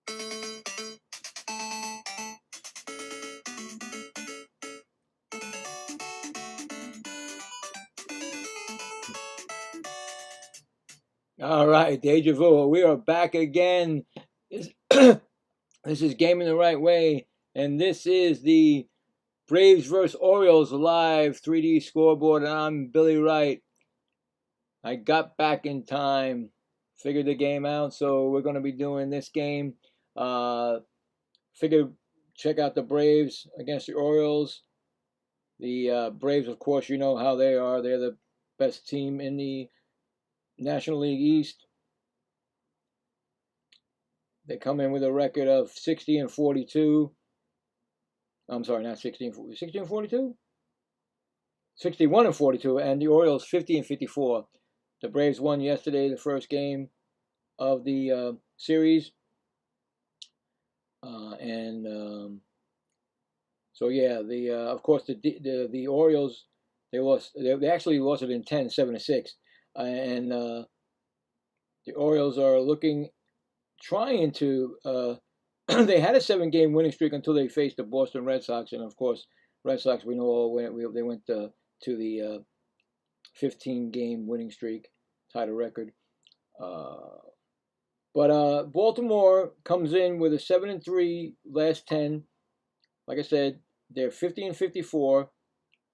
All right, deja vu. We are back again. This, this is Gaming the Right Way, and this is the Braves vs. Orioles live 3D scoreboard, and I'm Billy Wright. I got back in time, figured the game out, so we're going to be doing this game. Figured check out the Braves against the Orioles. The Braves, of course, you know how they are. They're the best team in the National League East. They come in with a record of 60 and 42. I'm sorry, not 60 and 42? 61 and 42, and the Orioles 50 and 54. The Braves won yesterday, the first game of the series. So yeah, of course the Orioles they actually lost it in 10, 7-6, and the Orioles are trying to they had a 7-game winning streak until they faced the Boston Red Sox, and of course Red Sox we know they went to the 15-game winning streak, tied a record. But Baltimore comes in with a 7-3 last 10. Like I said, they're 50 and 54.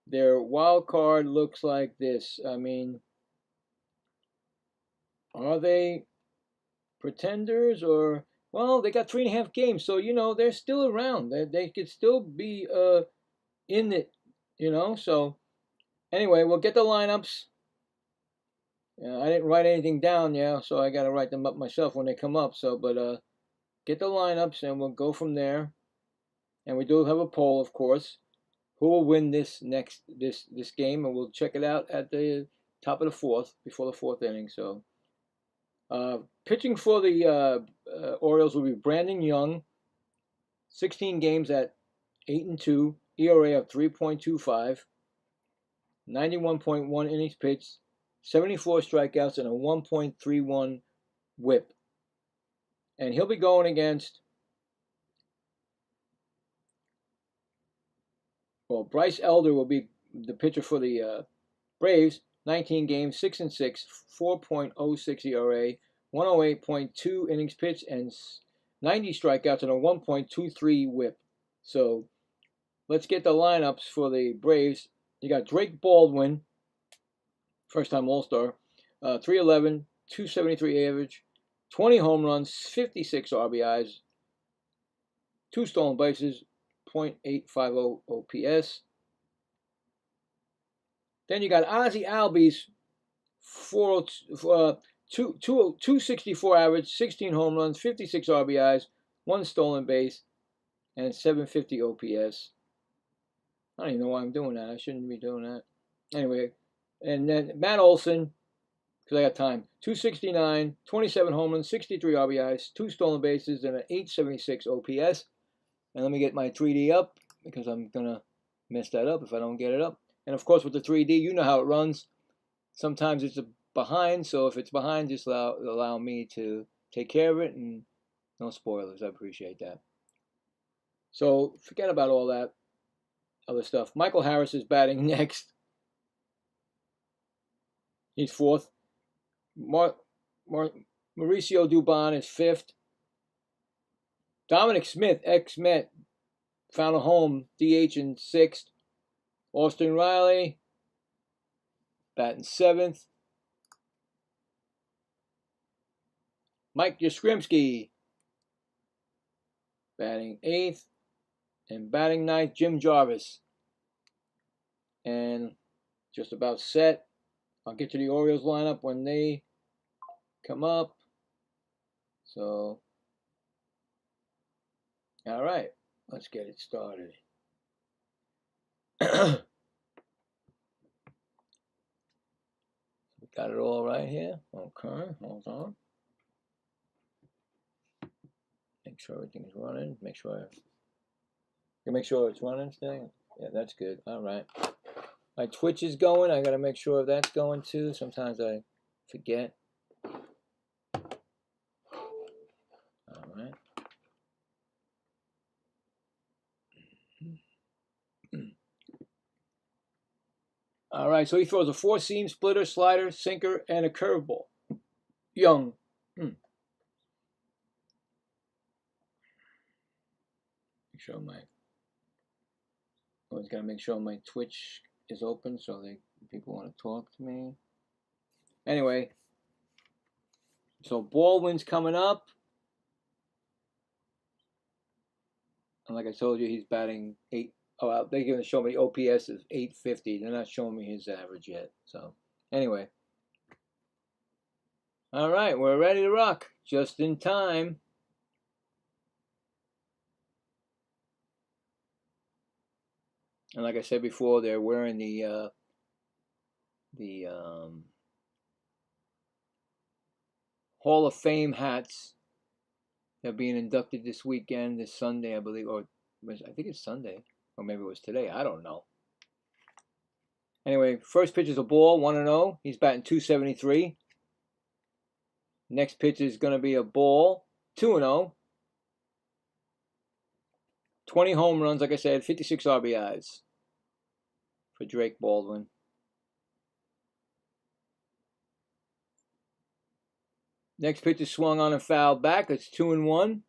Their wild card looks like this. I mean, are they pretenders or? Well, they got 3.5 games, so they're still around. They could still be in it, So anyway, we'll get the lineups. I didn't write anything down, so I got to write them up myself when they come up. But get the lineups and we'll go from there. And we do have a poll, of course. Who will win this game? And we'll check it out at the top of the fourth, before the fourth inning. So, pitching for the Orioles will be Brandon Young. 16 games at 8-2, ERA of 3.25, 91.1 innings pitched, 74 strikeouts, and a 1.31 WHIP. And he'll be going against Bryce Elder will be the pitcher for the Braves. 19 games, 6-6, 4.06 ERA, 108.2 innings pitched, and 90 strikeouts and a 1.23 WHIP. So let's get the lineups for the Braves. You got Drake Baldwin, first-time All-Star, 311, 273 average, 20 home runs, 56 RBIs, 2 stolen bases, .850 OPS. Then you got Ozzie Albies, 264 average, 16 home runs, 56 RBIs, 1 stolen base, and 750 OPS. I don't even know why I'm doing that. I shouldn't be doing that. Anyway, and then Matt Olson, because I got time, 269, 27 home runs, 63 RBIs, 2 stolen bases, and an 876 OPS. And let me get my 3D up, because I'm going to mess that up if I don't get it up. And of course, with the 3D, you know how it runs. Sometimes it's behind, so if it's behind, just allow me to take care of it, and no spoilers. I appreciate that. So forget about all that other stuff. Michael Harris is batting next. He's fourth. Mauricio Dubon is fifth. Dominic Smith, ex-Met, found a home, DH in sixth. Austin Riley, batting seventh. Mike Yastrzemski, batting eighth. And batting ninth, Jim Jarvis. And just about set. I'll get to the Orioles lineup when they come up. So, all right, let's get it started. We got it all right here. Okay, hold on. Make sure everything's running. Make sure it's running still. Yeah, that's good. All right. My Twitch is going. I got to make sure that's going too. Sometimes I forget. All right. All right, so he throws a 4-seam, splitter, slider, sinker, and a curveball. Young. Make sure always gotta make sure my Twitch is open so people want to talk to me. Anyway, so Baldwin's coming up. And like I told you, he's batting 8. Oh, they're going to show me OPS is 850. They're not showing me his average yet. So, anyway. All right, we're ready to rock. Just in time. And like I said before, they're wearing the Hall of Fame hats. They're being inducted this weekend, this Sunday, I believe, or I think it's Sunday, or maybe it was today. I don't know. Anyway, first pitch is a ball, 1-0. He's batting 273. Next pitch is going to be a ball, 2-0. 20 home runs, like I said, 56 RBIs for Drake Baldwin. Next pitch is swung on and fouled back. It's 2-1.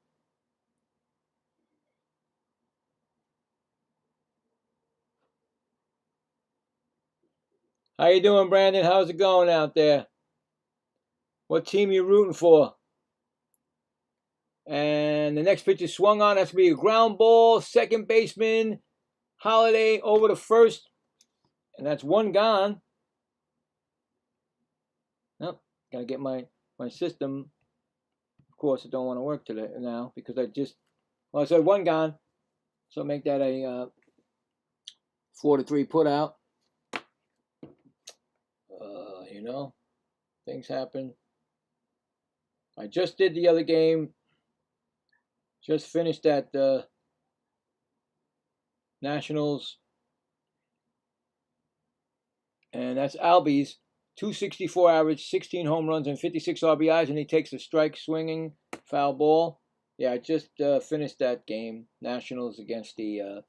How you doing, Brandon? How's it going out there? What team are you rooting for? And the next pitch is swung on. That's going to be a ground ball. Second baseman, Holiday over to first. And that's one gone. Well, got to get my system. Of course, it don't want to work today now because I said one gone. So make that a 4-3 put out. Things happen. I just did the other game. Just finished that Nationals. And that's Albies. 264 average, 16 home runs, and 56 RBIs. And he takes a strike swinging, foul ball. Yeah, I just finished that game. Nationals against the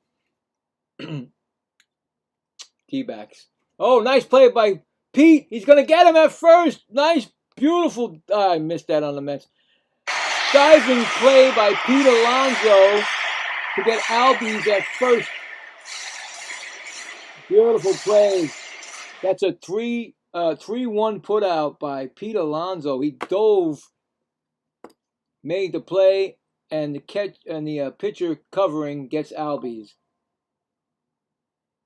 D-backs. Oh, nice play by Pete. He's going to get him at first. Nice, beautiful. I missed that on the Mets. Diving play by Pete Alonso to get Albies at first. Beautiful play. That's a 3-1 put out by Pete Alonso. He dove, made the play, and the catch and the pitcher covering gets Albies.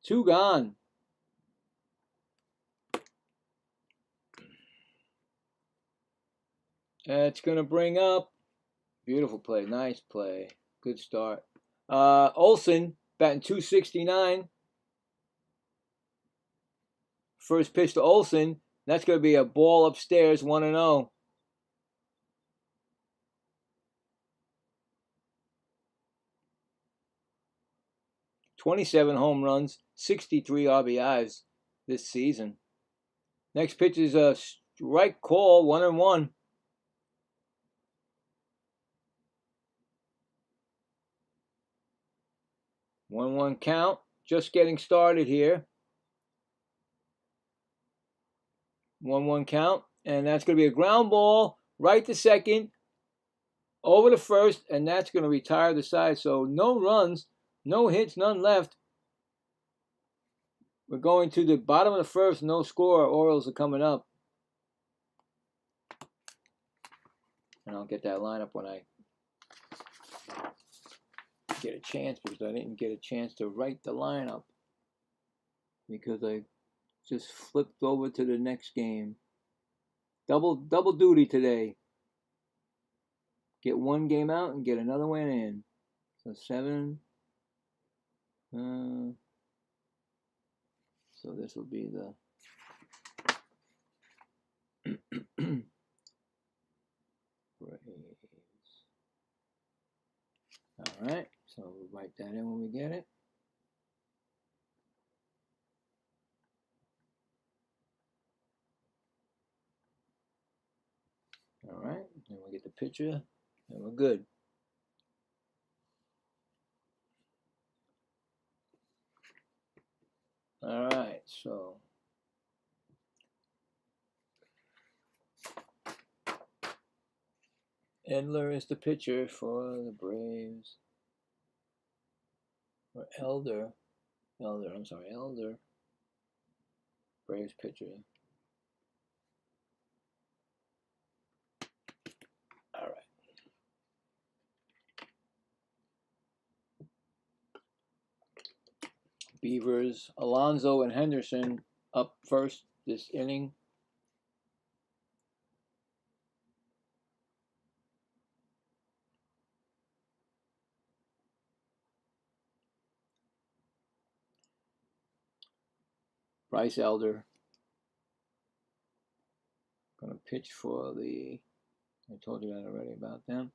2 gone. It's gonna bring up. Beautiful play, nice play, good start. Olsen batting 269. First pitch to Olsen. That's going to be a ball upstairs, 1-0. $27 home runs, 63 RBIs this season. Next pitch is a strike call, 1-1. 1-1 count. Just getting started here. 1-1 count. And that's going to be a ground ball right to second. Over to first. And that's going to retire the side. So no runs, no hits, none left. We're going to the bottom of the first. No score. Orioles are coming up. And I'll get that lineup when I get a chance, because I didn't get a chance to write the lineup because I just flipped over to the next game. Double duty today. Get one game out and get another one in. So 7. So this will be the Braves. All right. So we'll write that in when we get it. All right. Then we'll get the picture and we're good. All right, so Edler is the pitcher for the Braves. Or Elder. Elder. Braves pitcher. All right. Beavers, Alonso and Henderson up first this inning. Bryce Elder going to pitch for the, I told you that already about them.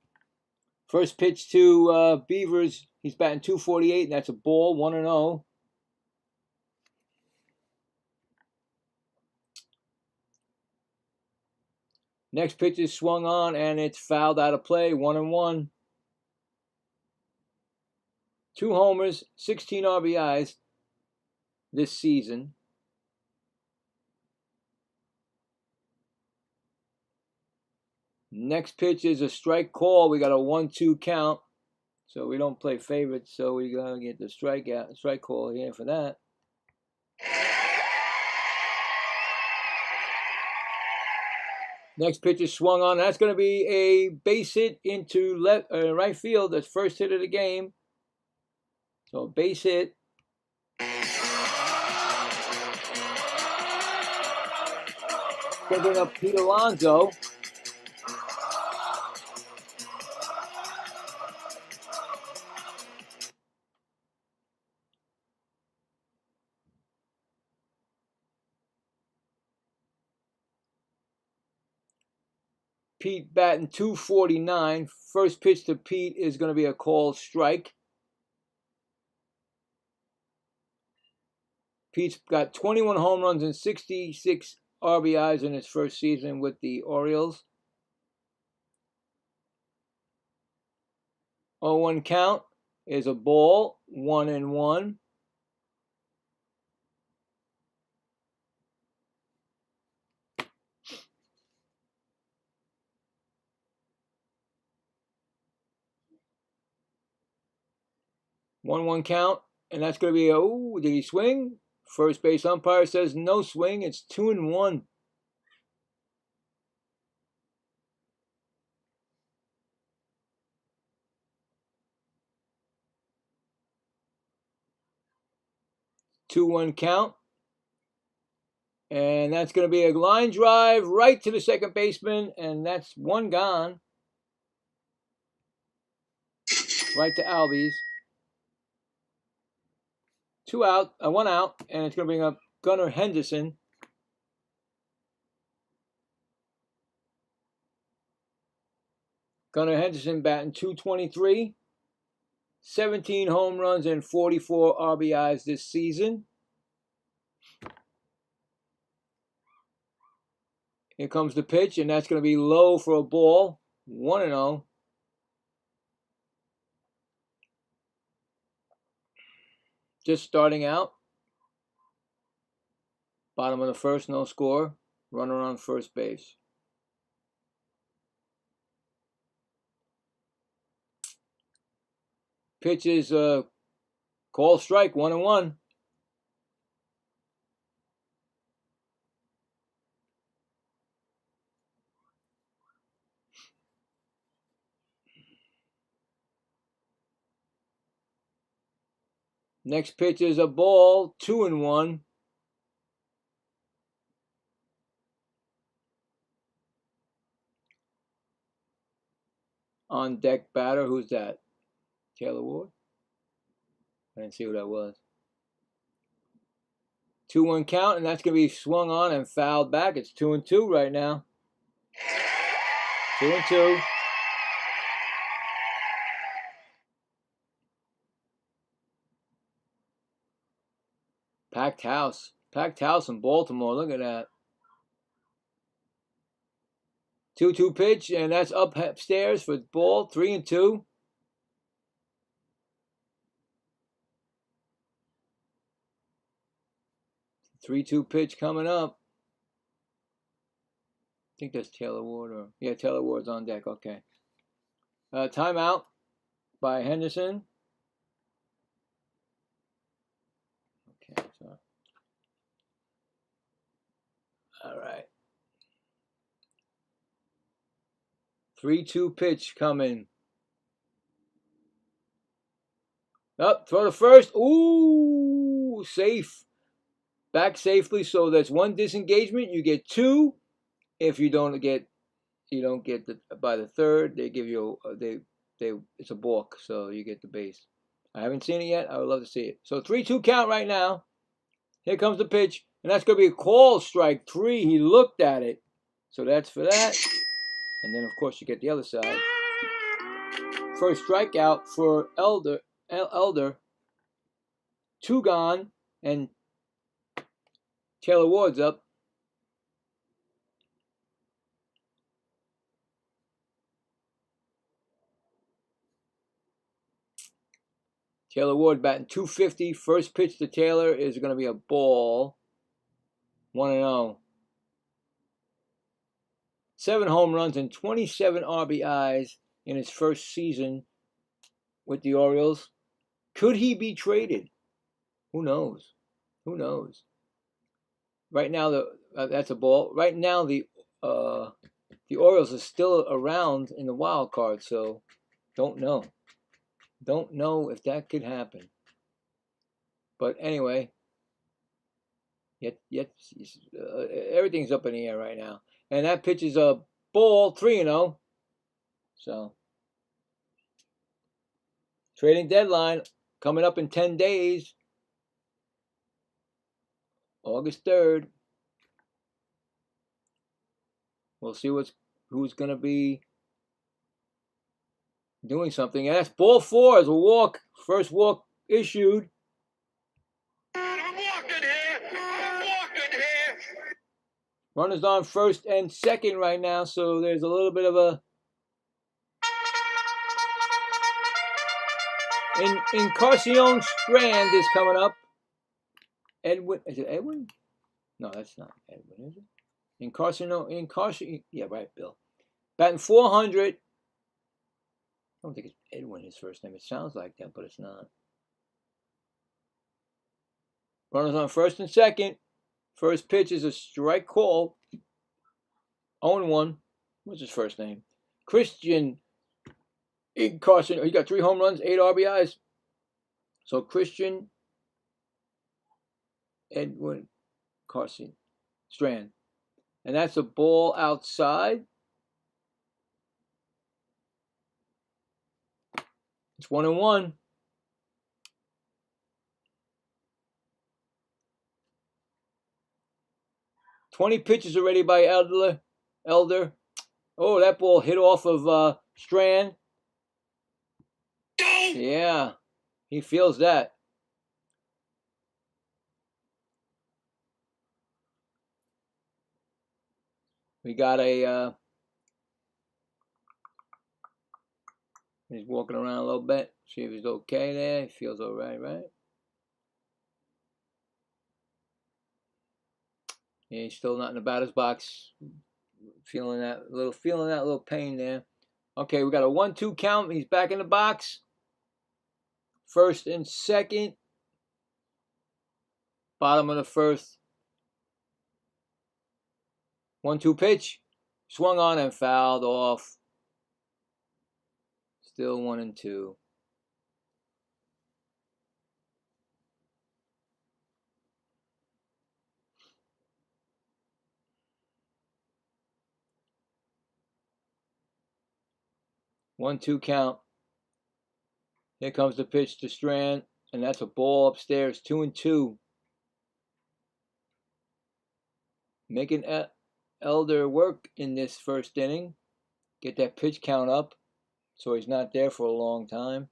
First pitch to Beavers, he's batting .248, and that's a ball, 1-0. Next pitch is swung on, and it's fouled out of play, 1-1. 2 homers, 16 RBIs this season. Next pitch is a strike call. We got a 1-2 count. So we don't play favorites, so we gotta get the strike call here for that. Next pitch is swung on. That's going to be a base hit into right field. That's first hit of the game. So base hit. Going to bring up Pete Alonso. Pete batting .249. First pitch to Pete is going to be a called strike. Pete's got 21 home runs and 66 RBIs in his first season with the Orioles. 0-1 count is a ball, 1-1. One count, and that's going to be did he swing? First base umpire says no swing. It's 2-1. Two-one count, and that's going to be a line drive right to the second baseman, and that's one gone. Right to Albies. 1 out, and it's going to bring up Gunnar Henderson. Gunnar Henderson batting .223, 17 home runs and 44 RBIs this season. Here comes the pitch, and that's going to be low for a ball, 1-0. Just starting out. Bottom of the first, no score. Runner on first base. Pitch is call strike, 1-1. Next pitch is a ball, 2-1. On deck batter, who's that? Taylor Ward? I didn't see who that was. 2-1 count, and that's going to be swung on and fouled back. It's 2-2 right now. 2-2. Packed house. Packed house in Baltimore. Look at that. 2-2 pitch, and that's upstairs for ball, 3-2. 3-2 pitch coming up. I think that's Taylor Ward. Yeah, Taylor Ward's on deck. Okay. Timeout by Henderson. Okay, so. All right. 3-2 pitch coming. Up, throw to first. Ooh, safe. Back safely. So that's 1 disengagement. You get 2. If you don't get by the third, they give you it's a balk, so you get the base. I haven't seen it yet. I would love to see it. So 3-2 count right now. Here comes the pitch, and that's going to be a call, strike 3. He looked at it, so that's for that. And then of course you get the other side. First strikeout for Elder. 2 gone, and Taylor Ward's up. Taylor Ward batting .250. First pitch to Taylor is going to be a ball. 1-0. 7 home runs and 27 RBIs in his first season with the Orioles. Could he be traded? Who knows? Who knows? Right now, that's a ball. Right now, the Orioles are still around in the wild card, so don't know. Don't know if that could happen. But anyway, everything's up in the air right now. And that pitch is a ball, 3-0. So, trading deadline coming up in 10 days. August 3rd. We'll see who's going to be doing something. And that's ball 4 as a walk. First walk issued. I'm walking here. Runners on first and second right now, so there's a little bit of a Encarnacion Strand is coming up. Edwin, is it Edwin? No, that's not Edwin, is it? Encarnacion, yeah, right, Bill. Batting .400. I don't think it's Edwin, his first name. It sounds like that, but it's not. Runners on first and second. First pitch is a strike call. 0-1. What's his first name? Christian Encarnacion. He got 3 home runs, 8 RBIs. So Christian Edwin Carson Strand. And that's a ball outside. It's 1-1. $20 pitches already by Elder. Oh, that ball hit off of Strand. Yeah, he feels that. We got a, he's walking around a little bit. See if he's okay there. He feels all right, right? Yeah, he's still not in the batter's box. Feeling that little pain there. Okay, we got a 1-2 count. He's back in the box. First and second. Bottom of the first. 1-2 pitch. Swung on and fouled off. Still 1-2. One-two count. Here comes the pitch to Strand, and that's a ball upstairs. 2-2. Making Elder work in this first inning. Get that pitch count up so he's not there for a long time.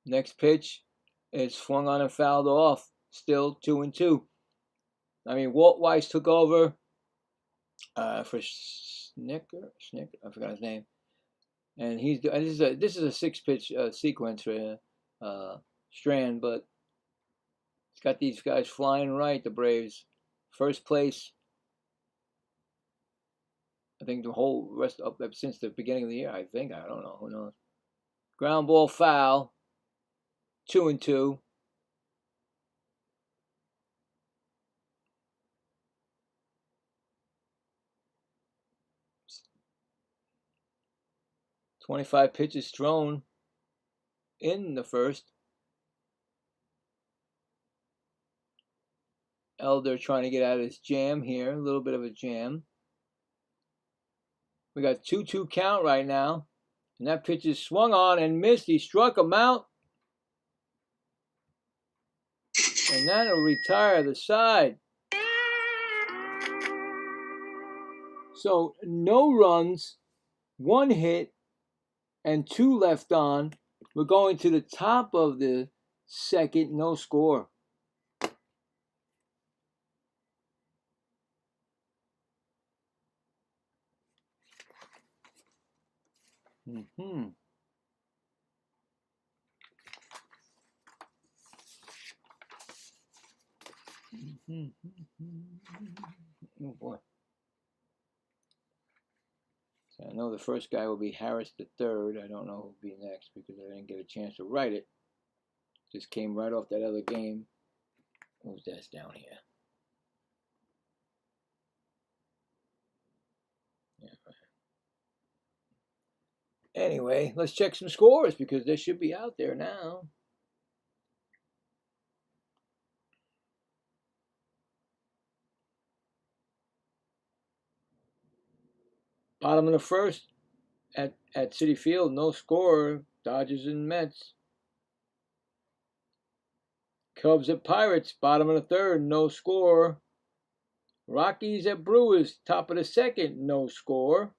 Next pitch is swung on and fouled off. Still 2-2. I mean, Walt Weiss took over for Snicker. I forgot his name. And this is a 6-pitch sequence for Strand, but it's got these guys flying right. The Braves, first place. I think the whole rest up since the beginning of the year. I think, I don't know, who knows. Ground ball foul. 2-2. "25 pitches thrown in the first." Elder trying to get out of his jam here. A little bit of a jam. We got 2-2 count right now. And that pitch is swung on and missed. He struck him out. And that'll retire the side. So no runs, 1 hit, and 2 left on. We're going to the top of the second, no score. Oh boy. So I know the first guy will be Harris the third. I don't know who'll be next because I didn't get a chance to write it. Just came right off that other game. Who's that down here? Yeah. Anyway, let's check some scores because they should be out there now. Bottom of the first at Citi Field, no score. Dodgers and Mets. Cubs at Pirates, bottom of the third, no score. Rockies at Brewers, top of the second, no score.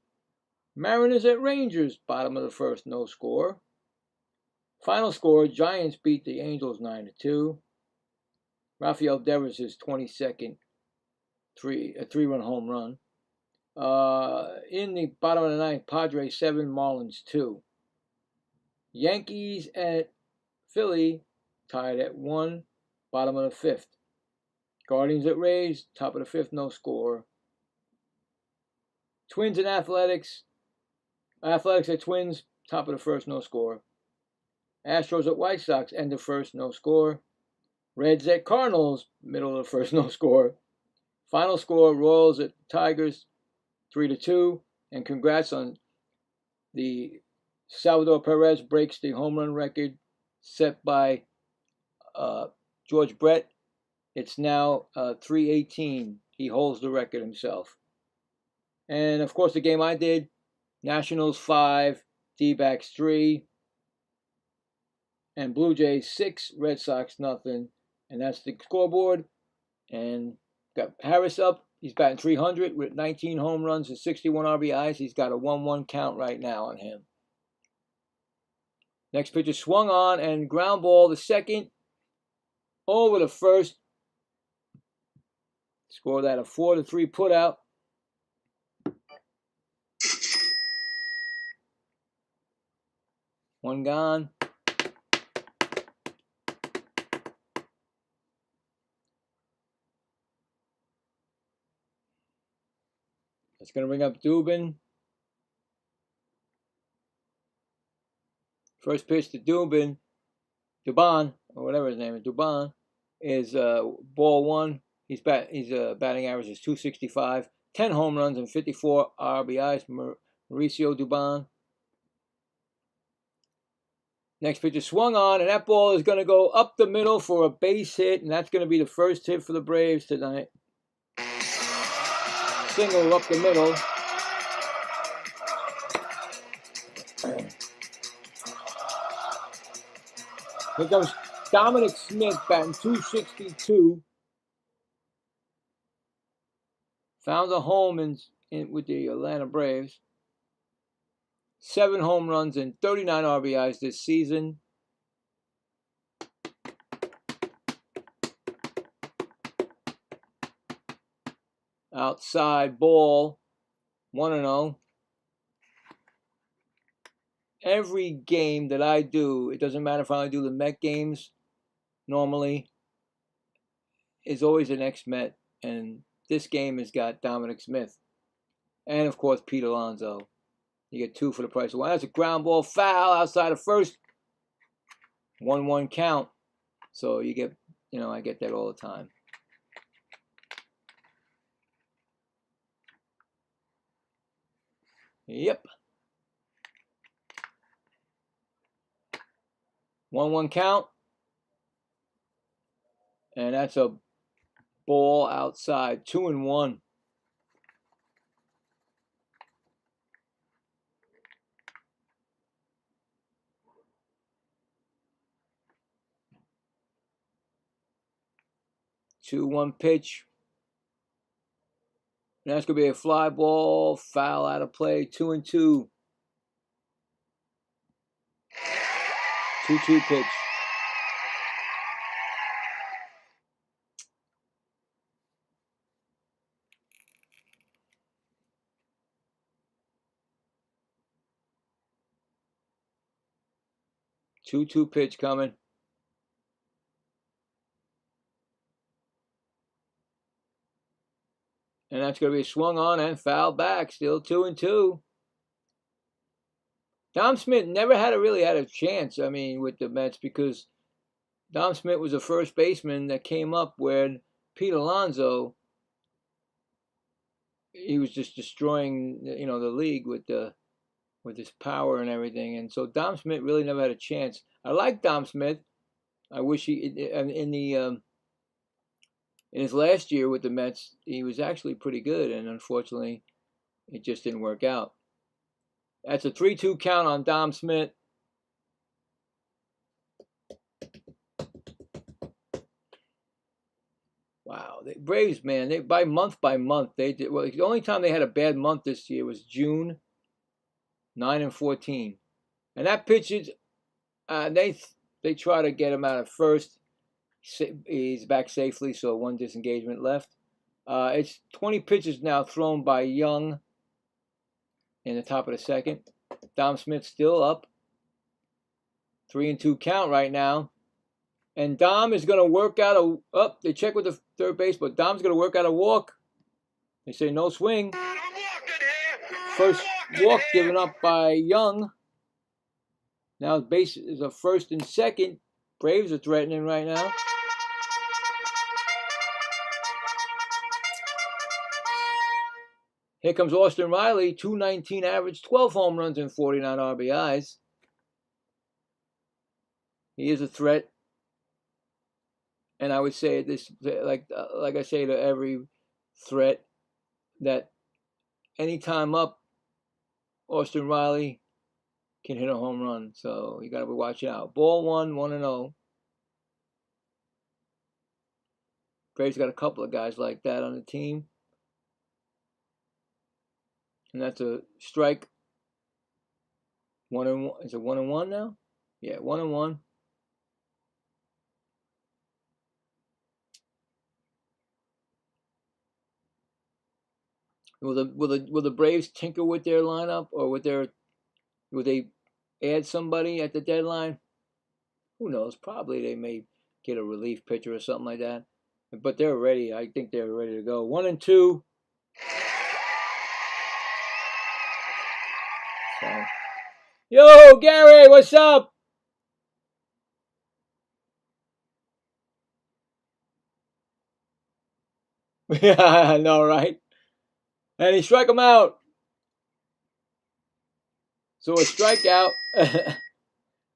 Mariners at Rangers, bottom of the first, no score. Final score, Giants beat the Angels 9-2. Rafael Devers' 22nd three-run home run. In the bottom of the ninth, Padres 7, Marlins 2. Yankees at Philly, tied at 1, bottom of the fifth. Guardians at Rays, top of the fifth, no score. Twins and Athletics. Athletics at Twins, top of the first, no score. Astros at White Sox, end of first, no score. Reds at Cardinals, middle of the first, no score. Final score, Royals at Tigers, 3-2. And congrats on the Salvador Perez breaks the home run record set by George Brett. It's now 318. He holds the record himself. And of course, the game I did, Nationals 5, D-backs 3, and Blue Jays 6, Red Sox nothing. And that's the scoreboard. And got Harris up. He's batting 300 with 19 home runs and 61 RBIs. He's got a 1-1 count right now on him. Next pitch is swung on and ground ball the second over the first. Score that a 4-3 putout. One gone. It's going to bring up Dubin. First pitch to Dubin, or whatever his name is, Dubon, is ball 1. His batting average is .265, 10 home runs and 54 RBIs. Mauricio Dubon. Next pitch is swung on, and that ball is going to go up the middle for a base hit, and that's going to be the first hit for the Braves tonight. Single up the middle. Here comes Dominic Smith batting .262. Found a home in with the Atlanta Braves. 7 home runs and 39 RBIs this season. Outside ball, 1-0. every game that I do, it doesn't matter if I only do the Met games normally, is always an ex-Met. And this game has got Dominic Smith. And, of course, Pete Alonso. You get 2 for the price of 1. That's a ground ball foul outside of first. 1-1 count. So you get, I get that all the time. Yep. 1-1 count. And that's a ball outside. 2-1. Two one pitch. And that's going to be a fly ball. Foul out of play. 2-2. 2-2 pitch. Two pitch coming. And that's going to be swung on and fouled back. Still 2-2. Dom Smith never really had a chance, with the Mets, because Dom Smith was a first baseman that came up when Pete Alonso, he was just destroying, the league with his power and everything. And so Dom Smith really never had a chance. I like Dom Smith. I wish in his last year with the Mets, he was actually pretty good, and unfortunately, it just didn't work out. That's a 3-2 count on Dom Smith. Wow, the Braves, man, they by month, they did well. The only time they had a bad month this year was June, 9-14, and that pitch is they try to get him out of first. He's back safely, so 1 disengagement left. It's 20 pitches now thrown by Young in the top of the second. Dom Smith still up. 3-2 count right now. And Dom is going to work out they check with the third base, but Dom's going to work out a walk. They say no swing. First walk given up by Young. Now base is a first and second. Braves are threatening right now. Here comes Austin Riley, 219 average, 12 home runs and 49 RBIs. He is a threat. And I would say this, like I say to every threat, that anytime up, Austin Riley can hit a home run. So you got to be watching out. Ball 1-0. Braves got a couple of guys like that on the team. And that's a strike. 1-1. Is it 1-1 now? Yeah, 1-1. Will the Braves tinker with their lineup, or will they add somebody at the deadline? Who knows? Probably they may get a relief pitcher or something like that. But they're ready. I think they're ready to go. 1-2. So. Yo, Gary, what's up? Yeah, I know, right? And he struck him out. So a strikeout.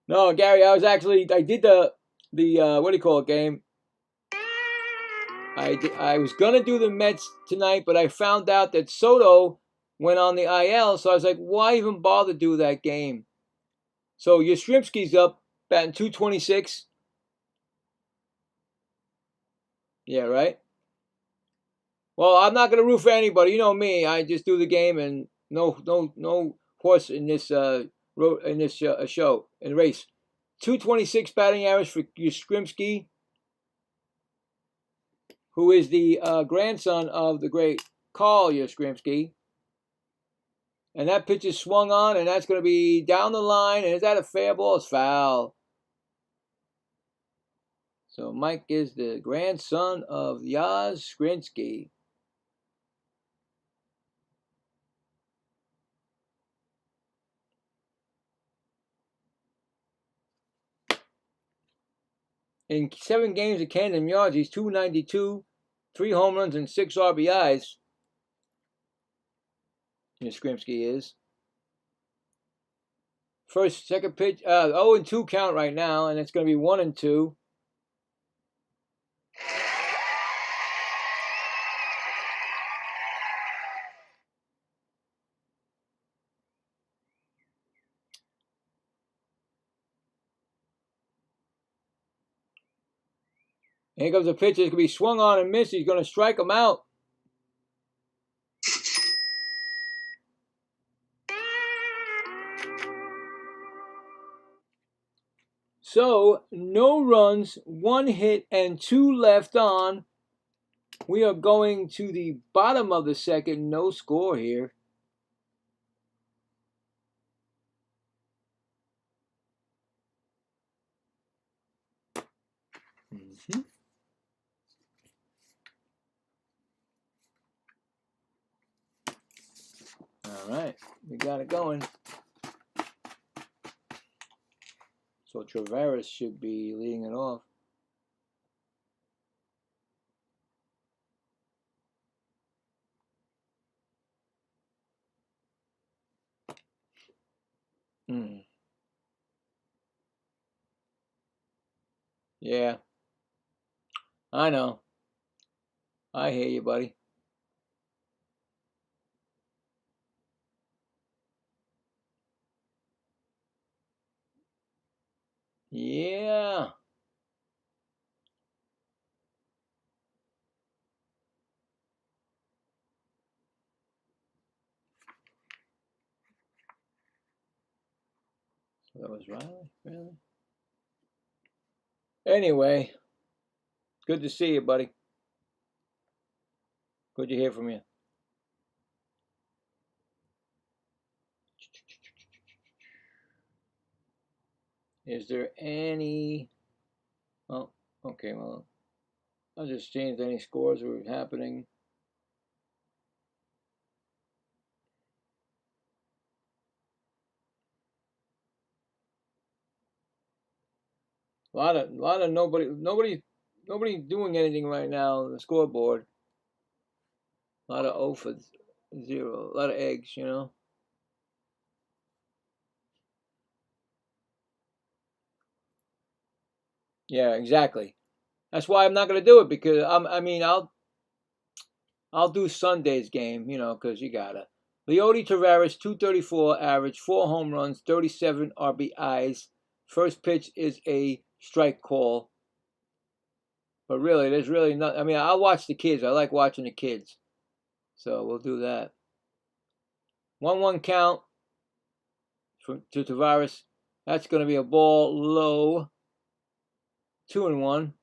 No, Gary, I did the what do you call it game? I was gonna do the Mets tonight, but I found out that Soto went on the IL, so I was like, why even bother do that game? So Yastrzemski's up, batting .226. Yeah, right. Well, I'm not gonna root for anybody. You know me. I just do the game, and no horse in this show and race. .226 batting average for Yastrzemski, who is the grandson of the great Carl Yastrzemski. And that pitch is swung on, and that's going to be down the line. And is that a fair ball? It's foul. So Mike is the grandson of Yaz Skrinsky. In 7 games at Camden Yards, he's .292, 3 home runs and 6 RBIs. Skrinsky is. Second pitch, 0-2 count right now, and it's going to be 1-2. And here comes the pitch. It's going to be swung on and missed. He's going to strike him out. So, no runs, 1 hit, and 2 left on. We are going to the bottom of the second. No score here. All right, we got it going. So Tavares should be leading it off. Yeah, I know. I hear you, buddy. Yeah. So that was Riley, really? Anyway, good to see you, buddy. Good to hear from you. Is there any... Oh, okay, well, I'll just see if any scores are happening. A lot of nobody doing anything right now on the scoreboard. A lot of 0 for 0, a lot of eggs, you know. Yeah, exactly. That's why I'm not going to do it, because I'll do Sunday's game, you know, because you gotta. Leody Tavares, .234 average, 4 home runs, 37 RBIs. First pitch is a strike call. But really, there's really not. I mean, I'll watch the kids. I like watching the kids. So we'll do that. 1-1 count to Tavares. That's going to be a ball low. 2-1.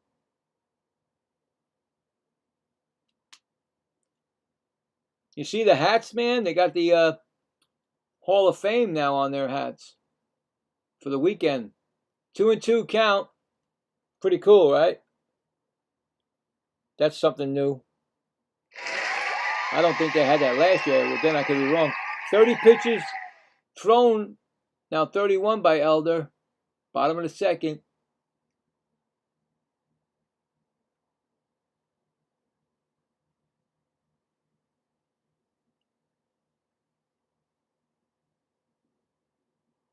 You see the hats, man? They got the Hall of Fame now on their hats for the weekend. 2-2 count. Pretty cool, right? That's something new. I don't think they had that last year, but then I could be wrong. 30 pitches thrown. Now 31 by Elder. Bottom of the second.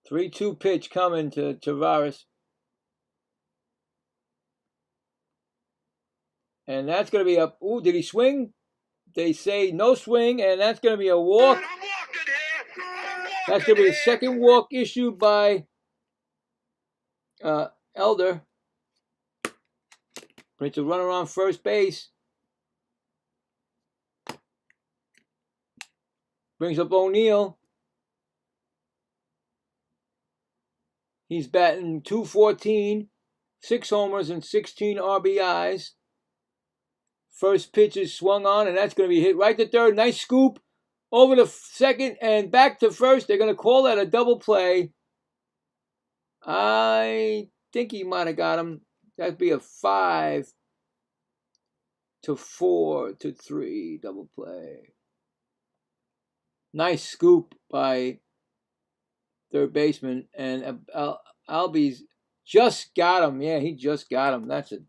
Three-two pitch coming to Tavares. And that's going to be up. Ooh, did he swing? They say no swing, and that's going to be a walk. That's going to be the second walk issued by Elder. Brings a runner on first base. Brings up O'Neill. He's batting .214, 6 homers and 16 RBIs. First pitch is swung on, and that's going to be hit right to third. Nice scoop over to second and back to first. They're going to call that a double play. I think he might have got him. That'd be a 5 to 4 to 3 double play. Nice scoop by third baseman, and Albies just got him. Yeah, he just got him. That's a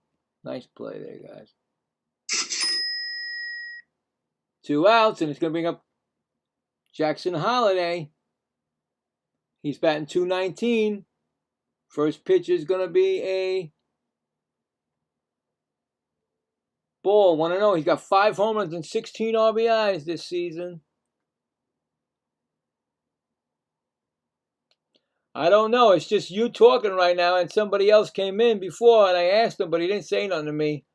nice play there, guys. 2 outs, and it's going to bring up Jackson Holiday. He's batting .219. First pitch is going to be a ball. 1-0. He's got 5 home runs and 16 RBIs this season. I don't know. It's just you talking right now, and somebody else came in before, and I asked him, but he didn't say nothing to me.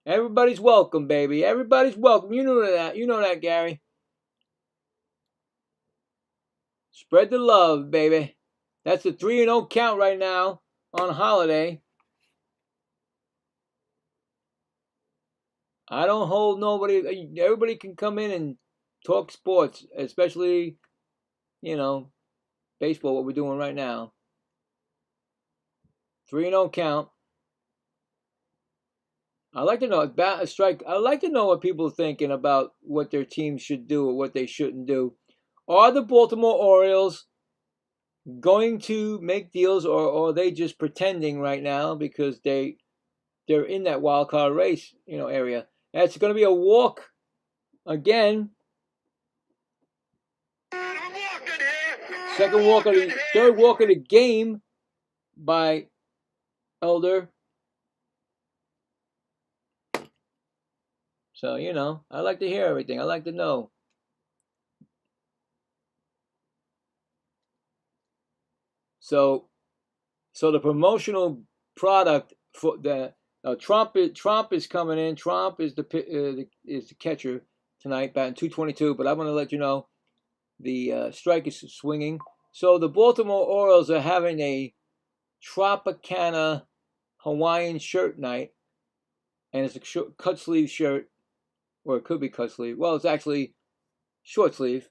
Everybody's welcome, baby. Everybody's welcome. You know that. You know that, Gary. Spread the love, baby. That's a 3-0 count right now on Holiday. I don't hold nobody. Everybody can come in and talk sports, especially, you know, baseball, what we're doing right now. 3-0 count. I like to know a strike. I like to know what people are thinking about what their team should do or what they shouldn't do. Are the Baltimore Orioles going to make deals, or are they just pretending right now because they're in that wild card race, area? And it's going to be a walk again. Third walk of the game by Elder. So, I like to hear everything. I like to know. So the promotional product for the Trump is coming in. Trump is the catcher tonight, batting .222. But I'm going to let you know the strike is swinging. So the Baltimore Orioles are having a Tropicana Hawaiian shirt night, and it's a cut sleeve shirt, or it could be cut sleeve. Well, it's actually short sleeve.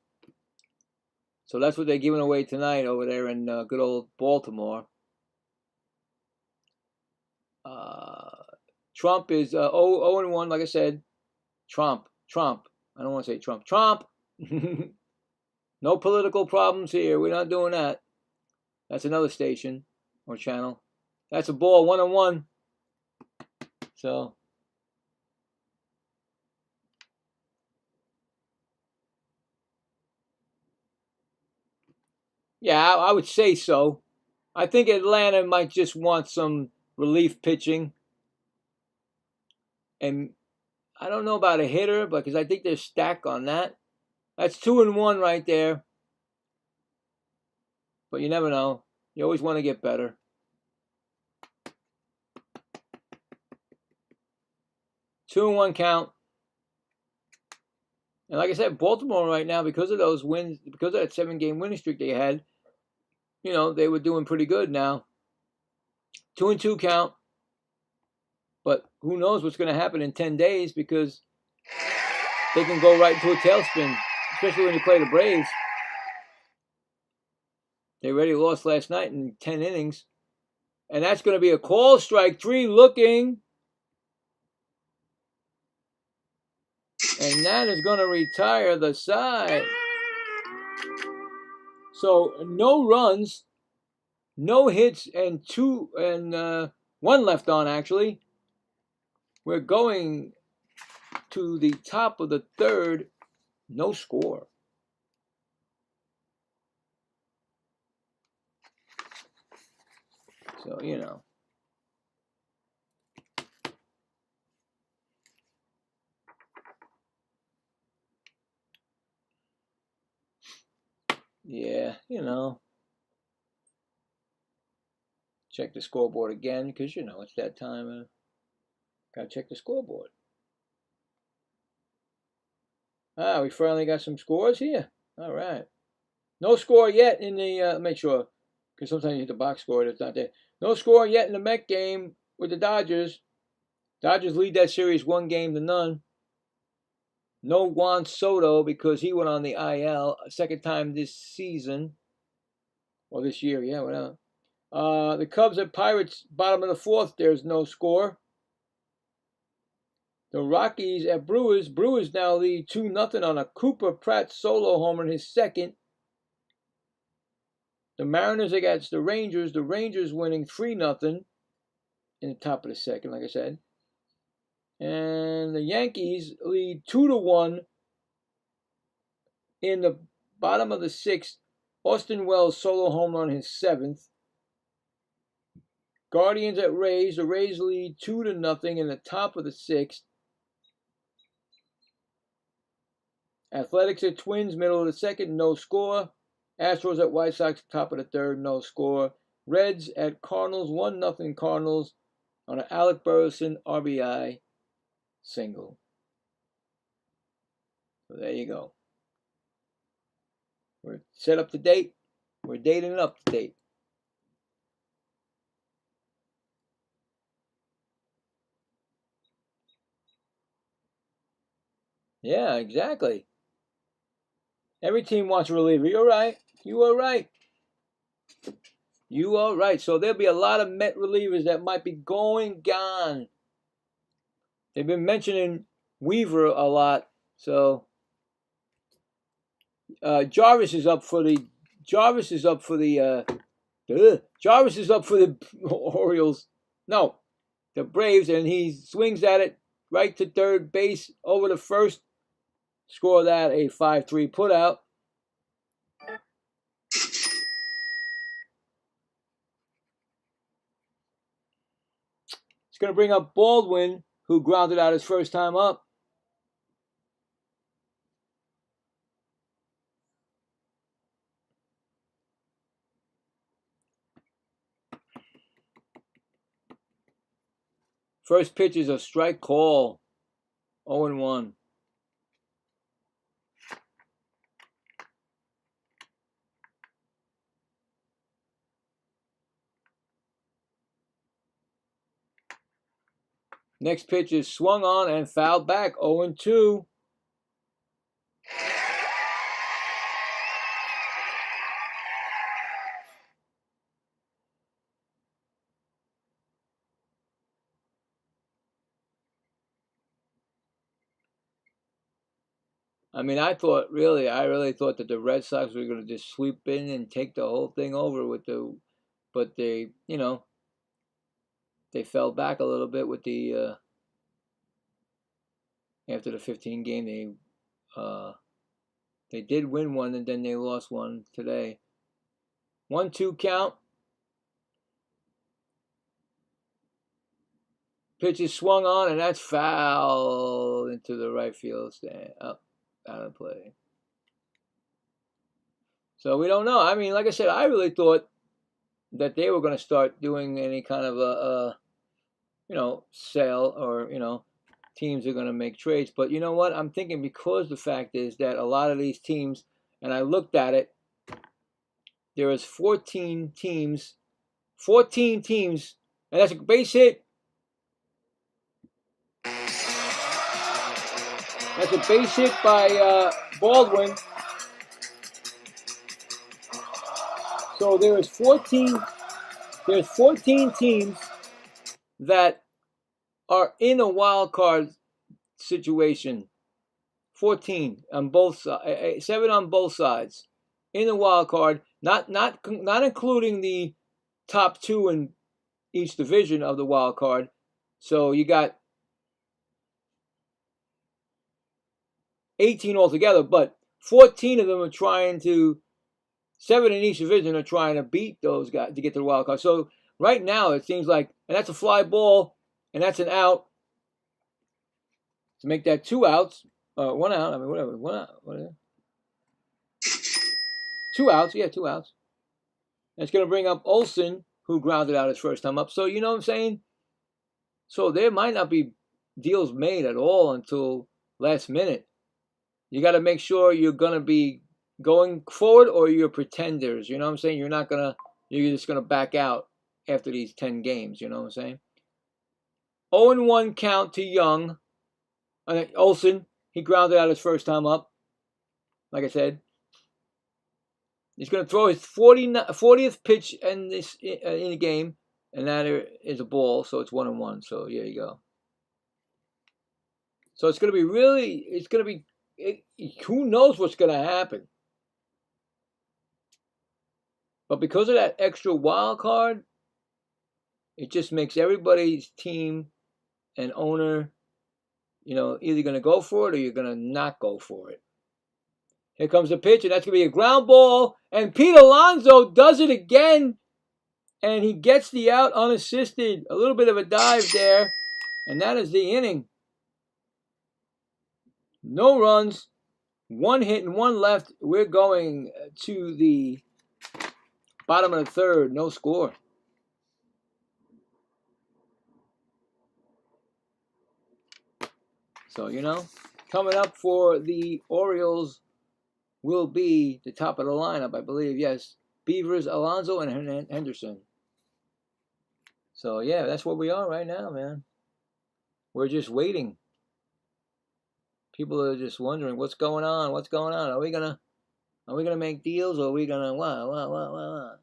So that's what they're giving away tonight over there in good old Baltimore. Trump is 0-1, like I said. Trump. I don't want to say Trump. No political problems here. We're not doing that. That's another station or channel. That's a ball, 1-1. So. Yeah, I would say so. I think Atlanta might just want some relief pitching. And I don't know about a hitter, because I think they're stacked on that. That's 2-1 right there. But you never know. You always want to get better. Two and 1 count. And like I said, Baltimore right now, because of those wins, because of that 7-game winning streak they had, they were doing pretty good now. 2-2 count. But who knows what's going to happen in 10 days, because they can go right into a tailspin, especially when you play the Braves. They already lost last night in 10 innings. And that's going to be a call, strike 3 looking. And that is going to retire the side. So no runs, no hits, and 1 left on, actually. We're going to the top of the 3rd. No score. So, Yeah, check the scoreboard again, because, it's that time. Gotta check the scoreboard. We finally got some scores here. All right. No score yet in the, make sure, because sometimes you hit the box score, it's not there. No score yet in the Met game with the Dodgers. Dodgers lead that series 1-0. No Juan Soto because he went on the IL a second time this season. Or this year, yeah, whatever. The Cubs at Pirates, bottom of the fourth, there's no score. The Rockies at Brewers. Brewers now lead 2-0 on a Cooper Pratt solo homer in his second. The Mariners against the Rangers. The Rangers winning 3-0 in the top of the second, like I said. And the Yankees lead 2-1 in the bottom of the sixth. Austin Wells solo home run his seventh. Guardians at Rays. The Rays lead 2-0 in the top of the sixth. Athletics at Twins, middle of the second, no score. Astros at White Sox, top of the third, no score. Reds at Cardinals, 1-0 Cardinals on an Alec Burleson RBI single. So there you go. We're set up to date. We're dating up to date. Yeah, exactly. Every team wants a reliever. You're right. You are right. You are right. So there'll be a lot of Met relievers that might be gone. They've been mentioning Weaver a lot. So Jarvis is up for the Orioles. No, the Braves, and he swings at it right to third base over the first. Score that a 5-3 putout. It's going to bring up Baldwin, who grounded out his first time up. First pitch is a strike call. 0-1. Next pitch is swung on and fouled back. 0-2. I mean, I really thought that the Red Sox were going to just sweep in and take the whole thing over but they, they fell back a little bit with the, after the 15 game, they did win one and then they lost one today. 1-2 count. Pitch is swung on and that's foul into the right field stand. Up, out of play. So we don't know. I mean, like I said, I really thought that they were going to start doing any kind of a sale or, teams are going to make trades. But you know what? I'm thinking because the fact is that a lot of these teams, and I looked at it, there is 14 teams, and that's a base hit. That's a base hit by Baldwin. So there's 14 teams that are in a wild card situation. 14 on both sides, 7 on both sides in the wild card. Not including the top 2 in each division of the wild card. So you got 18 altogether, but 14 of them are trying to. 7 in each division are trying to beat those guys to get to the wild card. So right now it seems like, and that's a fly ball, and that's an out. To make that 2 outs, 1 out. I mean, whatever. 1 out. Whatever. 2 outs. Yeah, 2 outs. And it's going to bring up Olsen, who grounded out his first time up. So you know what I'm saying? So there might not be deals made at all until last minute. You got to make sure you're going to be going forward or you're pretenders. You know what I'm saying? You're just going to back out after these 10 games. You know what I'm saying? 0-1 count to Young. Olsen. He grounded out his first time up. Like I said, he's going to throw his 40th pitch in the game, and that is a ball, so it's 1-1. So here you go. So it's going to be who knows what's going to happen. But because of that extra wild card, it just makes everybody's team and owner, either going to go for it or you're going to not go for it. Here comes the pitch, and that's going to be a ground ball. And Pete Alonso does it again, and he gets the out unassisted. A little bit of a dive there, and that is the inning. No runs, 1 hit and 1 left. We're going to the bottom of the third, no score. So, coming up for the Orioles will be the top of the lineup, I believe. Yes, Beavers, Alonso, and Henderson. So, yeah, that's where we are right now, man. We're just waiting. People are just wondering what's going on. What's going on? Are we gonna make deals, or are we gonna what?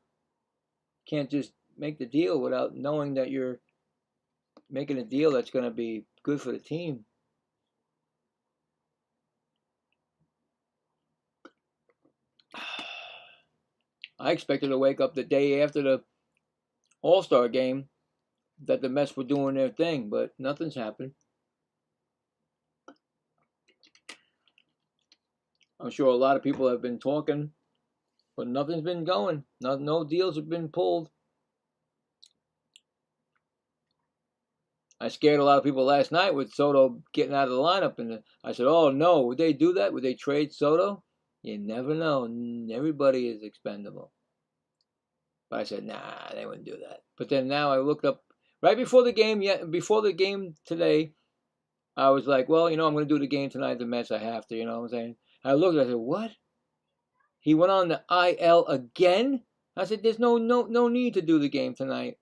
Can't just make the deal without knowing that you're making a deal that's gonna be good for the team. I expected to wake up the day after the All-Star game that the Mets were doing their thing, but nothing's happened. I'm sure a lot of people have been talking, but nothing's been going. No deals have been pulled. I scared a lot of people last night with Soto getting out of the lineup, and I said, oh no, would they do that? Would they trade Soto? You never know. Everybody is expendable. But I said, nah, they wouldn't do that. But then now I looked up, right before the game today, I was like, well, I'm going to do the game tonight, the Mets, I have to, what I'm saying? I looked, I said, what? He went on the IL again? I said, there's no need to do the game tonight.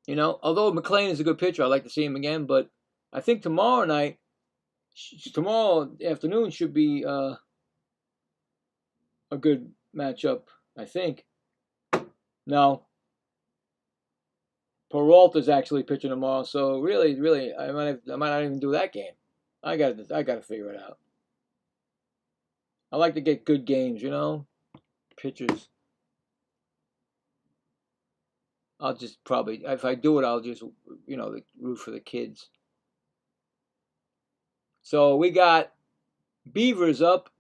Although McClain is a good pitcher, I'd like to see him again, but I think tomorrow afternoon should be a good matchup, I think. No. Peralta's actually pitching tomorrow, so really, I might not even do that game. I got to figure it out. I like to get good games, pitchers. I'll just probably, if I do it, I'll just, root for the kids. So we got Beavers up.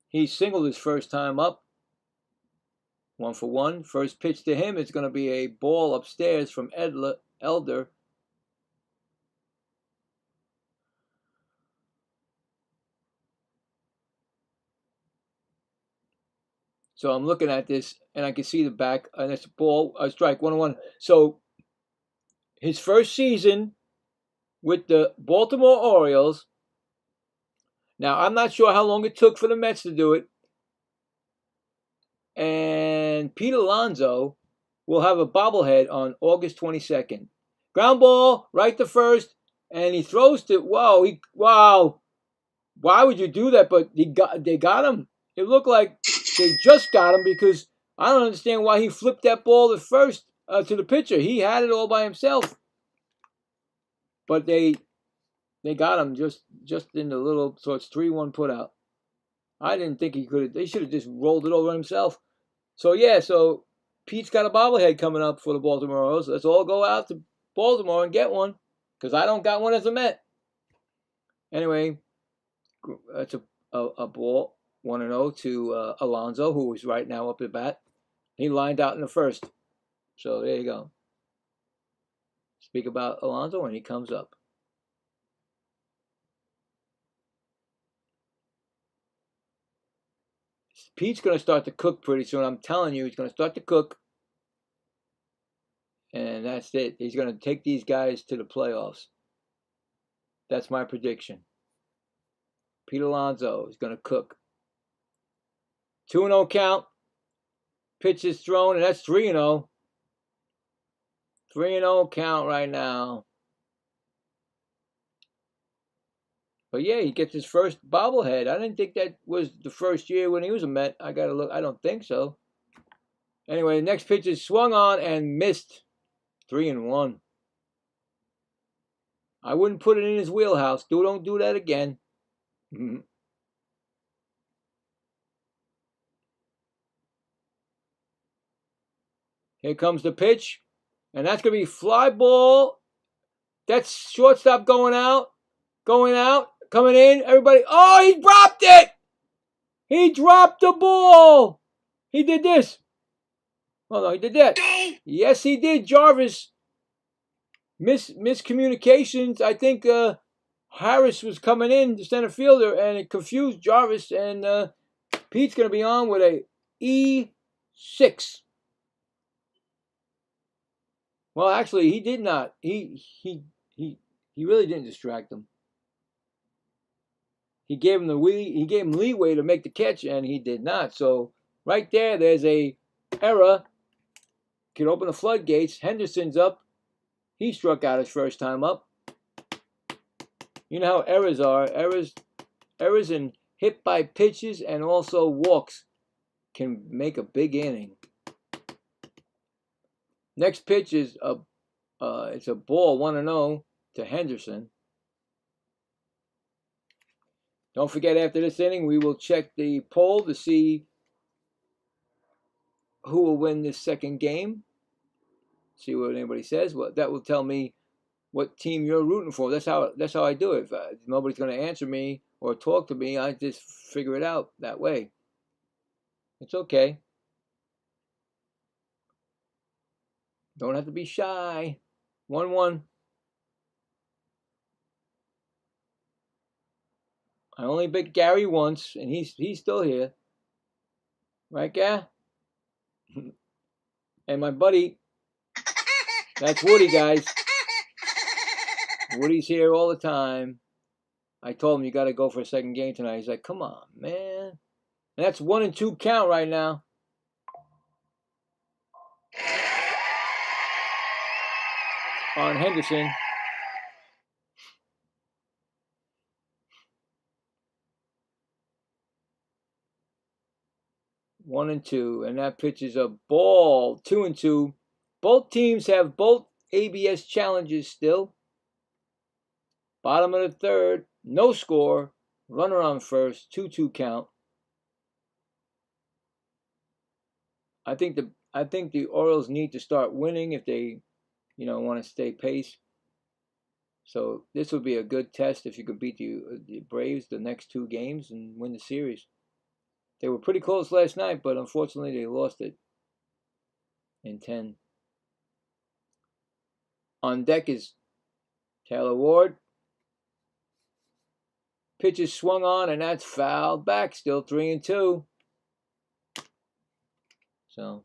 He singled his first time up. 1-for-1. First pitch to him is going to be a ball upstairs from Elder. So I'm looking at this, and I can see the back, and it's a ball, a strike, 1-1. So his first season with the Baltimore Orioles. Now, I'm not sure how long it took for the Mets to do it. And Pete Alonso will have a bobblehead on August 22nd. Ground ball, right to first, and he throws to, wow. Why would you do that? But they got him. It looked like they just got him because I don't understand why he flipped that ball to first to the pitcher. He had it all by himself. But they got him just in the little, so it's 3-1 put out. I didn't think he could have. They should have just rolled it over himself. So, yeah, so Pete's got a bobblehead coming up for the Baltimore Orioles. Let's all go out to Baltimore and get one because I don't got one as a Met. Anyway, that's a ball, 1-0 to Alonso, who is right now up at bat. He lined out in the first. So, there you go. Speak about Alonso when he comes up. Pete's going to start to cook pretty soon. I'm telling you, he's going to start to cook. And that's it. He's going to take these guys to the playoffs. That's my prediction. Pete Alonso is going to cook. 2-0 count. Pitch is thrown, and that's 3-0. 3-0 count right now. But yeah, he gets his first bobblehead. I didn't think that was the first year when he was a Met. I gotta look. I don't think so. Anyway, the next pitch is swung on and missed. 3-1. I wouldn't put it in his wheelhouse. Don't do that again. Here comes the pitch. And that's going to be fly ball. That's shortstop going out. Going out. Coming in. Everybody. Oh, he dropped it. He dropped the ball. He did this. Oh, no, he did that. Yes, he did. Jarvis. Miscommunications. I think Harris was coming in, the center fielder, and it confused Jarvis. And Pete's going to be on with a E6. Well, actually, he did not. He really didn't distract him. He gave him leeway to make the catch, and he did not. So right there's a error. Can open the floodgates. Henderson's up. He struck out his first time up. You know how errors are. Errors and hit by pitches and also walks can make a big inning. Next pitch is it's a ball 1-0 to Henderson. Don't forget, after this inning, we will check the poll to see who will win this second game. See what anybody says. Well, that will tell me what team you're rooting for. That's how I do it. If nobody's going to answer me or talk to me, I just figure it out that way. It's okay. Don't have to be shy. 1-1. I only beat Gary once, and he's still here. Right, Gary? And my buddy, that's Woody, guys. Woody's here all the time. I told him you got to go for a second game tonight. He's like, come on, man. And that's 1-2 count right now. On Henderson. One and two, and that pitch is a ball. 2-2. Both teams have both ABS challenges still. Bottom of the third, no score. Runner on first, 2-2 count. I think the Orioles need to start winning if they, want to stay pace. So this would be a good test if you could beat the Braves the next two games and win the series. They were pretty close last night, but unfortunately they lost it in 10. On deck is Taylor Ward. Pitch is swung on, and that's fouled back. Still 3-2. So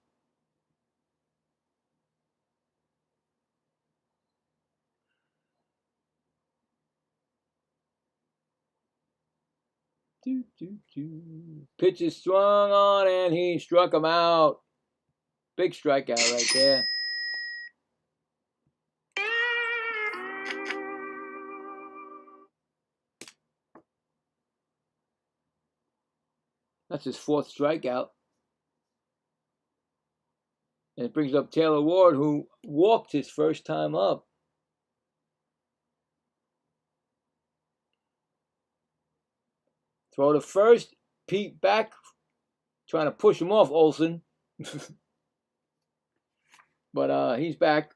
pitch is swung on, and he struck him out. Big strikeout right there. That's his fourth strikeout. And it brings up Taylor Ward, who walked his first time up. Throw to first. Pete back, trying to push him off, Olsen. But he's back.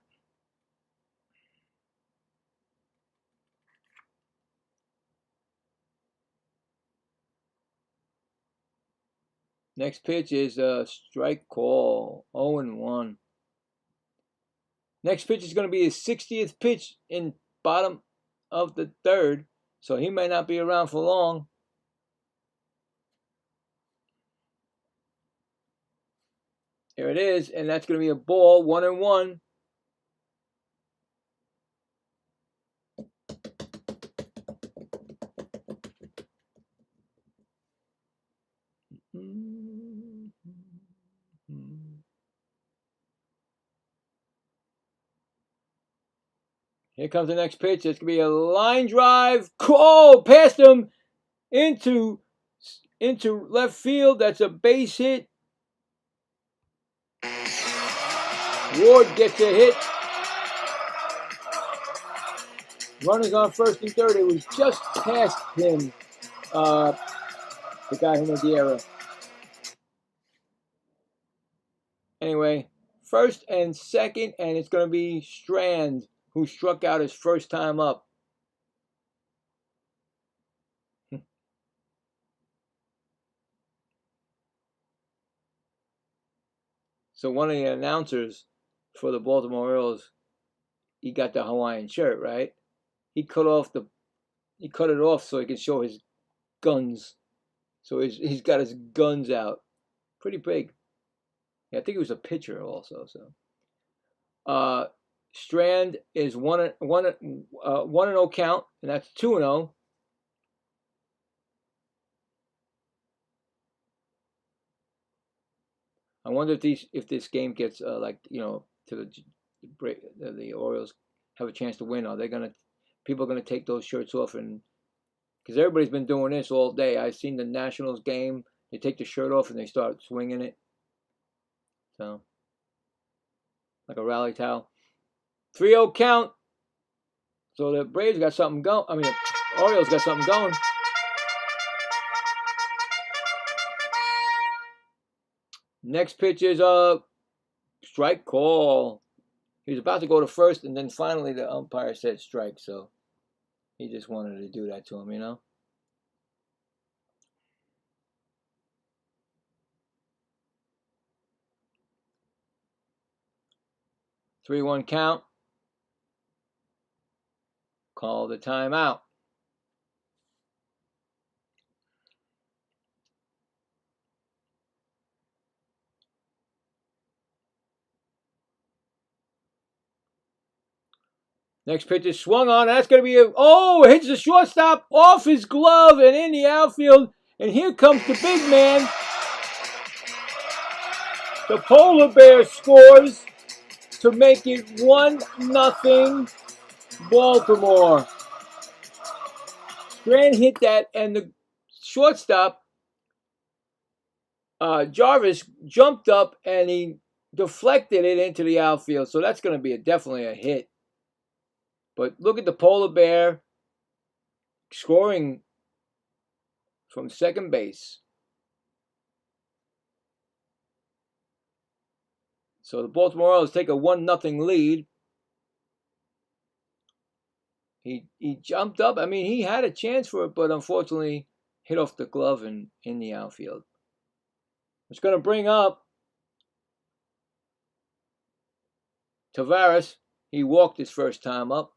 Next pitch is a strike call. 0-1. Next pitch is going to be his 60th pitch in bottom of the third. So he may not be around for long. There it is. And that's going to be a ball. 1-1. Here comes the next pitch. It's going to be a line drive. Oh, past him into left field. That's a base hit. Ward gets a hit. Runners on first and third. It was just past him, the guy Hinadiera. Anyway, first and second, and it's going to be Strand, who struck out his first time up. So one of the announcers for the Baltimore Orioles, he got the Hawaiian shirt, right? He cut it off so he could show his guns. So he's got his guns out. Pretty big. Yeah, I think he was a pitcher also. So Strand is 1-0 count, and that's 2-0. I wonder if this game gets to the Orioles have a chance to win. Are they people are gonna take those shirts off, and because everybody's been doing this all day. I've seen the Nationals game. They take the shirt off and they start swinging it. So like a rally towel. 3-0 count. So the Braves got something going. I mean, the Orioles got something going. Next pitch is a strike call. He was about to go to first, and then finally the umpire said strike. So he just wanted to do that to him, you know. Three-one count. Call the timeout. Next pitch is swung on. That's going to be it hits the shortstop off his glove and in the outfield. And here comes the big man. The polar bear scores to make it 1-0 Baltimore. Strand hit that, and the shortstop, Jarvis, jumped up and he deflected it into the outfield. So that's going to be definitely a hit. But look at the polar bear scoring from second base. So the Baltimore Orioles take a 1-0 lead. He jumped up. I mean, he had a chance for it, but unfortunately hit off the glove and in the outfield. It's going to bring up Tavares. He walked his first time up.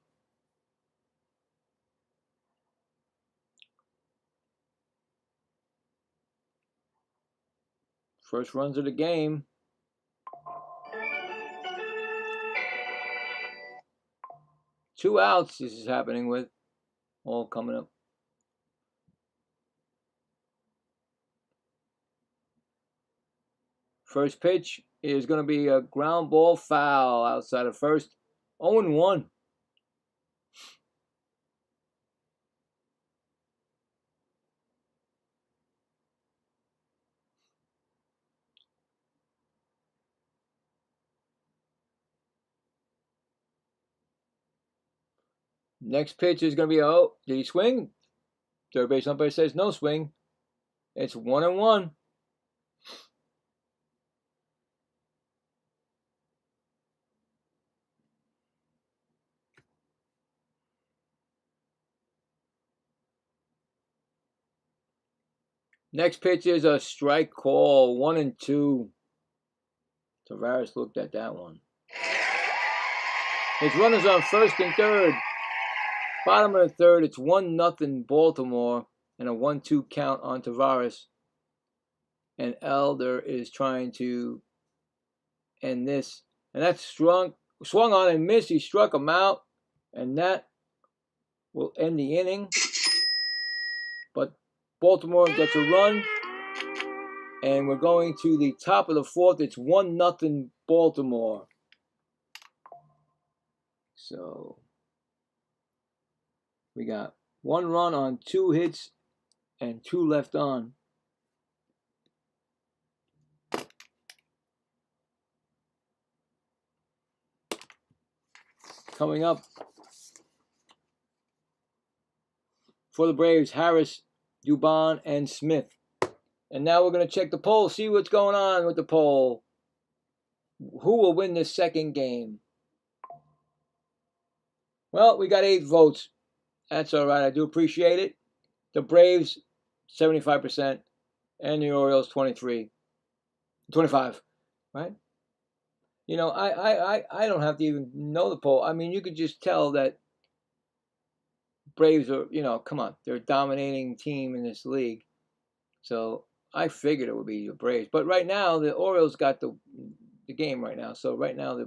First runs of the game. Two outs this is happening with. All coming up. First pitch is going to be a ground ball foul outside of first. 0-1. Next pitch is going to be, did he swing? Third base umpire says no swing. It's 1-1. Next pitch is a strike call, 1-2. Tavares looked at that one. His runners on first and third. Bottom of the third, it's 1-0 Baltimore and a 1-2 count on Tavares. And Elder is trying to end this. And that's swung on and missed. He struck him out. And that will end the inning. But Baltimore gets a run. And we're going to the top of the fourth. It's 1-0 Baltimore. So We got 1 run on 2 hits and 2 left on. Coming up for the Braves, Harris, Dubon, and Smith. And now we're going to check the poll, see what's going on with the poll. Who will win this second game? Well, we got 8 votes. That's all right. I do appreciate it. The Braves, 75%, and the Orioles, 25, right? You know, I don't have to even know the poll. I mean, you could just tell that Braves are, you know, come on, they're a dominating team in this league. So I figured it would be the Braves. But right now, the Orioles got the game right now. So right now,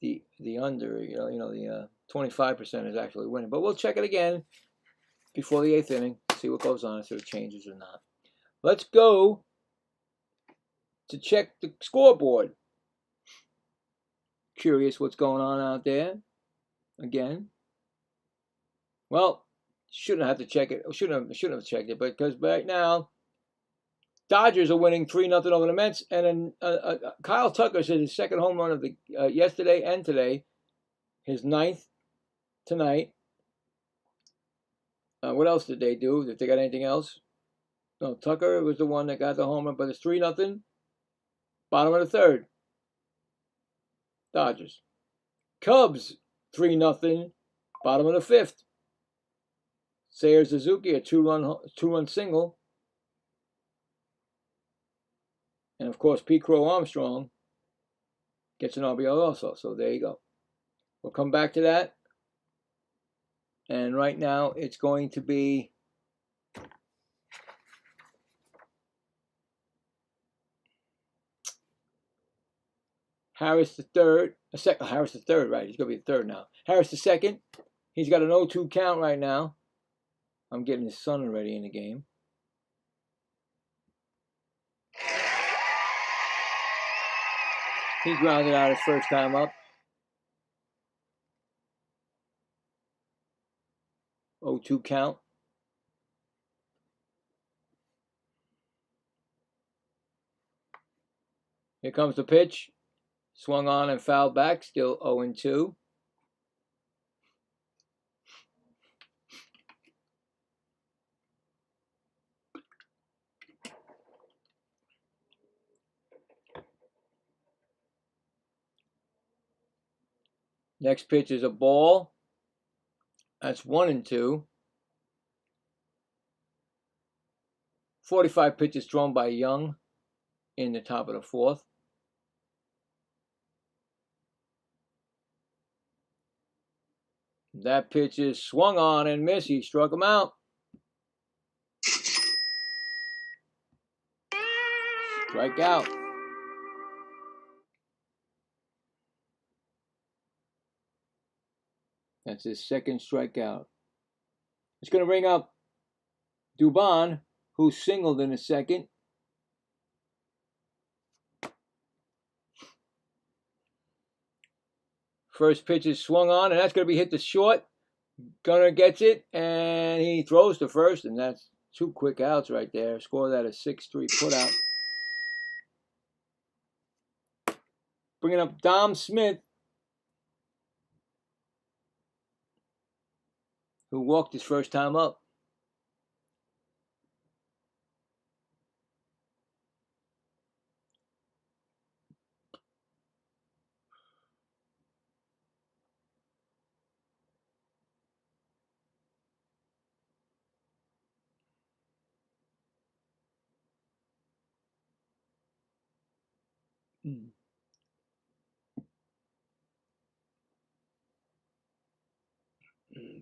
the under, the 25% is actually winning. But we'll check it again before the 8th inning, see what goes on, if there are changes or not. Let's go to check the scoreboard. Curious what's going on out there. Again. Well, shouldn't have to check it. Shouldn't have checked it, but because right now, Dodgers are winning 3-0 over the Mets, and Kyle Tucker said his second home run of the yesterday and today, his 9th tonight. What else did they do? If they got anything else? No, Tucker was the one that got the home run, but it's 3-0. Bottom of the 3rd. Dodgers. Cubs 3-0. Bottom of the 5th. Seiya Suzuki, a two-run single. And of course, Pete Crow Armstrong gets an RBI also. So there you go. We'll come back to that. And right now, it's going to be Harris the third. Harris the third, right? He's going to be the third now. Harris the second. He's got an 0-2 count right now. I'm getting his son already in the game. He grounded out his first time up. 0-2 count. Here comes the pitch. Swung on and fouled back. Still 0-2. Next pitch is a ball. That's 1-2. 45 pitches thrown by Young in the top of the 4th. That pitch is swung on and missed. He struck him out. Strike out. That's his second strikeout. It's going to bring up Dubon, who singled in the second. First pitch is swung on, and that's going to be hit to short. Gunner gets it, and he throws to first, and that's 2 quick outs right there. Score that a 6-3 putout. Bringing up Dom Smith, who walked his first time up.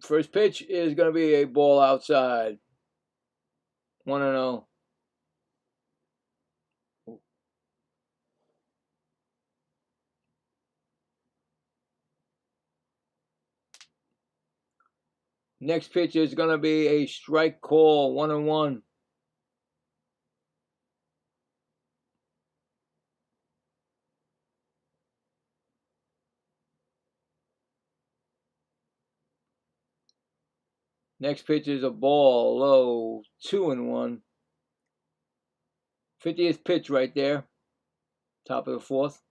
First pitch is going to be a ball outside. 1-0. Next pitch is going to be a strike call. 1-1. Next pitch is a ball, low, 2-1. 50th pitch right there, top of the fourth.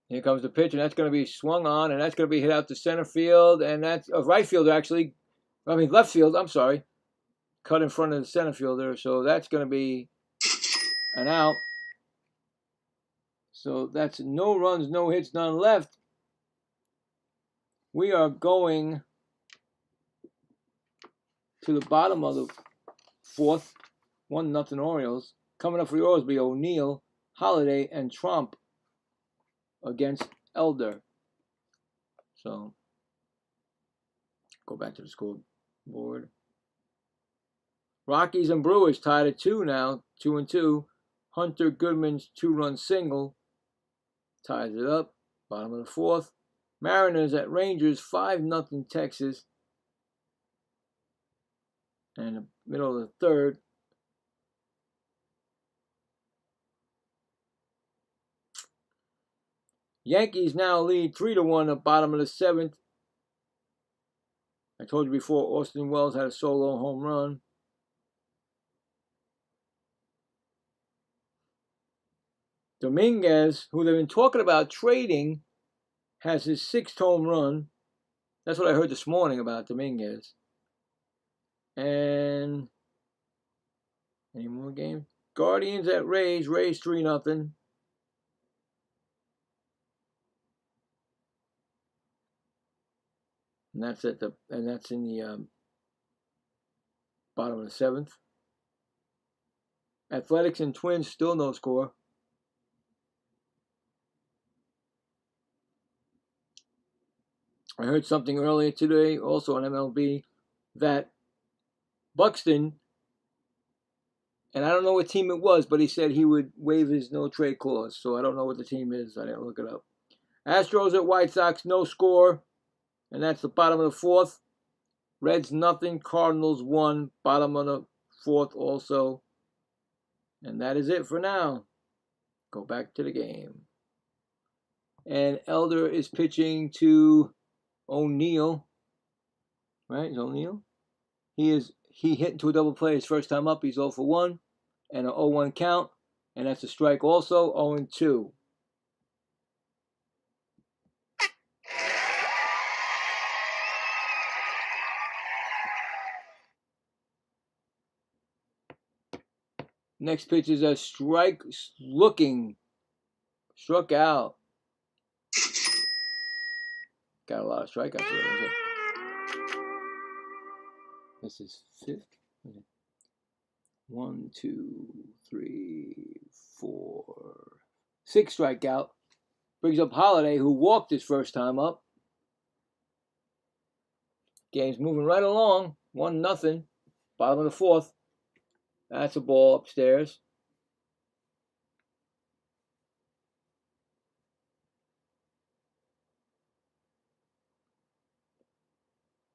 Here comes the pitch, and that's going to be swung on, and that's going to be hit out to center field, and that's right field actually. I mean left field. I'm sorry, cut in front of the center fielder, so that's going to be an out. So that's no runs, no hits, none left. We are going to the bottom of the fourth. 1-0 Orioles. Coming up for the Orioles will be O'Neill, Holiday, and Trump against Elder. So go back to the scoreboard. Rockies and Brewers tied at 2 now, 2-2. Hunter Goodman's 2-run single ties it up. Bottom of the fourth. Mariners at Rangers, 5-0 Texas. And the middle of the third. Yankees now lead 3-1 at bottom of the seventh. I told you before, Austin Wells had a solo home run. Dominguez, who they've been talking about trading, has his 6th home run. That's what I heard this morning about Dominguez. And any more games? Guardians at Rays. Rays 3-0. And that's in the bottom of the seventh. Athletics and Twins still no score. I heard something earlier today, also on MLB, that Buxton, and I don't know what team it was, but he said he would waive his no trade clause. So I don't know what the team is. I didn't look it up. Astros at White Sox, no score. And that's the bottom of the fourth. Reds 0, Cardinals 1, bottom of the fourth also. And that is it for now. Go back to the game. And Elder is pitching to O'Neill. Right? Is O'Neill? He hit into a double play his first time up. He's 0 for 1. And an 0-1 count. And that's a strike also. 0-2. Next pitch is a strike looking. Struck out. Got a lot of strikeouts here. This is 5th. 1, 2, 3, 4. 6 strikeout. Brings up Holiday, who walked his first time up. Game's moving right along. 1-0. Bottom of the fourth. That's a ball upstairs.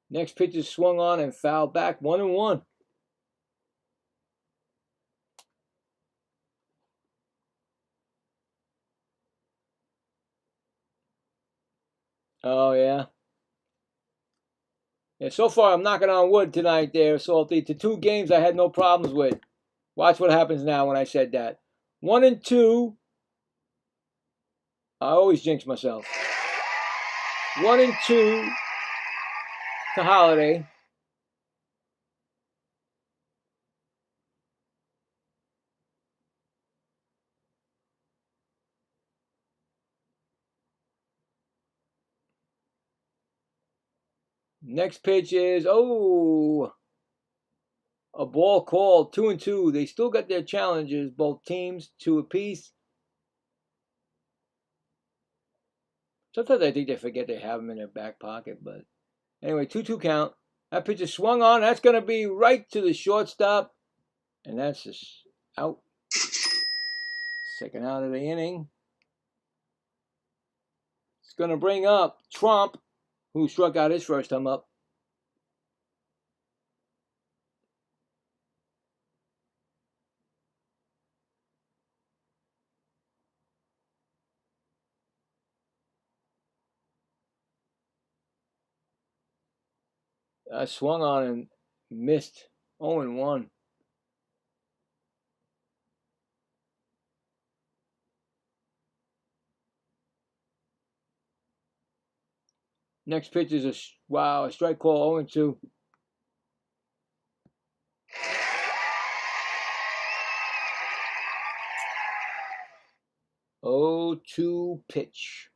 Next pitch is swung on and fouled back. 1-1. Oh, yeah. Yeah, so far I'm knocking on wood tonight there, Salty. The 2 games I had no problems with. Watch what happens now when I said that. 1 and 2. I always jinx myself. 1 and 2 to Holiday. Next pitch is, a ball called. 2 and 2. They still got their challenges, both teams, 2 apiece. Sometimes I think they forget they have them in their back pocket, but anyway, 2-2 count. That pitch is swung on. That's going to be right to the shortstop, and that's just out. Second out of the inning. It's going to bring up Trump, who struck out his first time up. I swung on and missed. 0-1. Next pitch is a strike call. 0-2. 0-2 pitch.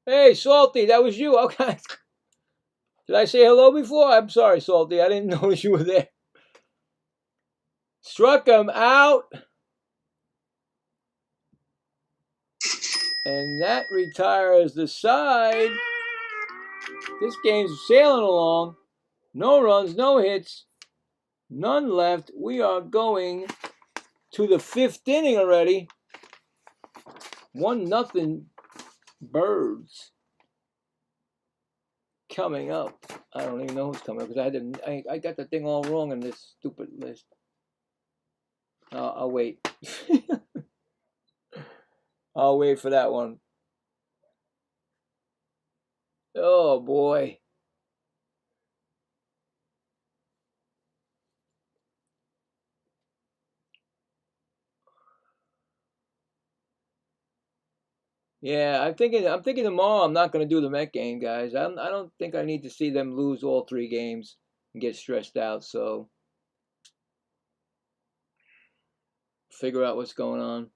Hey, Salty, that was you. Okay. Did I say hello before? I'm sorry, Salty. I didn't notice you were there. Struck him out. And that retires the side. This game's sailing along. No runs, no hits, none left. We are going to the 5th inning already. 1-0 Birds. Coming up. I don't even know who's coming up because I got the thing all wrong in this stupid list. I'll wait. I'll wait for that one. Oh boy. Yeah, I'm thinking tomorrow I'm not going to do the Met game, guys. I don't think I need to see them lose all 3 games and get stressed out, so figure out what's going on.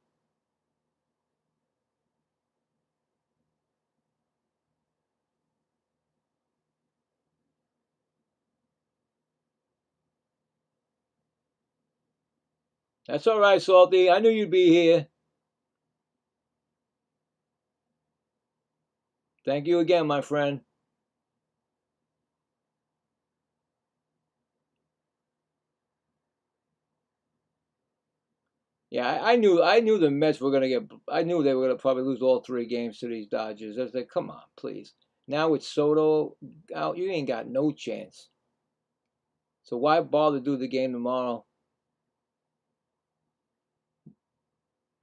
That's all right, Salty. I knew you'd be here. Thank you again, my friend. Yeah, I knew the Mets were gonna get. I knew they were gonna probably lose all 3 games to these Dodgers. I was like, come on, please. Now with Soto out, you ain't got no chance. So why bother do the game tomorrow?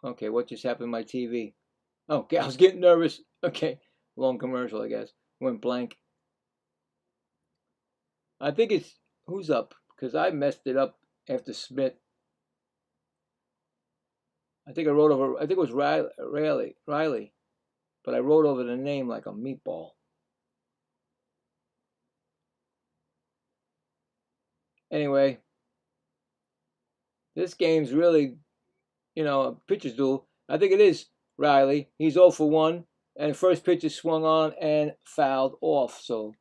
Okay, what just happened to my TV? Okay, I was getting nervous. Okay, long commercial, I guess. Went blank. I think it's who's up because I messed it up after Smith. I think I wrote over. I think it was Riley, but I wrote over the name like a meatball. Anyway, this game's really, a pitcher's duel. I think it is Riley. He's 0 for 1, and first pitch is swung on and fouled off. So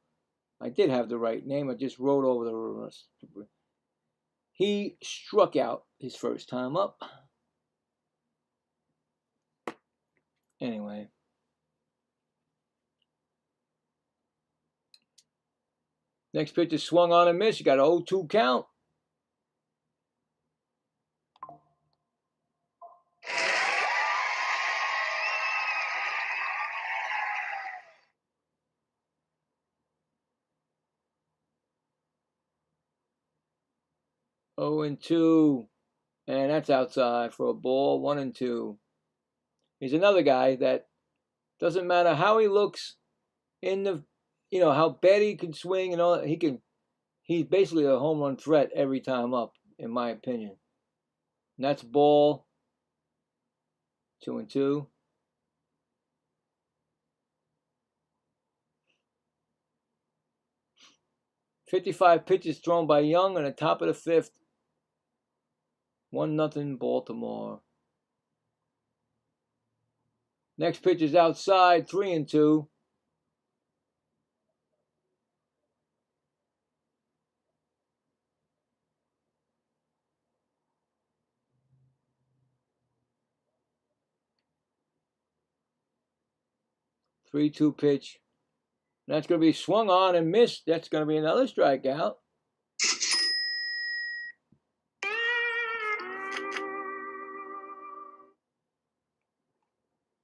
I did have the right name. I just wrote over the. He struck out his first time up. Anyway. Next pitch is swung on and missed. You got an 0-2 count. Oh and 2. And that's outside for a ball. 1-2. He's another guy that doesn't matter how he looks in the, how bad he can swing and all. He's basically a home run threat every time up, in my opinion. And that's ball. 2-2. .55 pitches thrown by Young on the top of the 5th. 1-0 Baltimore. Next pitch is outside. 3-2. .32 pitch. That's going to be swung on and missed. That's going to be another strikeout.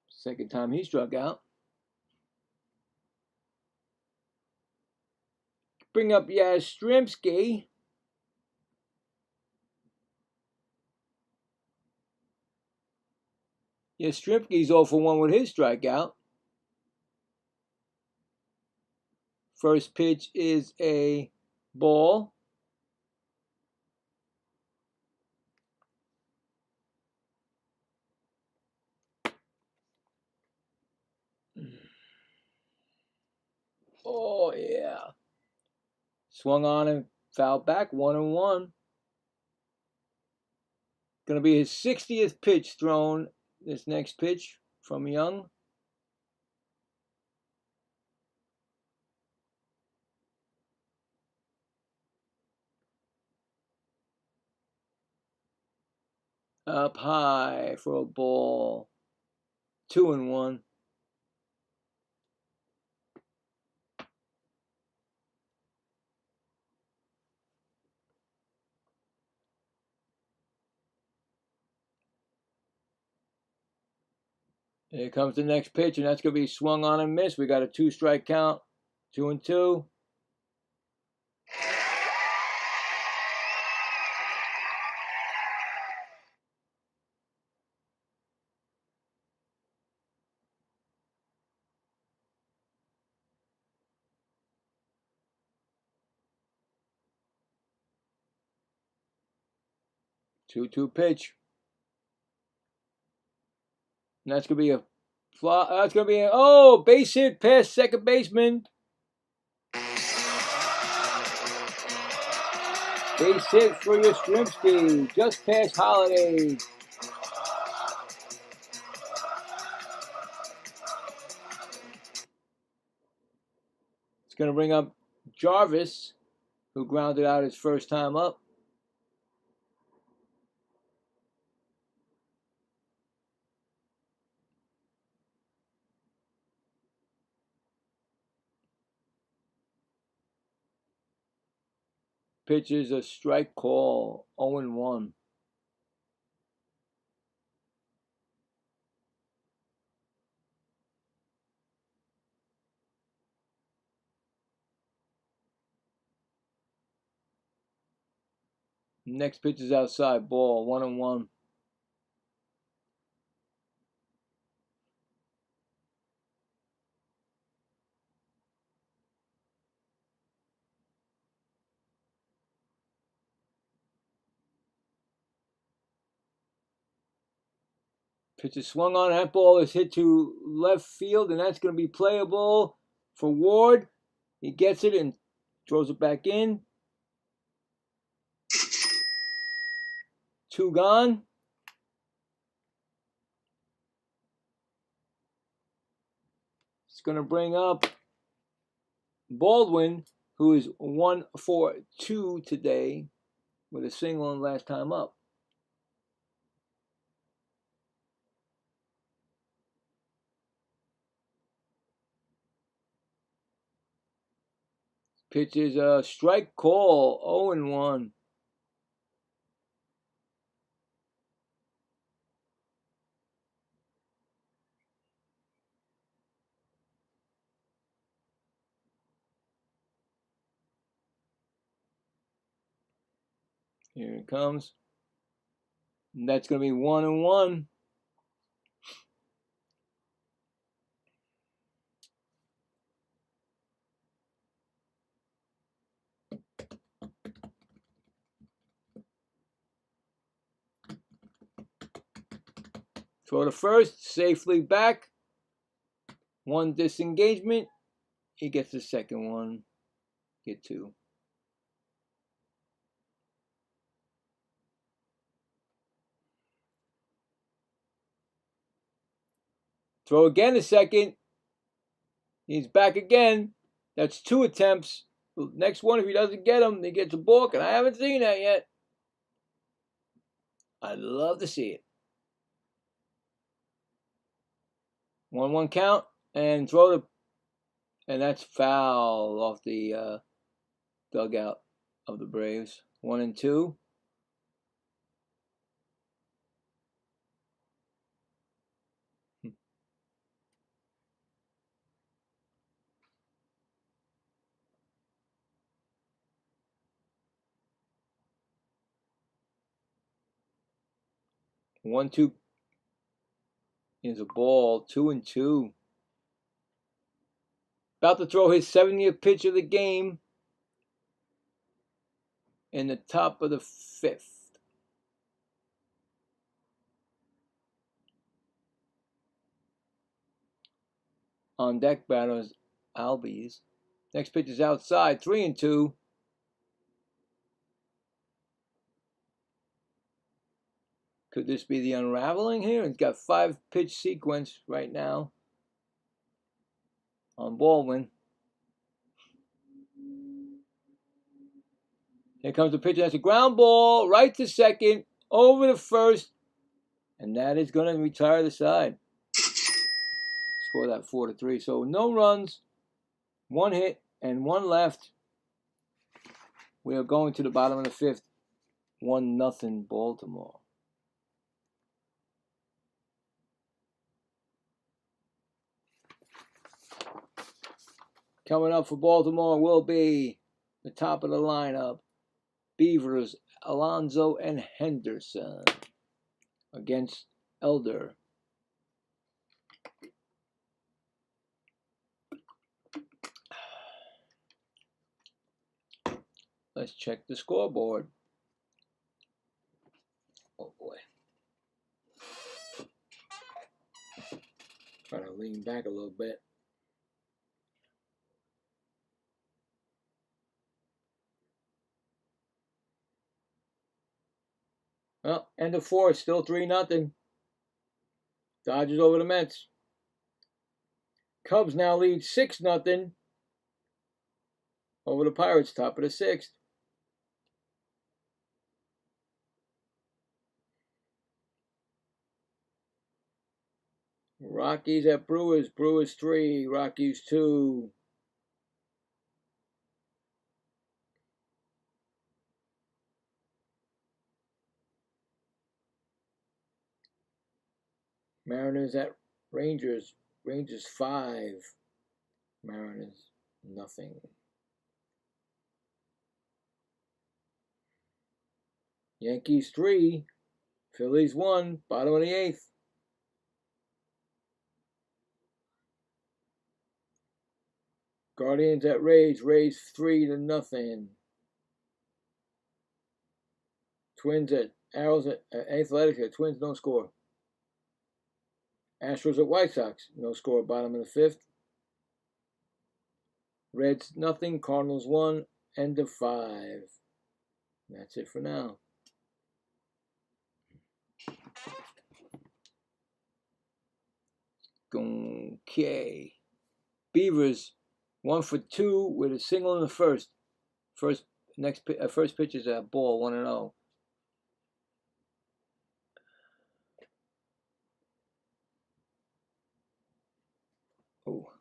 Second time he struck out. Bring up Yastrzemski. Yastrzemski's 0 for 1 with his strikeout. First pitch is a ball. Oh, yeah. Swung on and fouled back, 1-1. Going to be his 60th pitch thrown, this next pitch from Young. Up high for a ball. 2-1. Here comes the next pitch, and that's going to be swung on and missed. We got a 2-strike count. 2-2. Two pitch. And that's going to be a fly. That's going to be a base hit past second baseman. Base hit for Yastrzemski, just past Holiday. It's going to bring up Jarvis, who grounded out his first time up. Pitch is a strike call, 0-1. Next pitch is outside, ball, 1-1. Pitch is swung on. That ball is hit to left field, and that's going to be playable for Ward. He gets it and throws it back in. 2 gone. It's going to bring up Baldwin, who is 1 for 2 today with a single and last time up. Pitch is a strike call, 0-1. Here it comes. And that's going to be 1-1. Throw to first, safely back. 1 disengagement. He gets the second one. Get 2. Throw again to second. He's back again. That's 2 attempts. The next one, if he doesn't get him, he gets a balk, and I haven't seen that yet. I'd love to see it. 1-1 count, and throw to, and that's foul off the dugout of the Braves. 1-2. One, two is a ball. 2-2. About to throw his 70th pitch of the game in the top of the 5th. On deck batters, Albies. Next pitch is outside, 3-2. Could this be the unraveling here? He's got 5-pitch sequence right now on Baldwin. Here comes the pitch. That's a ground ball right to second, over to first, and that is going to retire the side. Score that 4-3. So no runs, 1 hit, and 1 left. We are going to the bottom of the 5th. 1-0 Baltimore. Coming up for Baltimore will be the top of the lineup. Beavers, Alonso, and Henderson against Elder. Let's check the scoreboard. Oh boy. Try to lean back a little bit. Well, end of 4th, still 3-0. Dodgers over the Mets. Cubs now lead 6-0 over the Pirates, top of the 6th. Rockies at Brewers. Brewers 3, Rockies 2. Mariners at Rangers. Rangers 5, Mariners nothing. Yankees 3, Phillies 1, bottom of the 8th. Guardians at Rays. Rays 3-0. Twins at Arrows at Athletics. Twins no score. Astros at White Sox, no score, bottom of the 5th. Reds nothing, Cardinals 1, end of 5. That's it for now. Okay. Beavers 1 for 2 with a single in the first. First pitch is a ball, 1-0. Oh.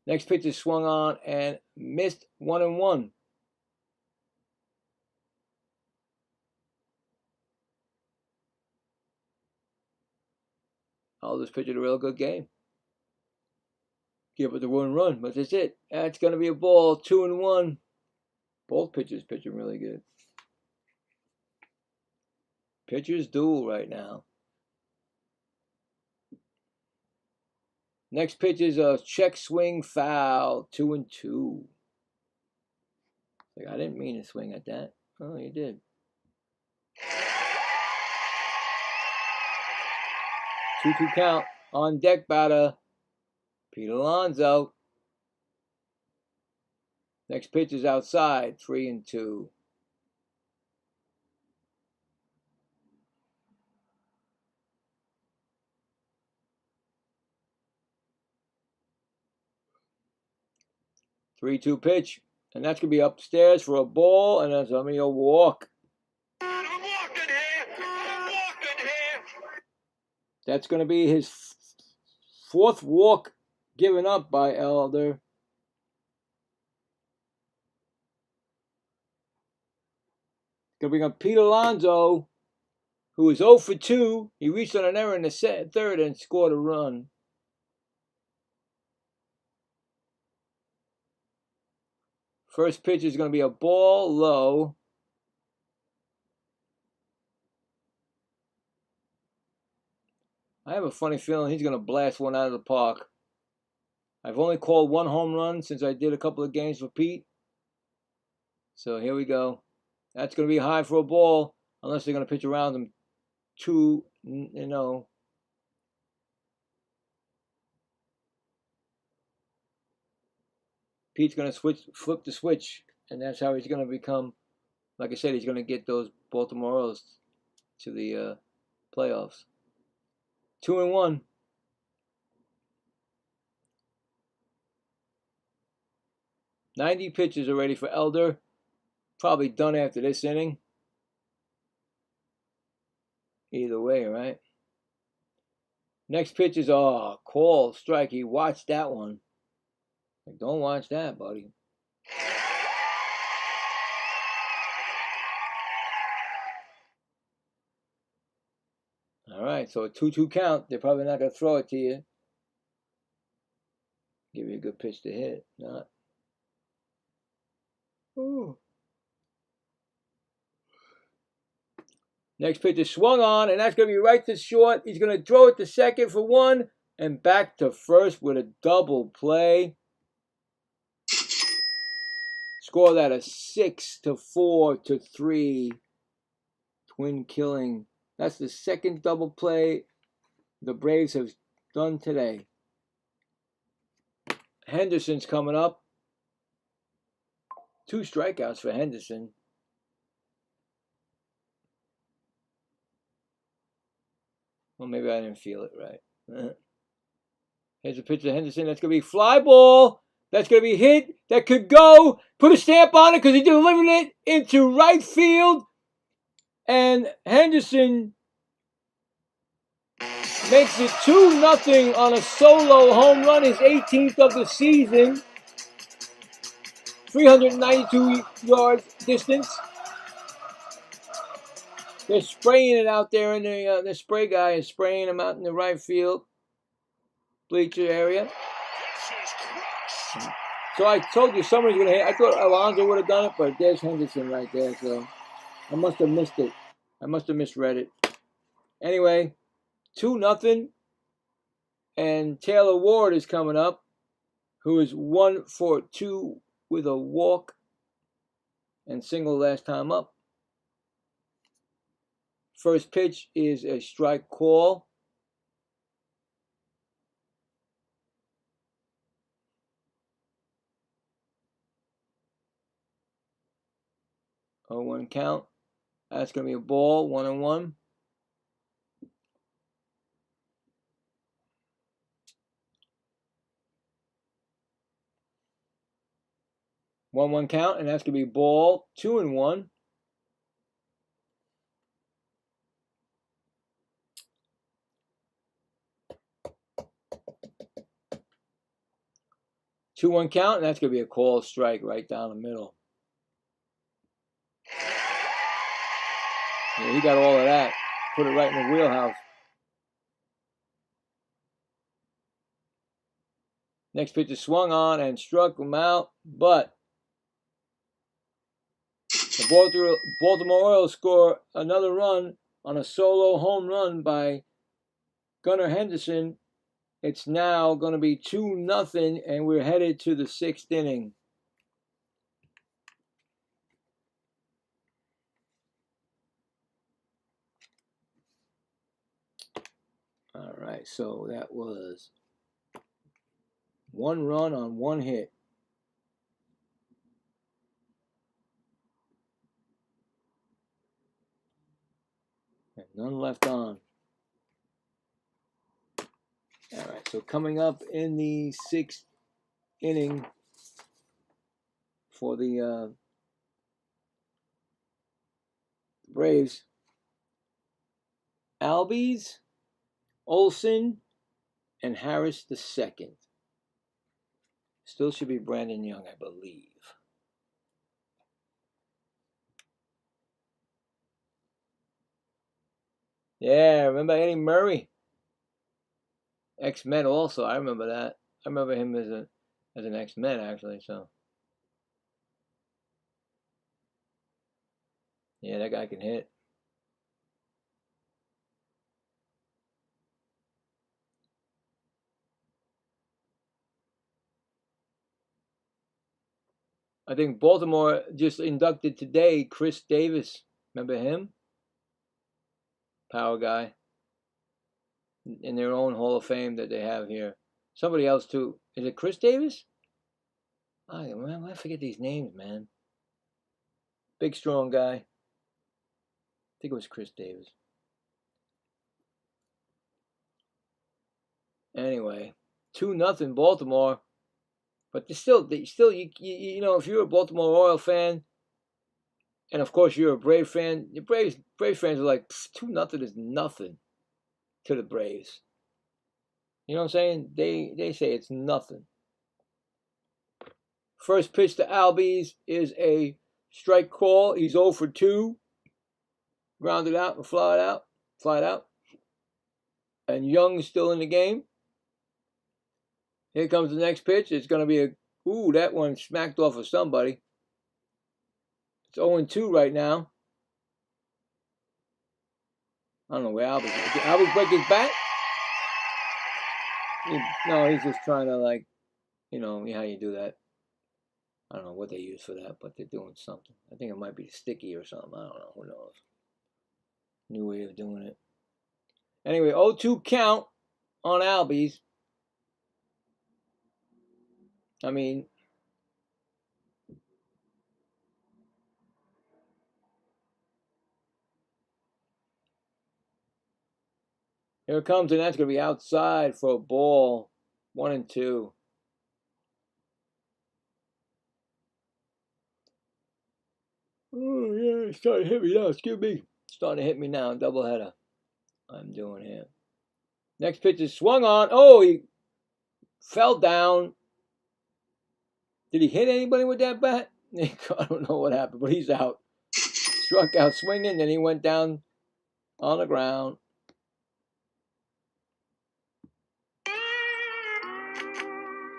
Next pitch is swung on and missed, 1-1. Oh, this pitch had a real good game. Give it the 1 run, but that's it. That's going to be a ball, 2-1. Both pitchers pitching really good. Pitchers duel right now. Next pitch is a check swing foul, 2-2. Like, I didn't mean to swing at that. Oh, you did. 2-2 count. On deck batter, Pete Alonso. Next pitch is outside, 3-2. Three-two pitch, and that's gonna be upstairs for a ball, and that's gonna be a walk. I'm walking here. That's gonna be his 4th walk given up by Elder. Gonna bring up Pete Alonso, who was 0 for 2. He reached on an error in the 3rd and scored a run. First pitch is going to be a ball low. I have a funny feeling he's going to blast one out of the park. I've only called 1 home run since I did a couple of games for Pete. So here we go. That's going to be high for a ball, unless they're going to pitch around him. 2, you know. Pete's going to flip the switch, and that's how he's going to become. Like I said, he's going to get those Baltimore Orioles to the playoffs. 2-1. "90 pitches already for Elder. Probably done after this inning. Either way, right? Next pitch is call, strike. He watched that one. Like, don't watch that, buddy. All right, so a 2-2 count. They're probably not going to throw it to you. Give you a good pitch to hit. Not. Ooh. Next pitch is swung on, and that's going to be right to short. He's going to throw it to second for 1 and back to first with a double play. Score that a 6-4-3 twin killing. That's the second double play the Braves have done today. Henderson's coming up. 2 strikeouts for Henderson. Well, maybe I didn't feel it right. Here's a pitch to Henderson. That's going to be fly ball. That's going to be hit. That could go. Put a stamp on it because he delivered it into right field. And Henderson makes it 2-0 on a solo home run, his 18th of the season. 392 yards distance. They're spraying it out there in the spray guy is spraying him out in the right field bleacher area. So I told you somebody's going to hit. I thought Alonso would have done it, but there's Henderson right there. So I must have missed it. I must have misread it. Anyway, 2-0. And Taylor Ward is coming up, who is 1 for 2 with a walk and single last time up. First pitch is a strike call. Oh, 1 count. That's going to be a ball, 1-1. One count, and that's going to be ball, 2-1. Two one count, and that's going to be a call strike right down the middle. Yeah, he got all of that. Put it right in the wheelhouse. Next pitch is swung on and struck him out, but the Baltimore Orioles score another run on a solo home run by Gunnar Henderson. It's now going to be 2-0, and we're headed to the 6th inning. All right, so that was 1 run on 1 hit. And none left on. All right, so coming up in the 6th inning for the Braves, Albies, Olsen, and Harris II. Still should be Brandon Young, I believe. Yeah, remember Eddie Murray? X-Men also, I remember that. I remember him as an X-Men, actually, so. Yeah, that guy can hit. I think Baltimore just inducted today Chris Davis. Remember him? Power guy. In their own Hall of Fame that they have here. Somebody else too. Is it Chris Davis? I forget these names, man. Big, strong guy. I think it was Chris Davis. Anyway, 2-0 Baltimore. But you know, if you're a Baltimore Oriole fan, and of course you're a Brave fan, the Brave fans are like 2-0 is nothing to the Braves. You know what I'm saying? They say it's nothing. First pitch to Albies is a strike call. He's 0 for 2. Grounded out and fly it out. And Young's still in the game. Here comes the next pitch. It's going to be that one smacked off of somebody. It's 0-2 right now. I don't know where Albies. Did Albies break his bat? No, he's just trying to, like, you know how you do that. I don't know what they use for that, but they're doing something. I think it might be sticky or something. I don't know. Who knows? New way of doing it. Anyway, 0-2 count on Albies. I mean, here it comes, and that's going to be outside for a ball. 1-2. Oh, yeah, it's starting to hit me now. Excuse me. It's starting to hit me now. Doubleheader. I'm doing here. Next pitch is swung on. Oh, he fell down. Did he hit anybody with that bat? I don't know what happened, but he's out. Struck out swinging, then he went down on the ground.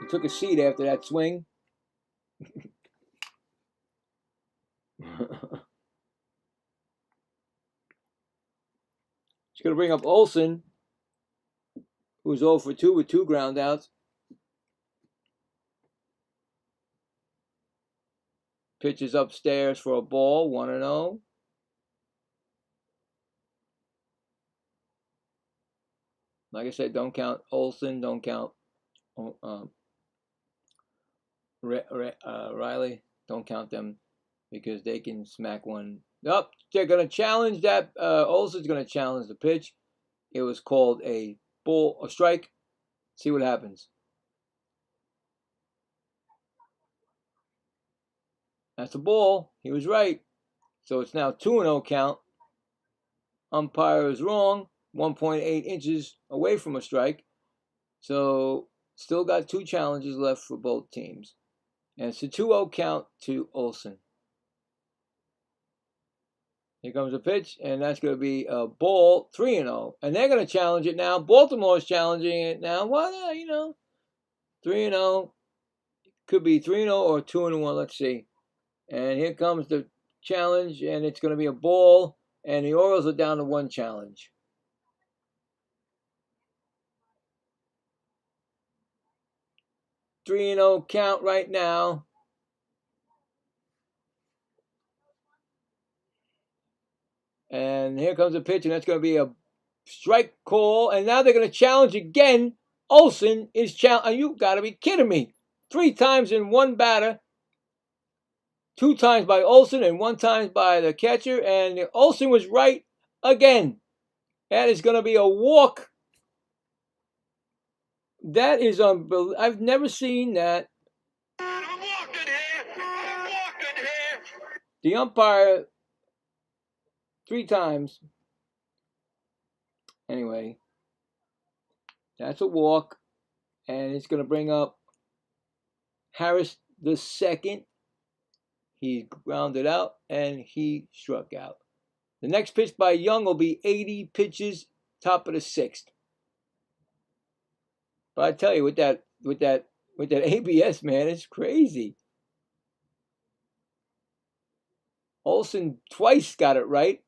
He took a seat after that swing. He's going to bring up Olsen, who's 0 for 2 with 2 ground outs. Pitches upstairs for a ball, 1-0. Like I said, don't count Olsen, don't count Riley. Don't count them because they can smack one up. They're going to challenge that. Olsen's going to challenge the pitch. It was called a strike. See what happens. That's a ball. He was right. So it's now 2-0 count. Umpire is wrong. 1.8 inches away from a strike. So still got 2 challenges left for both teams. And it's a 2-0 count to Olsen. Here comes a pitch, and that's going to be a ball, 3-0. And they're going to challenge it now. Baltimore's challenging it now. Why not, 3-0. Could be 3-0 or 2-1, let's see. And here comes the challenge, and it's going to be a ball, and the Orioles are down to 1 challenge. Three-0 count right now. And here comes a pitch, and that's going to be a strike call. And now they're going to challenge again. Olsen is challenging. You got to be kidding me. 3 times in 1 batter. 2 times by Olsen and 1 time by the catcher. And Olsen was right again. That is going to be a walk. That is unbelievable. I've never seen that. I'm walking here. The umpire 3 times. Anyway, that's a walk. And it's going to bring up Harris the second. He grounded out and he struck out. The next pitch by Young will be 80 pitches, top of the 6th. But I tell you, with that ABS, man, it's crazy. Olsen twice got it right.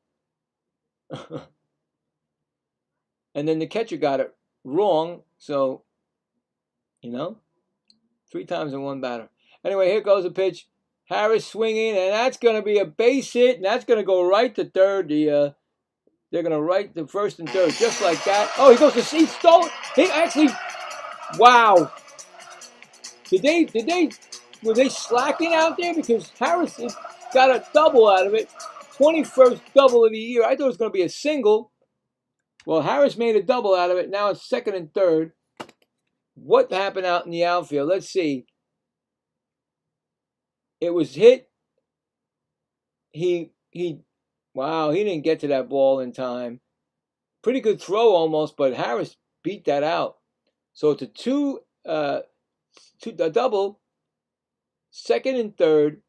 And then the catcher got it wrong. So, 3 times in 1 batter. Anyway, here goes the pitch. Harris swinging, and that's going to be a base hit, and that's going to go right to third. They're going to right the first and third, just like that. Oh, he goes to see, stole it. He actually, wow. Were they slacking out there? Because Harris got a double out of it. 21st double of the year. I thought it was going to be a single. Well, Harris made a double out of it. Now it's second and third. What happened out in the outfield? Let's see. It was hit. Wow, he didn't get to that ball in time. Pretty good throw almost, but Harris beat that out. So it's a double, second and third,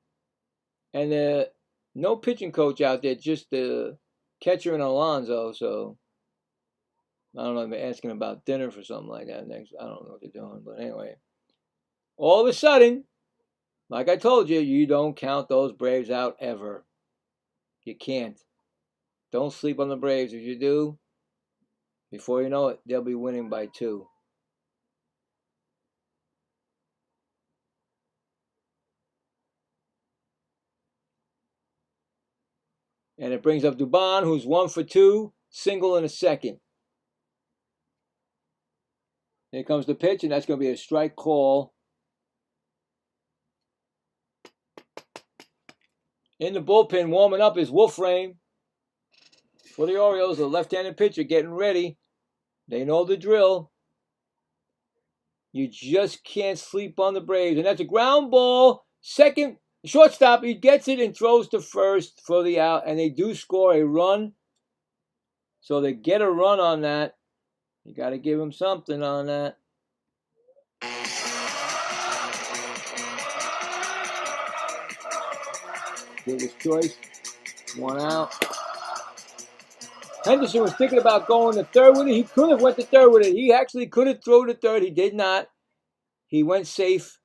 and no pitching coach out there, just the catcher and Alonso. So I don't know if they're asking about dinner for something like that next. I don't know what they're doing, but anyway. All of a sudden, like I told you, you don't count those Braves out ever. You can't. Don't sleep on the Braves. If you do, before you know it, they'll be winning by 2. And it brings up Dubon, who's 1 for 2, single in a second. Here comes the pitch, and that's going to be a strike call. In the bullpen, warming up is Wolfram for the Orioles, a left-handed pitcher getting ready. They know the drill. You just can't sleep on the Braves. And that's a ground ball. Second, shortstop, he gets it and throws to first for the out. And they do score a run. So they get a run on that. You got to give him something on that. Biggest choice. 1 out. Henderson was thinking about going to third with it. He could have went to third with it. He actually could have thrown to third. He did not. He went safe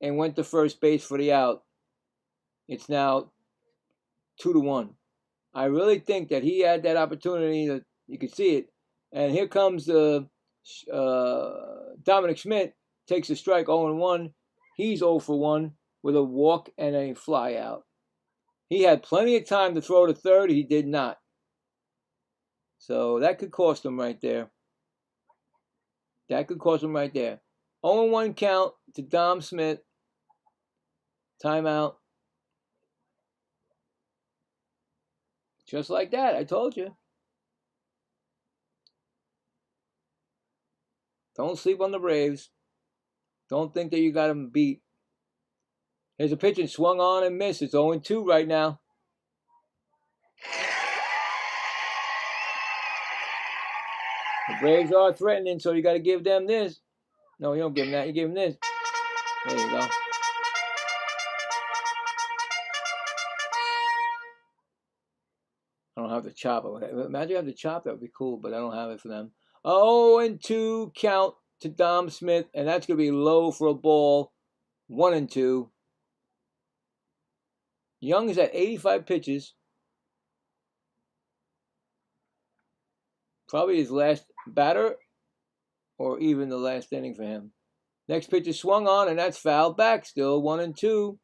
and went to first base for the out. It's now 2-1. I really think that he had that opportunity. That you could see it. And here comes Dominic Schmidt. Takes a strike 0-1. He's 0 for 1 with a walk and a fly out. He had plenty of time to throw to third. He did not. So that could cost him right there. That could cost him right there. 0-1 count to Dom Smith. Timeout. Just like that. I told you. Don't sleep on the Braves. Don't think that you got them beat. Here's a pitch and swung on and missed. It's 0-2 right now. The Braves are threatening, so you got to give them this. No, you don't give them that. You give them this. There you go. I don't have the chop. Imagine I have the chop. That would be cool, but I don't have it for them. 0-2 count to Dom Smith, and that's going to be low for a ball. 1-2. Young is at 85 pitches. Probably his last batter or even the last inning for him. Next pitch is swung on, and that's fouled back. Still 1-2.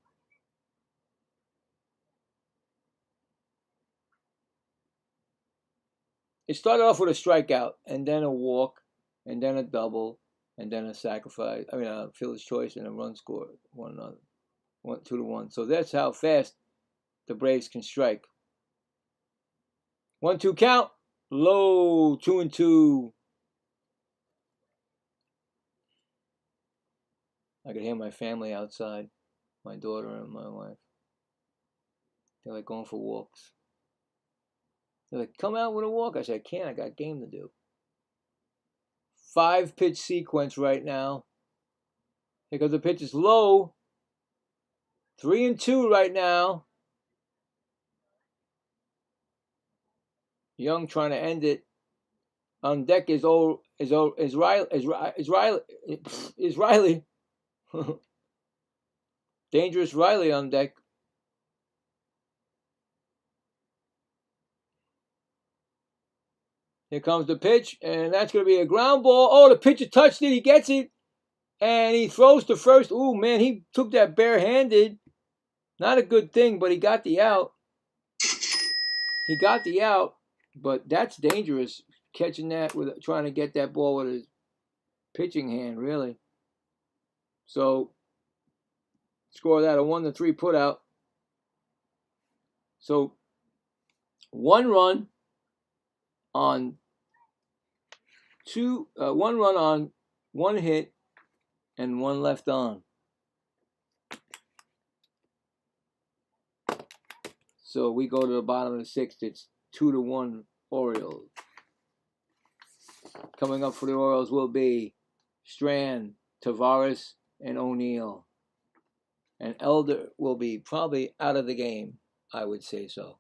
It started off with a strikeout, and then a walk, and then a double, and then a sacrifice. I mean, a fielder's choice and a run score. 2-1. So that's how fast the Braves can strike. 1-2 count. Low. 2-2. I could hear my family outside. My daughter and my wife. They're like going for walks. They're like, come out with a walk. I said, I can't. I got game to do. 5-pitch sequence right now. Here goes the pitch is low. 3-2 right now. Young trying to end it. On deck is Riley. Dangerous Riley on deck. Here comes the pitch, and that's going to be a ground ball. Oh, the pitcher touched it. He gets it, and he throws to first. Ooh, man, he took that barehanded. Not a good thing, but he got the out. He got the out, but that's dangerous. Catching that with trying to get that ball with his pitching hand, really. So score that a 1-3 put out. So 1 run on 1 run on 1 hit and 1 left on. So we go to the bottom of the 6th. It's 2-1 Orioles. Coming up for the Orioles will be Strand, Tavares, and O'Neill. And Elder will be probably out of the game. I would say so.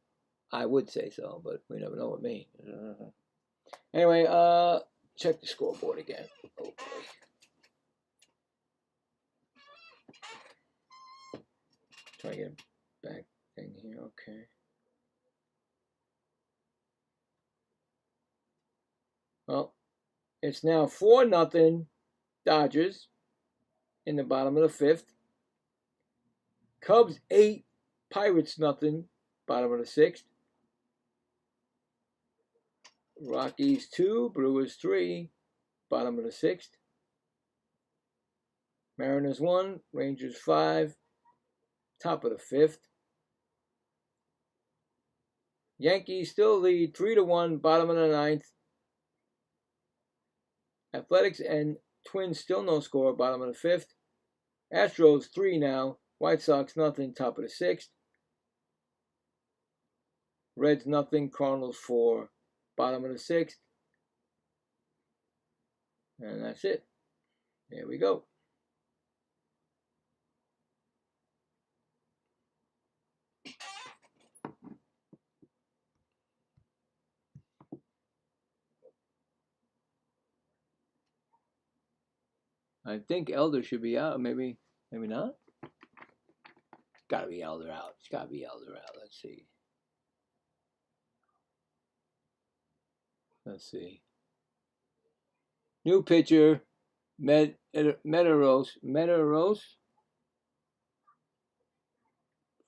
But we never know with me. Anyway, check the scoreboard again. Oh boy. Try to get back thing here. Okay. Well, it's now 4-0 Dodgers in the bottom of the 5th. Cubs 8, Pirates 0, bottom of the 6th. Rockies 2, Brewers 3, bottom of the 6th. Mariners 1, Rangers 5, top of the 5th. Yankees still lead 3-1, bottom of the 9th. Athletics and Twins still no score, bottom of the 5th. Astros 3 now, White Sox 0, top of the 6th. Reds 0, Cardinals 4, bottom of the 6th. And that's it. There we go. I think Elder should be out. Maybe not. Gotta be Elder out. It's gotta be Elder out. Let's see. New pitcher, Metaros.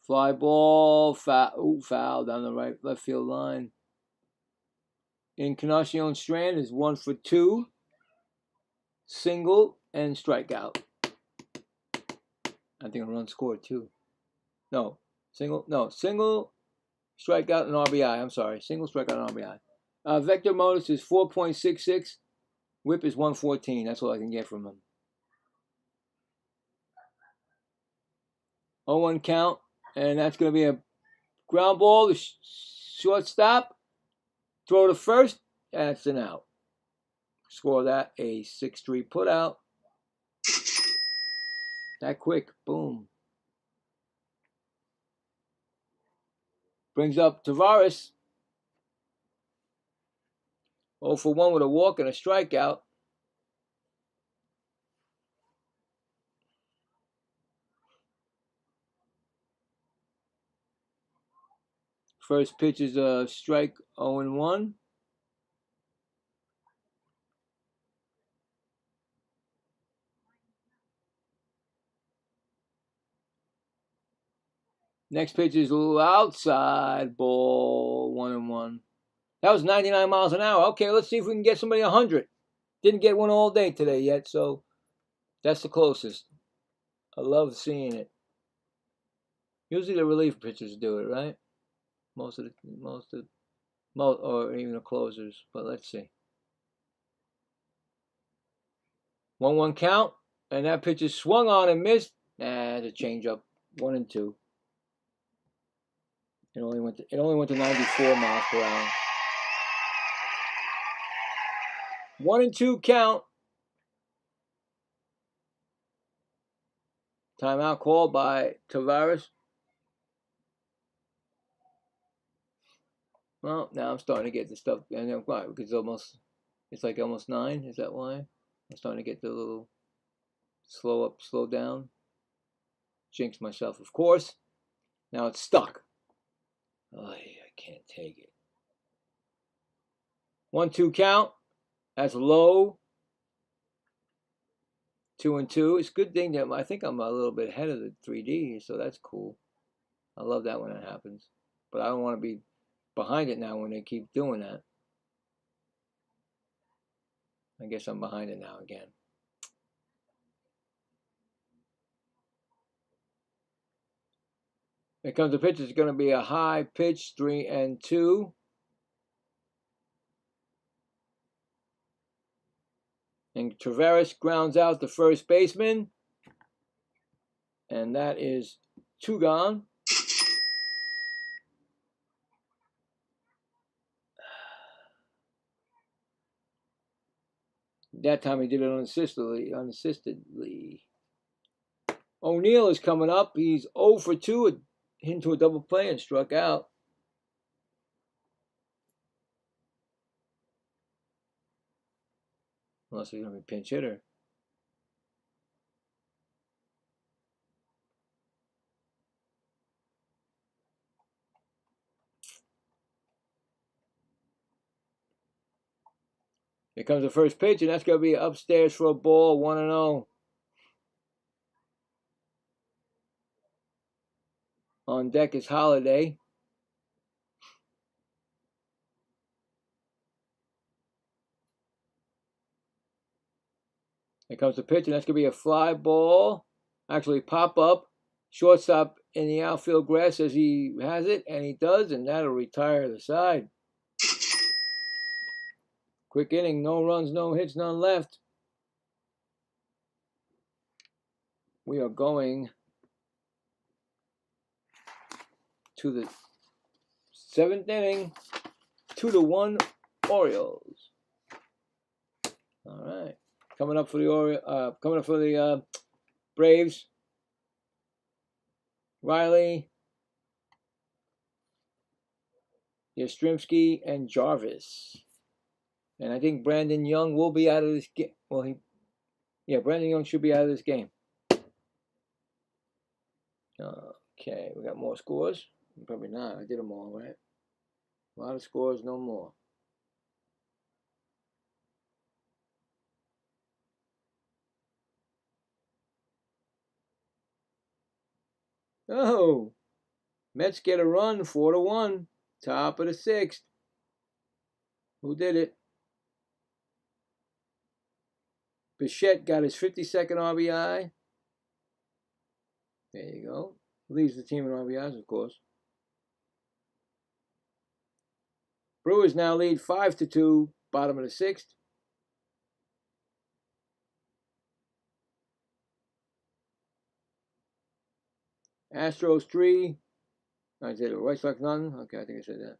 Fly ball, foul down the left field line. Encarnacion Strand is 1 for 2. Single and strikeout. I think a run scored too. Single, strikeout and RBI. I'm sorry, single, strikeout and RBI. Vector Modus is 4.66. Whip is 114. That's all I can get from him. 0-1 count, and that's going to be a ground ball to shortstop. Throw to first. That's an out. Score that a 6-3 put out. That quick. Boom. Brings up Tavares. 0 for 1 with a walk and a strikeout. First pitch is a strike, 0-1. Next pitch is a little outside ball, 1-1. That was 99 miles an hour. Okay, let's see if we can get somebody 100. Didn't get one all day today yet, so that's the closest. I love seeing it. Usually the relief pitchers do it, right? Most or even the closers. But let's see. 1-1 count, and that pitch is swung on and missed. The changeup, 1-2. It only went to 94 miles per hour. 1-2 count. Timeout called by Tavares. Well, now I'm starting to get the stuff. And why? Because it's like almost 9. Is that why? I'm starting to get the little slow down. Jinx myself, of course. Now it's stuck. I can't take it. 1-2 count. That's low. 2-2. It's a good thing that I think I'm a little bit ahead of the 3D, so that's cool. I love that when it happens. But I don't want to be behind it now when they keep doing that. I guess I'm behind it now again. Here comes the pitch. It's going to be a high pitch, 3-2. And Taveras grounds out the first baseman. And that is 2 gone. That time he did it unassistedly. O'Neill is coming up. He's 0 for 2 into a double play and struck out. Unless he's going to be pinch hitter. Here comes the first pitch, and that's going to be upstairs for a ball, 1-0. On deck is Holiday. Here comes the pitch, and that's going to be a fly ball. Actually, pop up. Shortstop in the outfield grass says he has it, and he does, and that'll retire the side. Quick inning, no runs, no hits, none left. We are going to the 7th inning, 2-1 Orioles. All right, coming up for the Braves. Riley, Yastrzemski, and Jarvis. And I think Brandon Young will be out of this game. Well, Brandon Young should be out of this game. Okay, we got more scores. Probably not. I did them all, right? A lot of scores, no more. Oh, Mets get a run, 4-1. Top of the 6th. Who did it? Bichette got his 52nd RBI. There you go. Leads the team in RBIs, of course. Brewers now lead 5-2, bottom of the 6th. Astros 3. I said it. White Sox none. Okay, I think I said that.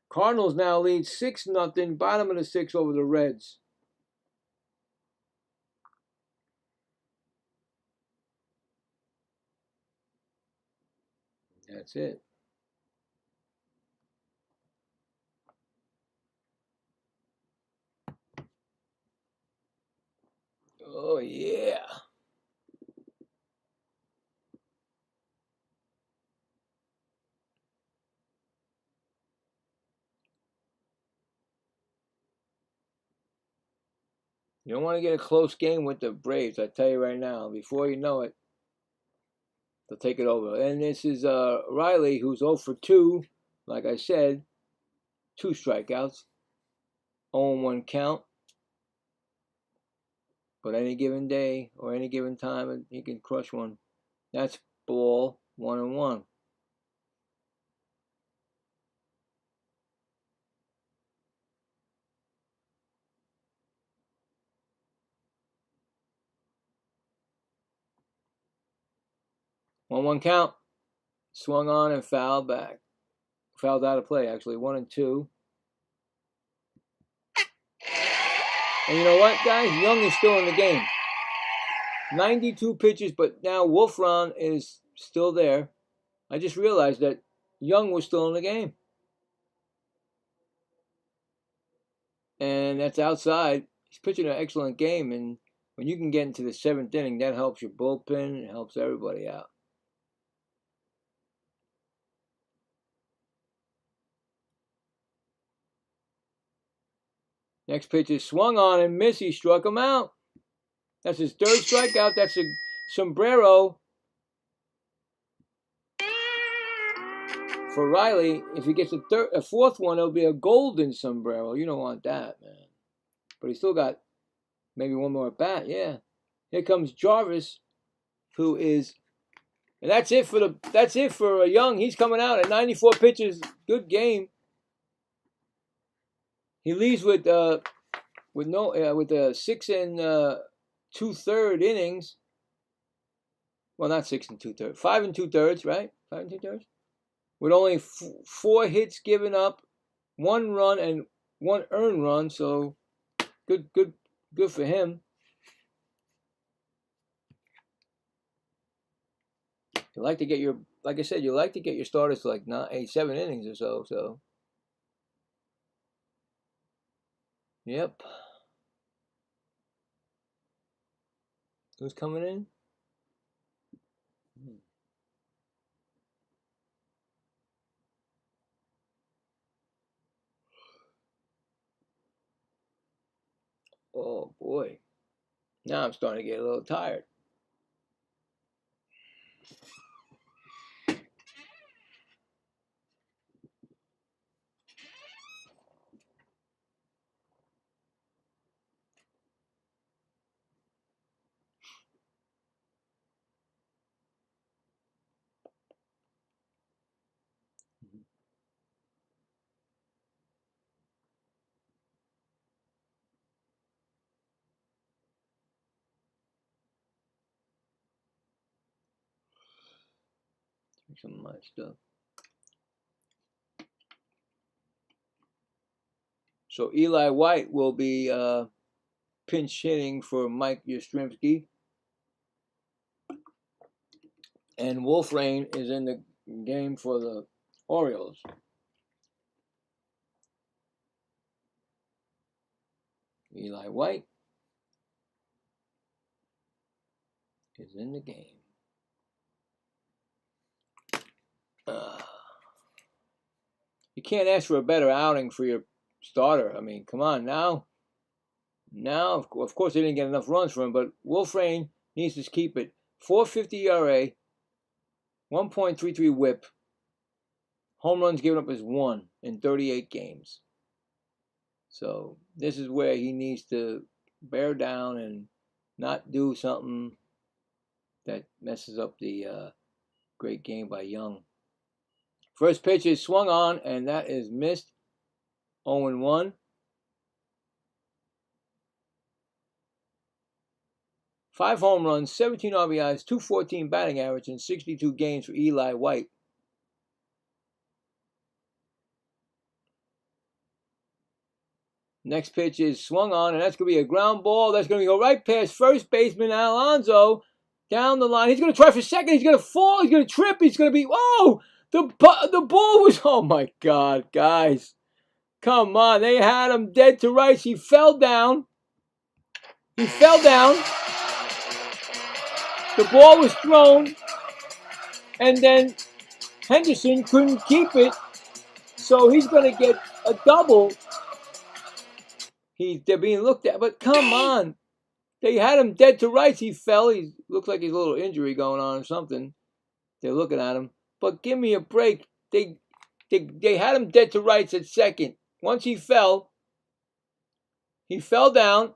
Cardinals now lead 6-0, bottom of the 6th over the Reds. That's it. Oh, yeah. You don't want to get a close game with the Braves, I tell you right now. Before you know it, they'll take it over. And this is Riley, who's 0 for 2. Like I said, 2 strikeouts. 0-1 count. But any given day or any given time, he can crush one. That's ball, 1-1. One count. Swung on and fouled back. Fouled out of play, actually. 1-2. And you know what, guys? Young is still in the game. 92 pitches, but now Wolfron is still there. I just realized that Young was still in the game. And that's outside. He's pitching an excellent game. And when you can get into the 7th inning, that helps your bullpen. It helps everybody out. Next pitch is swung on and missed. He struck him out. That's his 3rd strikeout. That's a sombrero. for Riley, if he gets a fourth one, it'll be a golden sombrero. You don't want that, man. But he still got maybe one more at bat. Yeah. Here comes Jarvis, who is, and that's it for Young. He's coming out at 94 pitches. Good game. He leads with 6 and 2/3 innings. Well, not 6 and 2/3, 5 and 2/3, right? 5 and 2/3. With only 4 hits given up, 1 run and 1 earned run. So good for him. You like to get your, like I said, you like to get your starters to like 7 innings or so. So, yep. Who's coming in? Oh boy. Now I'm starting to get a little tired. Some of my stuff. So Eli White will be pinch hitting for Mike Yastrzemski. And Wolfrain is in the game for the Orioles. Eli White is in the game. You can't ask for a better outing for your starter. I mean, come on now. Now, of course, they didn't get enough runs for him, but Wolfrain needs to keep it. 4.50 ERA, 1.33 WHIP. Home runs given up is 1 in 38 games. So this is where he needs to bear down and not do something that messes up the great game by Young. First pitch is swung on, and that is missed. 0-1. 5 home runs, 17 RBIs, 214 batting average in 62 games for Eli White. Next pitch is swung on, and that's going to be a ground ball. That's going to go right past first baseman Alonso down the line. He's going to try for second. He's going to fall. He's going to trip. He's going to be, whoa! The ball was, oh my God, guys. Come on. They had him dead to rights. He fell down. The ball was thrown, and then Henderson couldn't keep it, so he's going to get a double. They're being looked at, but come on. They had him dead to rights. He fell. He looked like he's a little injury going on or something. They're looking at him. But give me a break. They had him dead to rights at second. Once he fell down.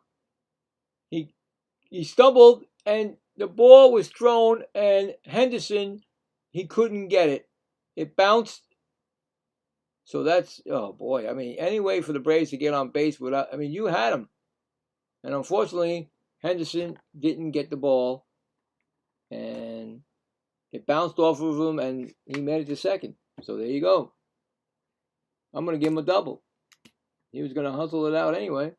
He stumbled, and the ball was thrown, and Henderson, he couldn't get it. It bounced. So that's, oh boy. I mean, any way for the Braves to get on base without, I mean, you had him. And unfortunately, Henderson didn't get the ball, and it bounced off of him, and he made it to second. So there you go. I'm going to give him a double. He was going to hustle it out anyway.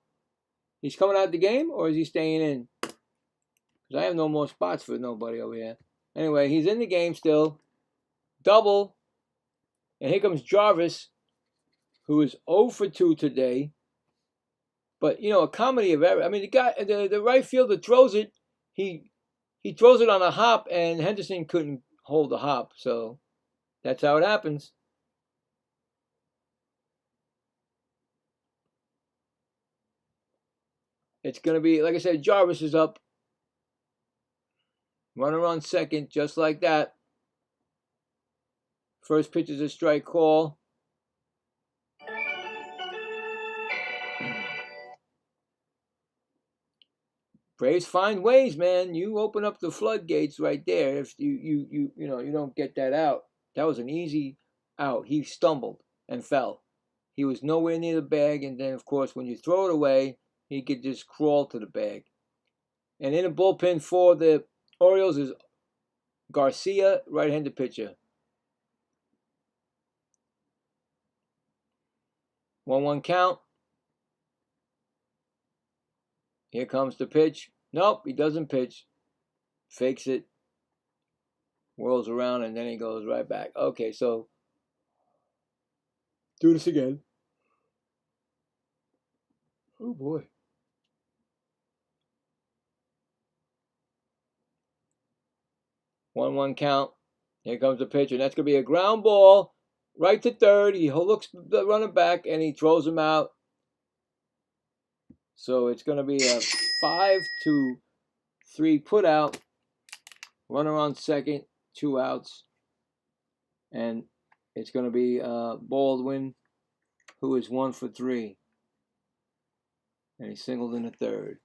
He's coming out of the game, or is he staying in? Because I have no more spots for nobody over here. Anyway, he's in the game still. Double. And here comes Jarvis, who is 0 for 2 today. But, you know, a comedy of error. I mean, the guy, the right fielder throws it. He throws it on a hop, and Henderson couldn't hold the hop. So that's how it happens. It's going to be, like I said, Jarvis is up. Runner on second, just like that. First pitch is a strike call. Braves find ways, man. You open up the floodgates right there. If you don't get that out. That was an easy out. He stumbled and fell. He was nowhere near the bag, and then of course when you throw it away, he could just crawl to the bag. And in the bullpen for the Orioles is Garcia, right-handed pitcher. 1-1 count. Here comes the pitch. Nope, he doesn't pitch. Fakes it. Whirls around, and then he goes right back. Okay, so do this again. Oh, boy. One count. Here comes the pitch, and that's going to be a ground ball right to third. He looks the runner back, and he throws him out. So it's going to be a 5-3 put out. Runner on second, 2 outs. And it's going to be Baldwin, who is 1 for 3. And he singled in the third.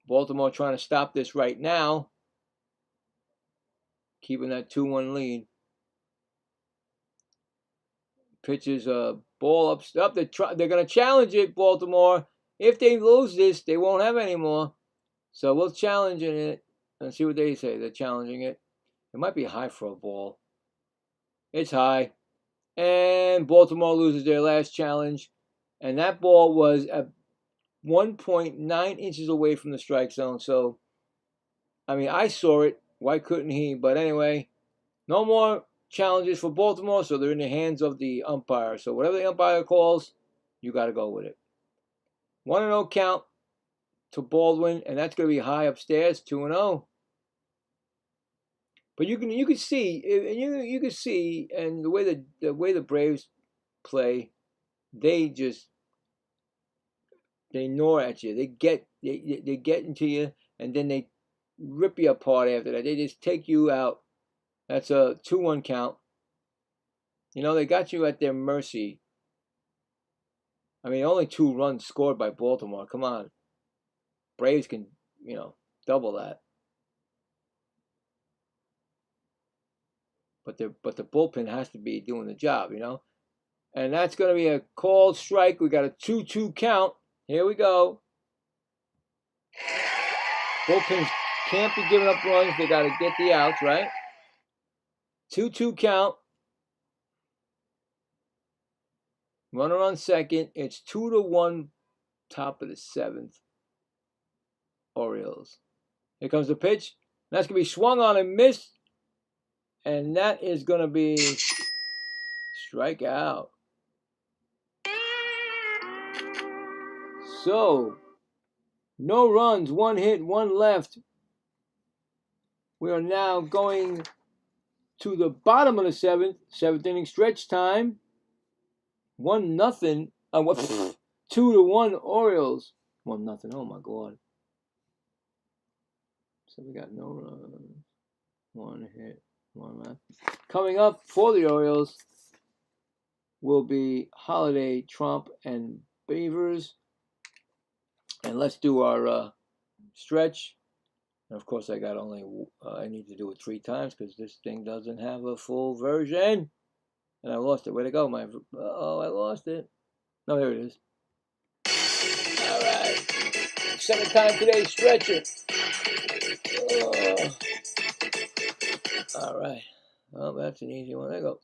Baltimore trying to stop this right now. Keeping that 2-1 lead. Pitches a ball up. They're going to challenge it, Baltimore. If they lose this, they won't have any more. So we'll challenge it and see what they say. They're challenging it. It might be high for a ball. It's high. And Baltimore loses their last challenge. And that ball was at 1.9 inches away from the strike zone. So, I mean, I saw it. Why couldn't he? But anyway, no more challenges for Baltimore. So they're in the hands of the umpire. So whatever the umpire calls, you got to go with it. 1-0 count to Baldwin. And that's going to be high upstairs, 2-0. But you can see, and you can see, and the way the Braves play, they gnaw at you. They get into you, and then they rip you apart after that. They just take you out. That's a 2-1 count. You know, they got you at their mercy. I mean, only 2 runs scored by Baltimore. Come on, Braves can double that. But the bullpen has to be doing the job, And that's going to be a called strike. We got a 2-2 count. Here we go. Bullpens can't be giving up runs. They got to get the outs, right? 2-2 count. Runner on second. It's 2-1, top of the 7th. Orioles. Here comes the pitch. That's going to be swung on and missed. And that is going to be strikeout. So, no runs, 1 hit, 1 left. We are now going to the bottom of the 7th inning stretch time. 1-0. 2-1 Orioles. 1-0. Oh my God. So we got no runs. 1 hit, 1 left. Coming up for the Orioles will be Holiday, Trump, and Beavers. And let's do our stretch. And of course, I need to do it 3 times because this thing doesn't have a full version. And I lost it. Where'd it go? I lost it. No, there it is. All right. 7th time today, stretch it. Oh. All right. Well, that's an easy one. There you go.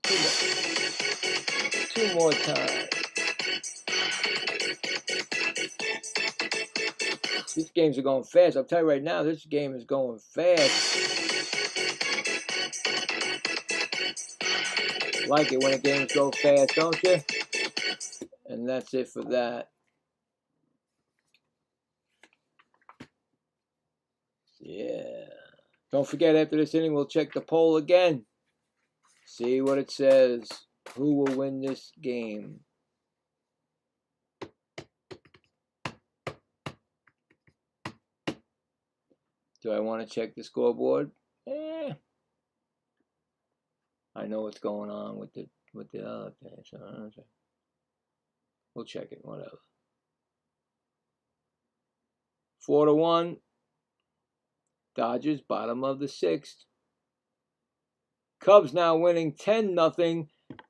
2 more times. These games are going fast. I'll tell you right now, this game is going fast. Like it when the games go fast, don't you? And that's it for that. Yeah. Don't forget, after this inning, we'll check the poll again. See what it says. Who will win this game? Do I want to check the scoreboard? I know what's going on with the other thing, so we'll check it. Whatever. 4-1. Dodgers, bottom of the 6th. Cubs now winning 10-0.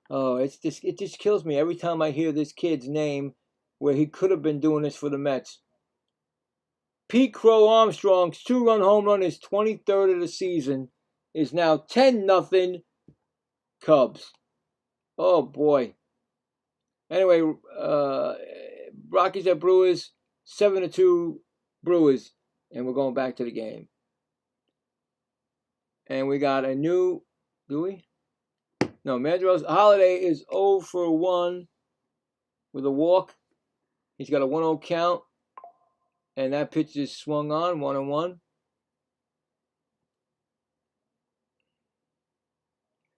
Oh, it just kills me every time I hear this kid's name, where he could have been doing this for the Mets. Pete Crow Armstrong's 2-run home run, his 23rd of the season, is now 10-0 Cubs. Oh boy. Anyway, Rockies at Brewers, 7-2 Brewers, and we're going back to the game. And we got a new, do we? No, Medeiros Holiday is 0 for 1 with a walk. He's got a 1-0 count, and that pitch is swung on, 1-1.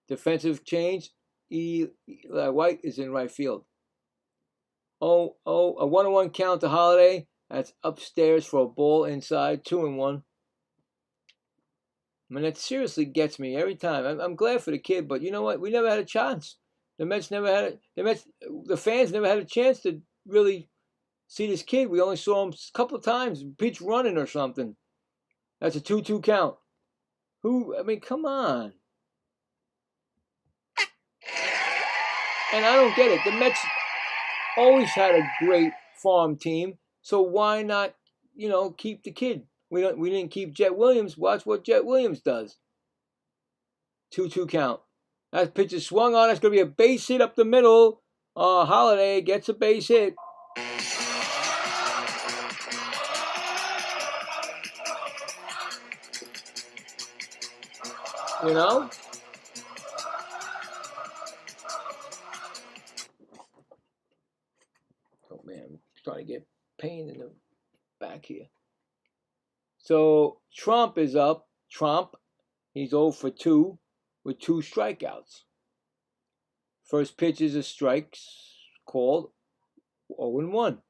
Defensive change. White is in right field. A 1-1 count to Holiday. That's upstairs for a ball inside, 2-1. I mean, that seriously gets me every time. I'm glad for the kid, but you know what? We never had a chance. The Mets never had the fans never had a chance to really see this kid. We only saw him a couple of times, pitch running or something. That's a 2-2 count. I mean, come on. And I don't get it. The Mets always had a great farm team, so why not, keep the kid? We didn't keep Jet Williams. Watch what Jet Williams does. 2-2 count. That pitch is swung on. That's going to be a base hit up the middle. Holiday gets a base hit. Oh man, I'm trying to get pain in the back here. So Trump is up. He's 0 for 2 with 2 strikeouts. First pitch is a strike called 0-1.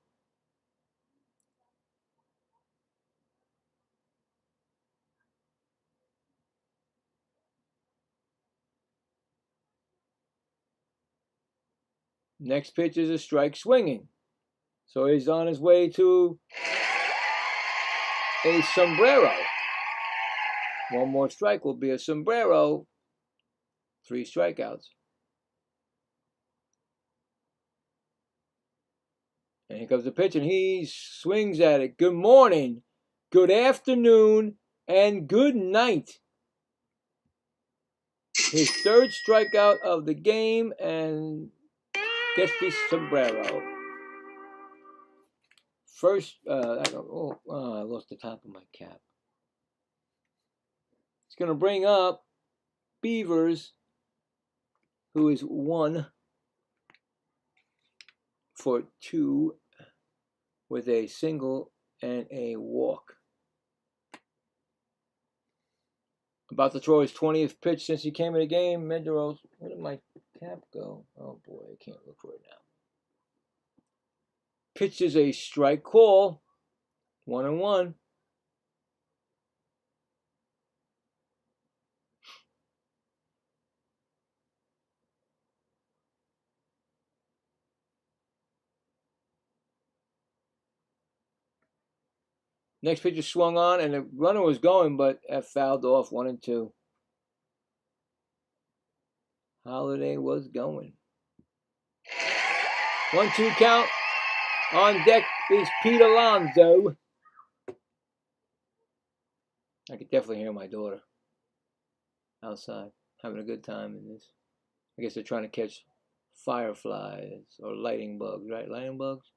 Next pitch is a strike swinging. So he's on his way to a sombrero. One more strike will be a sombrero. 3 strikeouts. And here comes the pitch, and he swings at it. Good morning, good afternoon, and good night. His 3rd strikeout of the game, and gets the sombrero. First, I lost the top of my cap. It's going to bring up Beavers, who is 1 for 2 with a single and a walk. About to throw his 20th pitch since he came in the game. Medeiros, where did my cap go? Oh boy, I can't look for it now. Pitch is a strike call. 1-1. Next pitch is swung on, and the runner was going, but fouled off. 1-2. Holiday was going. 1-2 count. On deck is Pete Alonso. I could definitely hear my daughter outside having a good time in this. I guess they're trying to catch fireflies or lightning bugs, right? Lightning bugs.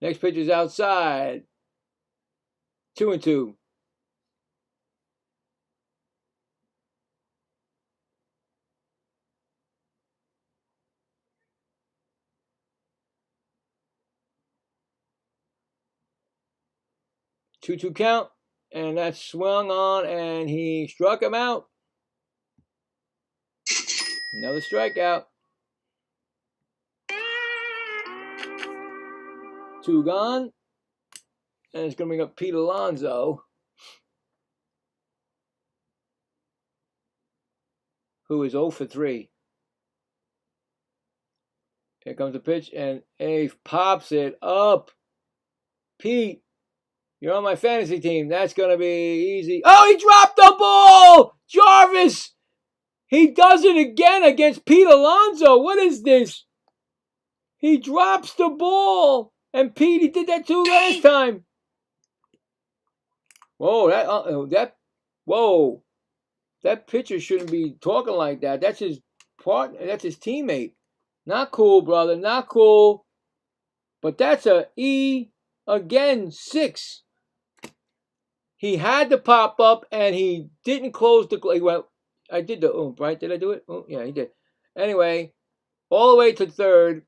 Next pitch is outside. 2-2. Two count, and that swung on, and he struck him out. Another strikeout. 2 gone, and it's going to bring up Pete Alonso. who is 0 for 3. Here comes the pitch, and Ave pops it up. Pete, you're on my fantasy team. That's going to be easy. Oh, he dropped the ball! Jarvis! He does it again against Pete Alonso. What is this? He drops the ball. And Pete, he did that too last time. Whoa, that pitcher shouldn't be talking like that. That's his partner. That's his teammate. Not cool, brother. Not cool. But that's a E again, 6. He had to pop up, and he didn't close the. Well, I did the oomph, right? Did I do it? Oh, yeah, he did. Anyway, all the way to third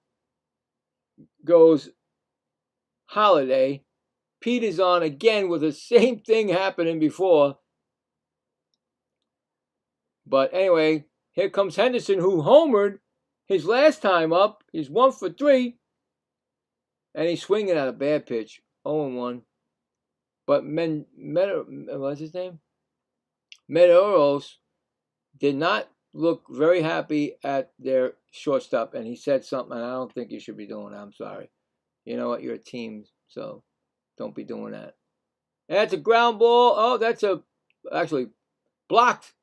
goes Holiday. Pete is on again with the same thing happening before. But anyway, here comes Henderson, who homered his last time up. He's 1 for 3. And he's swinging at a bad pitch. 0-1. But what's his name? Orioles did not look very happy at their shortstop. And he said something, and I don't think you should be doing that. I'm sorry. You know what? You're a team, so don't be doing that. And that's a ground ball. Oh, that's actually blocked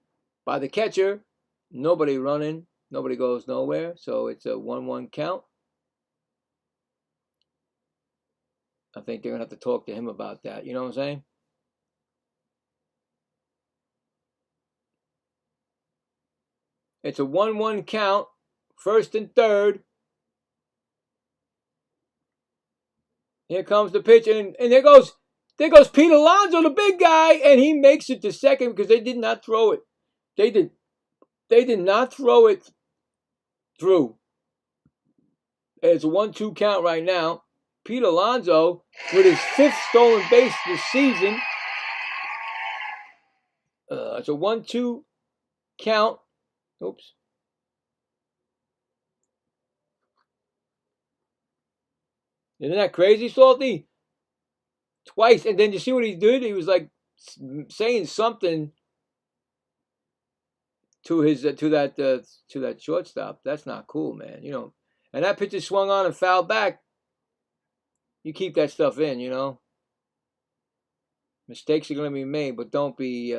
by the catcher. Nobody running. Nobody goes nowhere. So it's a 1-1 count. I think they're going to have to talk to him about that. You know what I'm saying? It's a 1-1 count. First and third. Here comes the pitch. And there goes Pete Alonso, the big guy. And he makes it to second because they did not throw it. They did not throw it through. It's a 1-2 count right now. Pete Alonso with his 5th stolen base this season. It's a 1-2 count. Oops. Isn't that crazy, Salty? Twice. And then you see what he did? He was like saying something to his to that shortstop. That's not cool, man. You know. And that pitcher swung on and fouled back. You keep that stuff in, you know. Mistakes are going to be made, but don't be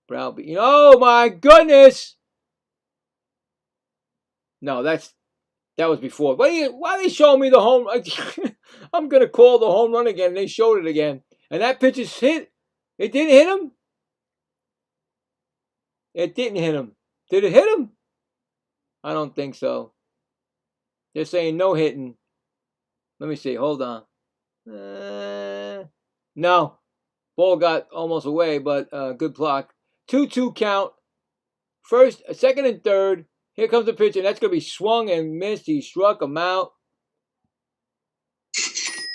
browbeat. Oh my goodness! No, that was before. Why are they showing me the home run? I'm going to call the home run again. They showed it again. And that pitch is hit. It didn't hit him? It didn't hit him. Did it hit him? I don't think so. They're saying no hitting. Let me see. Hold on. No. Ball got almost away, but good block. 2-2 count. First, second, and third. Here comes the pitch, and that's going to be swung and missed. He struck him out.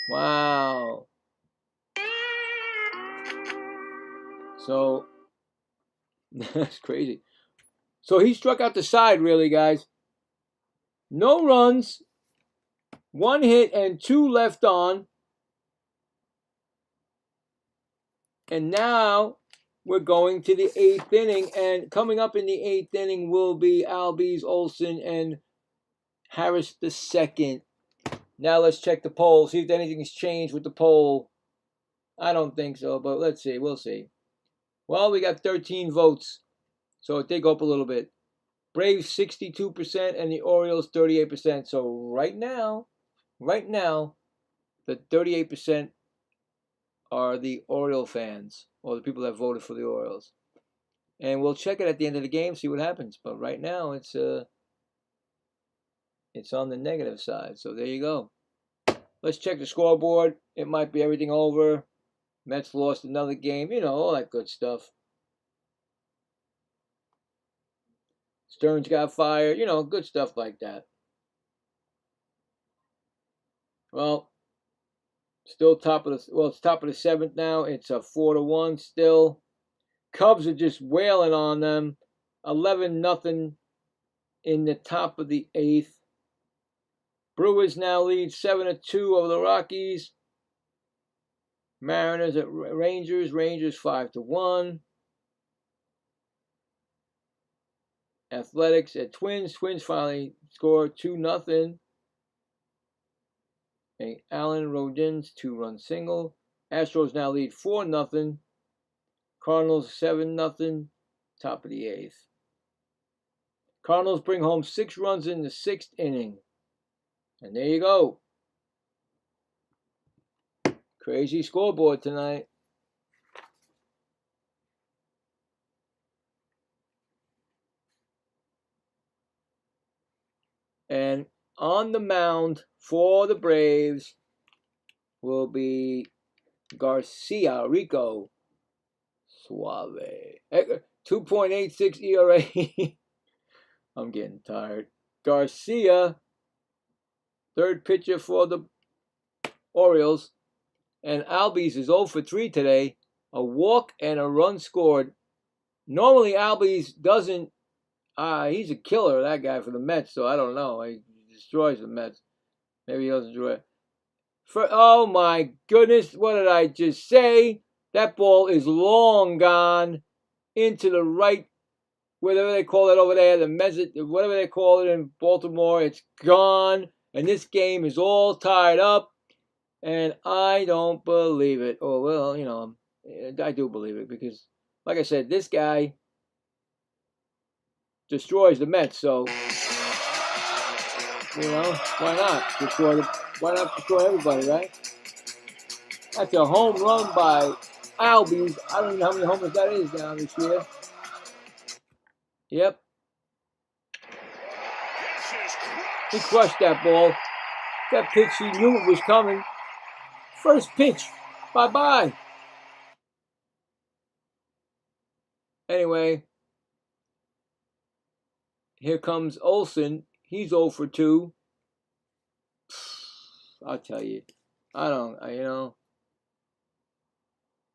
Wow. So, that's crazy. So he struck out the side, really, guys. No runs. 1 hit and 2 left on. And now we're going to the 8th inning. And coming up in the 8th inning will be Albies, Olsen, and Harris II. Now let's check the poll. See if anything's changed with the poll. I don't think so, but let's see. We'll see. Well, we got 13 votes. So it did go up a little bit. Braves 62% and the Orioles 38%. So right now, the 38% are the Oriole fans, or the people that voted for the Orioles. And we'll check it at the end of the game, see what happens. But right now, it's on the negative side. So there you go. Let's check the scoreboard. It might be everything over. Mets lost another game. You know, all that good stuff. Stearns got fired. You know, good stuff like that. Well, still it's top of the 7th now. It's a 4-1 still. Cubs are just wailing on them. 11-0 in the top of the 8th. Brewers now lead 7-2 over the Rockies. Mariners at Rangers. Rangers 5-1. Athletics at Twins. Twins finally score 2-0. Allen Rodin's 2-run single. Astros now lead 4-0. Cardinals 7-0. Top of the 8th. Cardinals bring home 6 runs in the 6th inning. And there you go. Crazy scoreboard tonight. And on the mound for the Braves will be Garcia, Rico Suave. 2.86 ERA. I'm getting tired. Garcia, third pitcher for the Orioles. And Albies is 0 for 3 today. A walk and a run scored. Normally Albies doesn't. He's a killer, that guy for the Mets, so I don't know. He destroys the Mets. Maybe he doesn't destroy it. Oh my goodness, what did I just say? That ball is long gone into the right, whatever they call it over there, the mezzet, whatever they call it in Baltimore. It's gone, and this game is all tied up, and I don't believe it. Oh, well, you know, I do believe it because, like I said, this guy destroys the Mets, so, you know, why not destroy everybody, right? That's a home run by Albies. I don't even know how many homers that is down this year. Yep. He crushed that ball. That pitch, he knew it was coming. First pitch. Bye-bye. Anyway, here comes Olsen. He's 0 for 2. I'll tell you. I don't,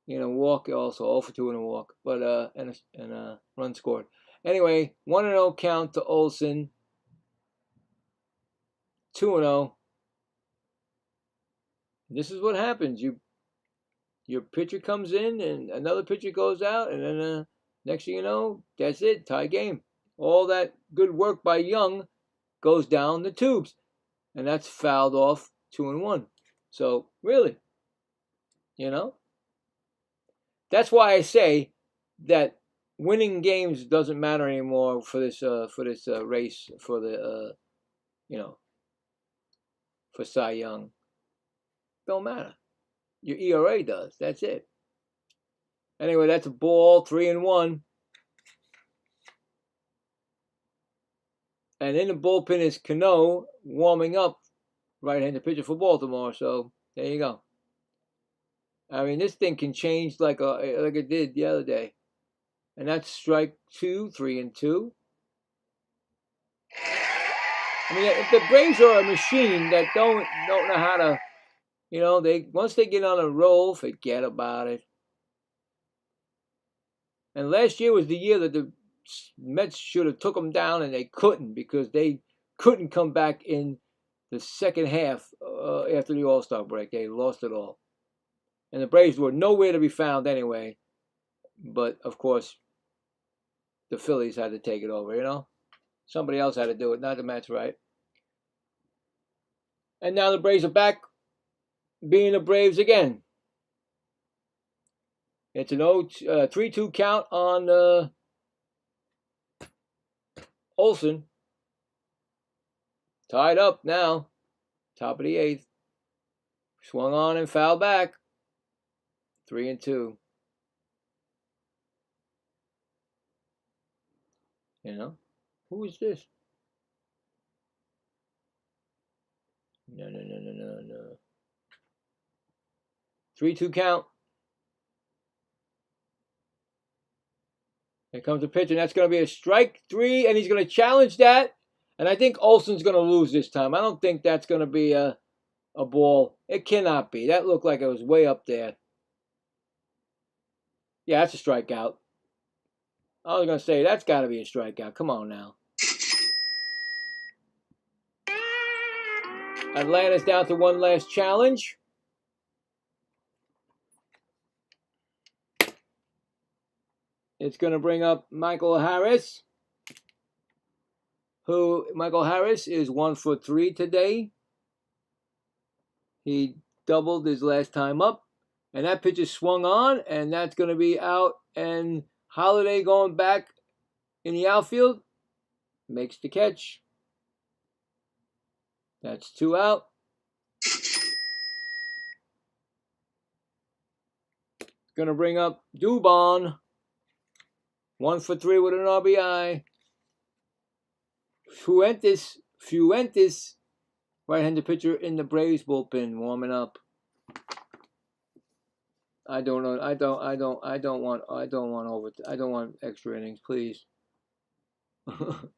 walk also, 0 for 2 in a walk, but and a run scored. Anyway, 1-0 count to Olsen. 2-0. This is what happens. Your pitcher comes in and another pitcher goes out, and then next thing you know, that's it, tie game. All that good work by Young goes down the tubes, and that's fouled off 2-1. So really, that's why I say that winning games doesn't matter anymore for this race for the for Cy Young. Don't matter. Your ERA does. That's it. Anyway, that's a ball, 3-1. And in the bullpen is Cano warming up, right-handed pitcher for Baltimore. So there you go. I mean, this thing can change like it did the other day. And that's strike 2, 3-2. I mean, if the Braves are a machine that don't know how to, once they get on a roll, forget about it. And last year was the year that the Mets should have took them down, and they couldn't because they couldn't come back in the second half after the All-Star break. They lost it all. And the Braves were nowhere to be found anyway. But, of course, the Phillies had to take it over, Somebody else had to do it, not the Mets, right? And now the Braves are back being the Braves again. It's an 3-2 count on Olsen. Tied up now. Top of the 8th. Swung on and fouled back. 3-2. Who is this? No. 3-2 count. Here comes the pitch, and that's going to be a strike 3, and he's going to challenge that. And I think Olsen's going to lose this time. I don't think that's going to be a ball. It cannot be. That looked like it was way up there. Yeah, that's a strikeout. I was going to say, that's got to be a strikeout. Come on now. Atlanta's down to one last challenge. It's going to bring up Michael Harris. Michael Harris is 1 for 3 today. He doubled his last time up. And that pitch is swung on, and that's going to be out. And Holiday going back in the outfield makes the catch. That's 2 out. Going to bring up Dubon. 1 for 3 with an RBI. Fuentes, right-handed pitcher in the Braves bullpen, warming up. I don't know. I don't want extra innings, please. 0-1.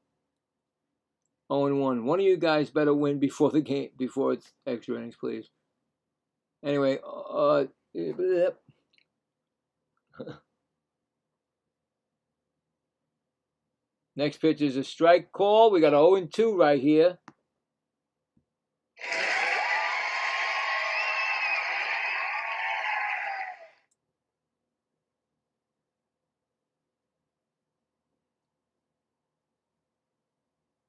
One of you guys better win before the game, before it's extra innings, please. Anyway, next pitch is a strike call. We got an 0-2 right here.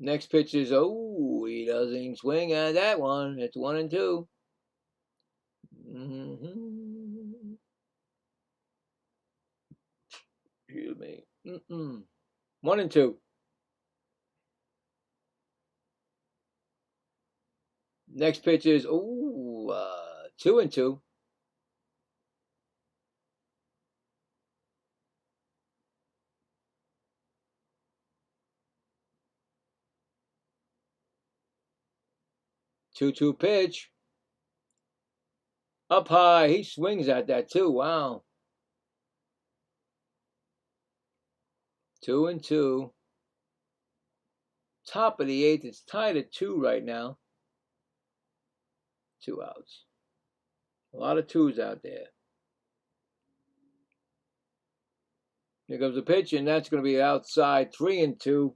Next pitch is, he doesn't swing at that one. It's 1-2. Excuse me. 1-2. Next pitch is 2-2. Two pitch. Up high. He swings at that too. Wow. 2-2. Top of the 8th. It's tied at 2 right now. 2 outs. A lot of 2s out there. Here comes the pitch, and that's going to be outside. 3-2.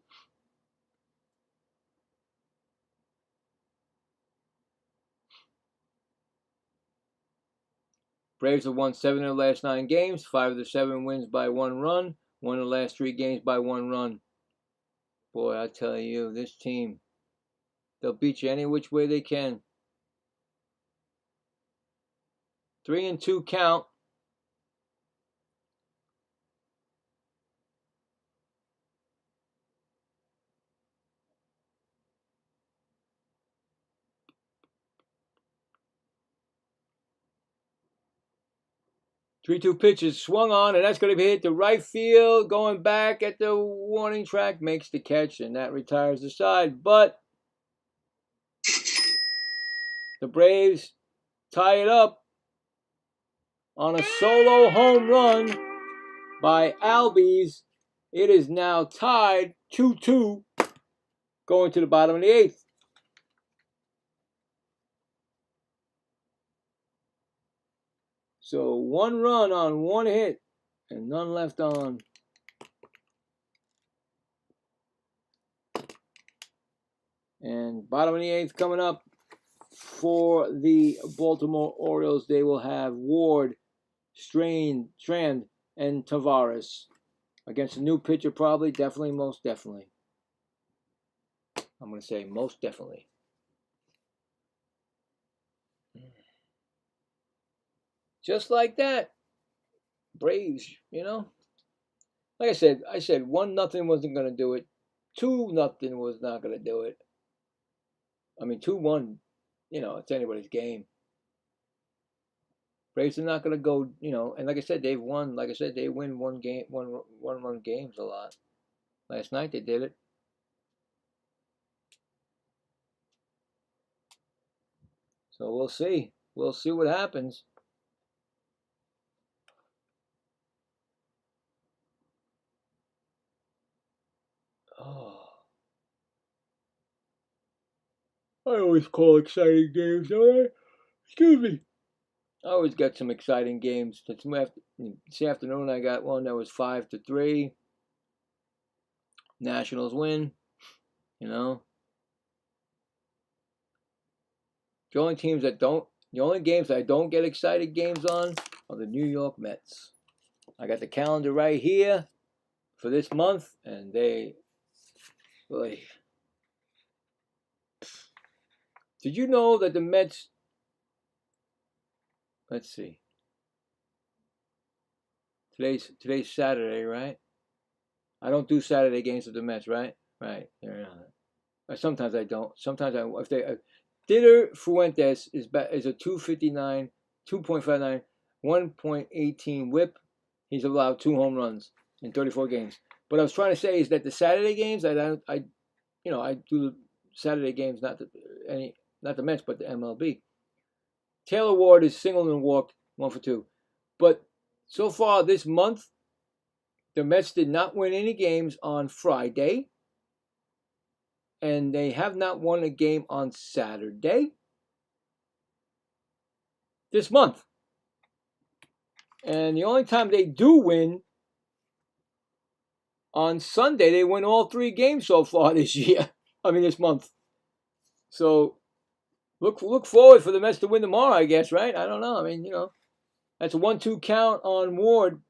Braves have won 7 of the last 9 games. 5 of the 7 wins by 1 run. 1 of the last 3 games by 1 run. Boy, I tell you, this team, they'll beat you any which way they can. 3-2 count. Three-two pitch is swung on, and that's going to be hit to right field. Going back at the warning track, makes the catch, and that retires the side. But the Braves tie it up on a solo home run by Albies. It is now tied 2-2 going to the bottom of the 8th. So 1 run on 1 hit and none left on. And bottom of the 8th coming up for the Baltimore Orioles. They will have Ward, Strand, and Tavares against a new pitcher, probably, definitely, most definitely. I'm going to say most definitely. Just like that, Braves, you know. Like I said 1-0 wasn't going to do it. 2-0 was not going to do it. I mean, 2-1, you know, it's anybody's game. Braves are not going to go, you know, and like I said, they've won. Like I said, they win one run games a lot. Last night they did it. So we'll see. We'll see what happens. Oh. I always call exciting games, don't I? Excuse me. I always got some exciting games. This afternoon I got one that was 5-3. Nationals win. You know. The only games I don't get excited games on are the New York Mets. I got the calendar right here for this month, and boy, Did you know that the Mets, let's see, today's Saturday, right? I don't do Saturday games with the Mets, right? Right. Sometimes I don't. Sometimes I, if they, Ditter Fuentes is a 259, 2.59, 1.18 WHIP. He's allowed 2 home runs in 34 games. What I was trying to say is that the Saturday games, I do the Saturday games, not the Mets, but the MLB. Taylor Ward is singled and walked 1 for 2, but so far this month, the Mets did not win any games on Friday, and they have not won a game on Saturday this month. And the only time they do win on Sunday, they win all 3 games so far this year. This month. So look forward for the Mets to win tomorrow, I guess, right? I don't know. That's a 1-2 count on Ward.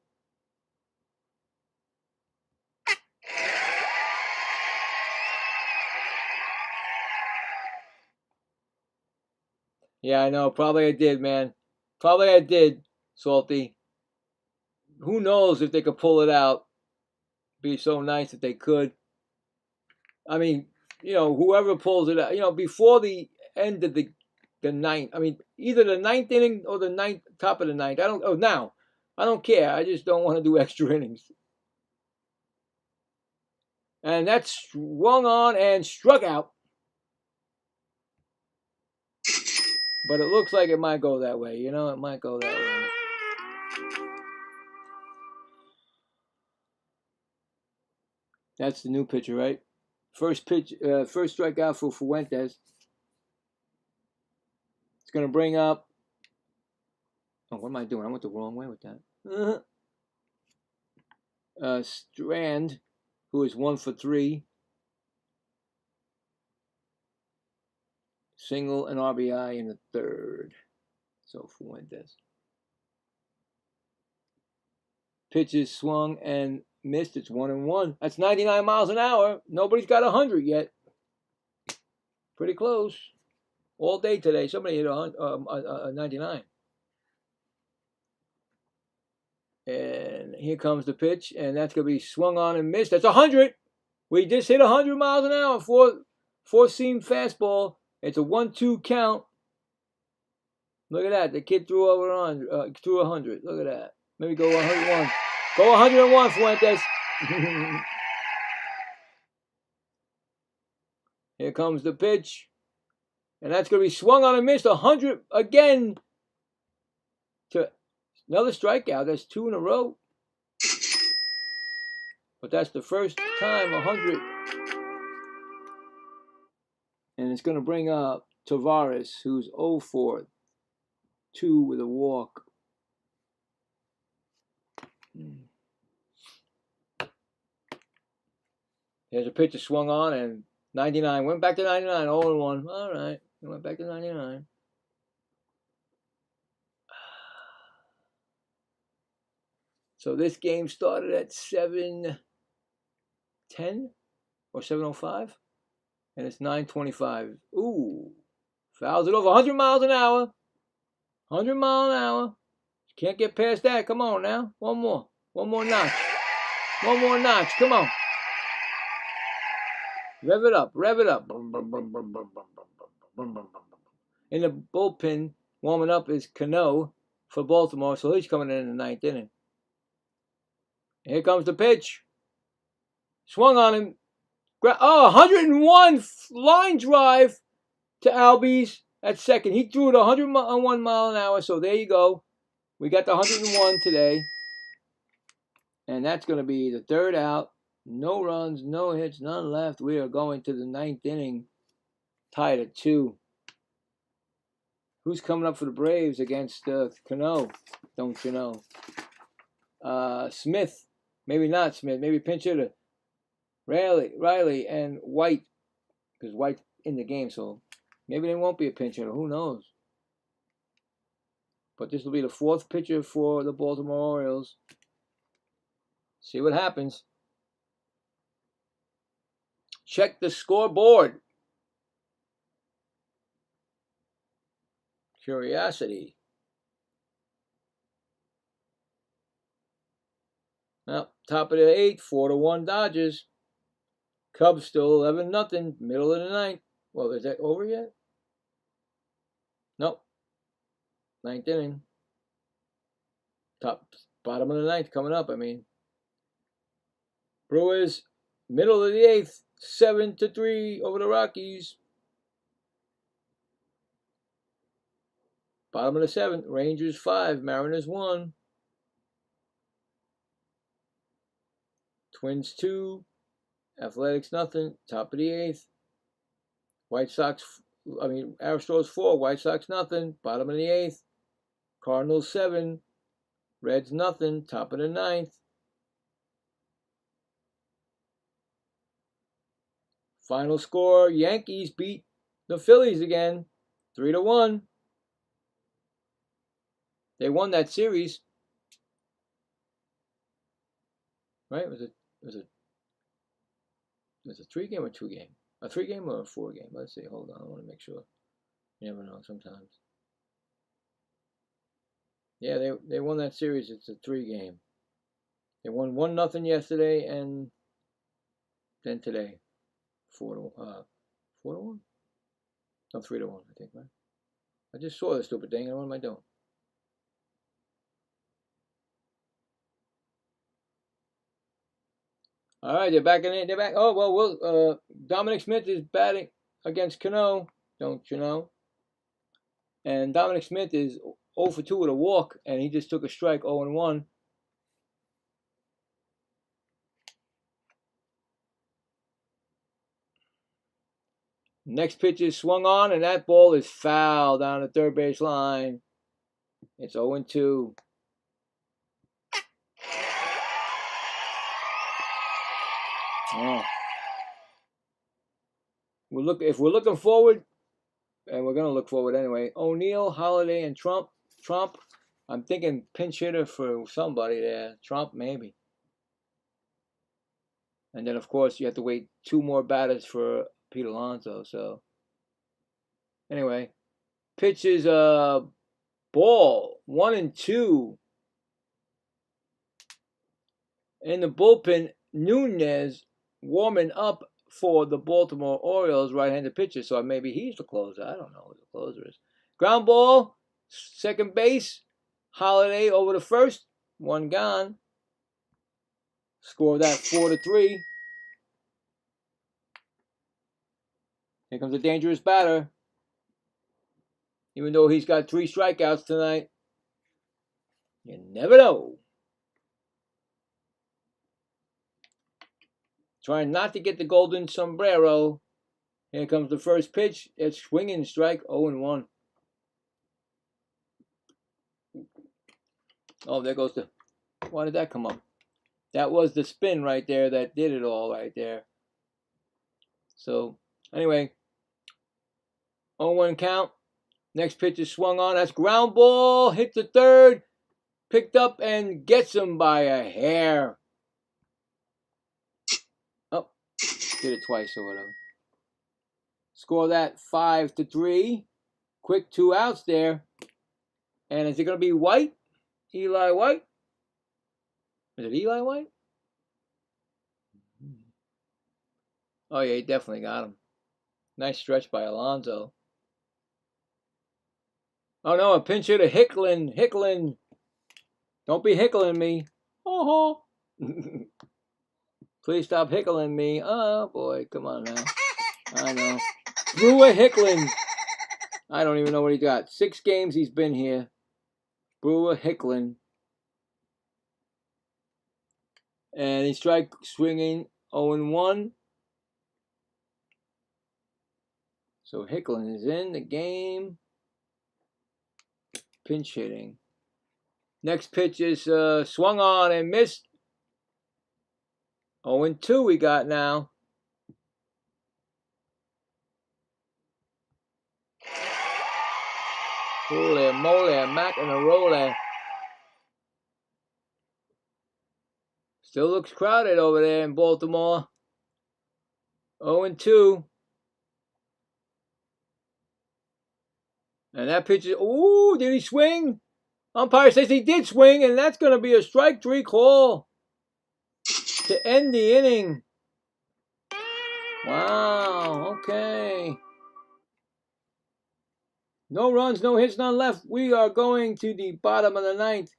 Yeah, I know. Probably I did, man. Probably I did, Salty. Who knows if they could pull it out? Be so nice if they could. Whoever pulls it out, before the end of the ninth. Either the ninth inning or the top of the ninth. I don't care. I just don't want to do extra innings. And that's swung on and struck out. But it looks like it might go that way. It might go that way. That's the new pitcher, right? First strikeout for Fuentes. It's going to bring up. Oh, what am I doing? I went the wrong way with that. Strand, who is 1 for 3. Single and RBI in the 3rd. So Fuentes. Pitches swung and missed. It's 1-1. That's 99 miles an hour. Nobody's got 100 yet. Pretty close. All day today, somebody hit a 99. And here comes the pitch, and that's going to be swung on and missed. That's 100. We just hit 100 miles an hour. Four-seam fastball. It's a 1-2 count. Look at that. The kid threw over 100. Threw 100. Look at that. Maybe go 101. Go 101, Fuentes. Here comes the pitch. And that's going to be swung on and missed. 100 again. To another strikeout. That's 2 in a row. But that's the first time 100. And it's going to bring up Tavares, who's 0 for 2 with a walk. There's a pitch that swung on and 99. Went back to 99. 0-1. All right. Went back to 99. So this game started at 7:10 or 7:05. And it's 9:25. Ooh. Fouls it over 100 miles an hour. 100 miles an hour. Can't get past that. Come on now. One more. One more notch. One more notch. Come on. Rev it up. Rev it up. In the bullpen, warming up is Cano for Baltimore, so he's coming in the 9th inning. Here comes the pitch. Swung on him. 101 line drive to Albies at second. He threw it 101 mile an hour, so there you go. We got the 101 today. And that's going to be the 3rd out. No runs, no hits, none left. We are going to the 9th inning, tied at 2. Who's coming up for the Braves against Cano? Don't you know? Smith. Maybe not Smith. Maybe pinch hitter. Riley and White. Because White's in the game, so maybe they won't be a pinch hitter. Who knows? But this will be the 4th pitcher for the Baltimore Orioles. See what happens. Check the scoreboard. Curiosity. Well, top of the 8th, 4-1 Dodgers. Cubs still 11-0, middle of the 9th. Well, is that over yet? Nope. 9th inning. Bottom of the 9th coming up, I mean. Brewers, middle of the 8th, 7-3 over the Rockies. Bottom of the 7th, Rangers 5, Mariners 1. Twins 2, Athletics nothing. Top of the 8th. Astros 4, White Sox nothing. Bottom of the 8th. Cardinals 7, Reds nothing. Top of the 9th. Final score, Yankees beat the Phillies again, 3-1. They won that series. Right? Was it a 3-game or 2-game? A 3-game or a 4-game? Let's see. Hold on. I want to make sure. You never know sometimes. Yeah, they won that series. It's a 3-game. They won 1-0 yesterday, and then today, 4-1. No, 3-1. I think, right? I just saw this stupid thing, and what am I doing? All right, they're back in it. They're back. Oh, well, Dominic Smith is batting against Cano, don't you know? And Dominic Smith is 0 for 2 with a walk, and he just took a strike, 0-1. Next pitch is swung on, and that ball is foul down the third base line. It's 0-2. Oh. If we're looking forward, and we're going to look forward anyway, O'Neill, Holiday, and Trump. I'm thinking pinch hitter for somebody there. Trump, maybe. And then, of course, you have to wait 2 more batters for Pete Alonso. So, anyway, pitches ball 1-2. In the bullpen, Nunez warming up for the Baltimore Orioles right-handed pitcher. So maybe he's the closer. I don't know who the closer is. Ground ball, second base. Holiday over the first. 1 gone. Score that 4-3. Here comes a dangerous batter. Even though he's got 3 strikeouts tonight. You never know. Trying not to get the golden sombrero. Here comes the first pitch. It's swinging strike, 0-1. Oh, there goes the... Why did that come up? That was the spin right there that did it all right there. So, anyway. 0-1 count. Next pitch is swung on. That's ground ball. Hit the third. Picked up and gets him by a hair. Oh, did it twice or whatever. Score that 5-3. Quick 2 outs there. And is it going to be White? Eli White? Is it Eli White? Oh, yeah, he definitely got him. Nice stretch by Alonso. Oh, no, a pinch hitter. Hicklin. Don't be hickling me. Oh, please stop hickling me. Oh, boy, come on now. I know. Brewer Hicklin. I don't even know what he got. 6 games he's been here. Brewer Hicklin. And he's swinging 0-1. So Hicklin is in the game. Pinch hitting. Next pitch is swung on and missed. 0-2 we got now. Holy moly, mac and a roller. Still looks crowded over there in Baltimore. 0-2. And that pitch is, ooh, did he swing? Umpire says he did swing, and that's going to be a strike 3 call to end the inning. Wow, okay. No runs, no hits, none left. We are going to the bottom of the 9th.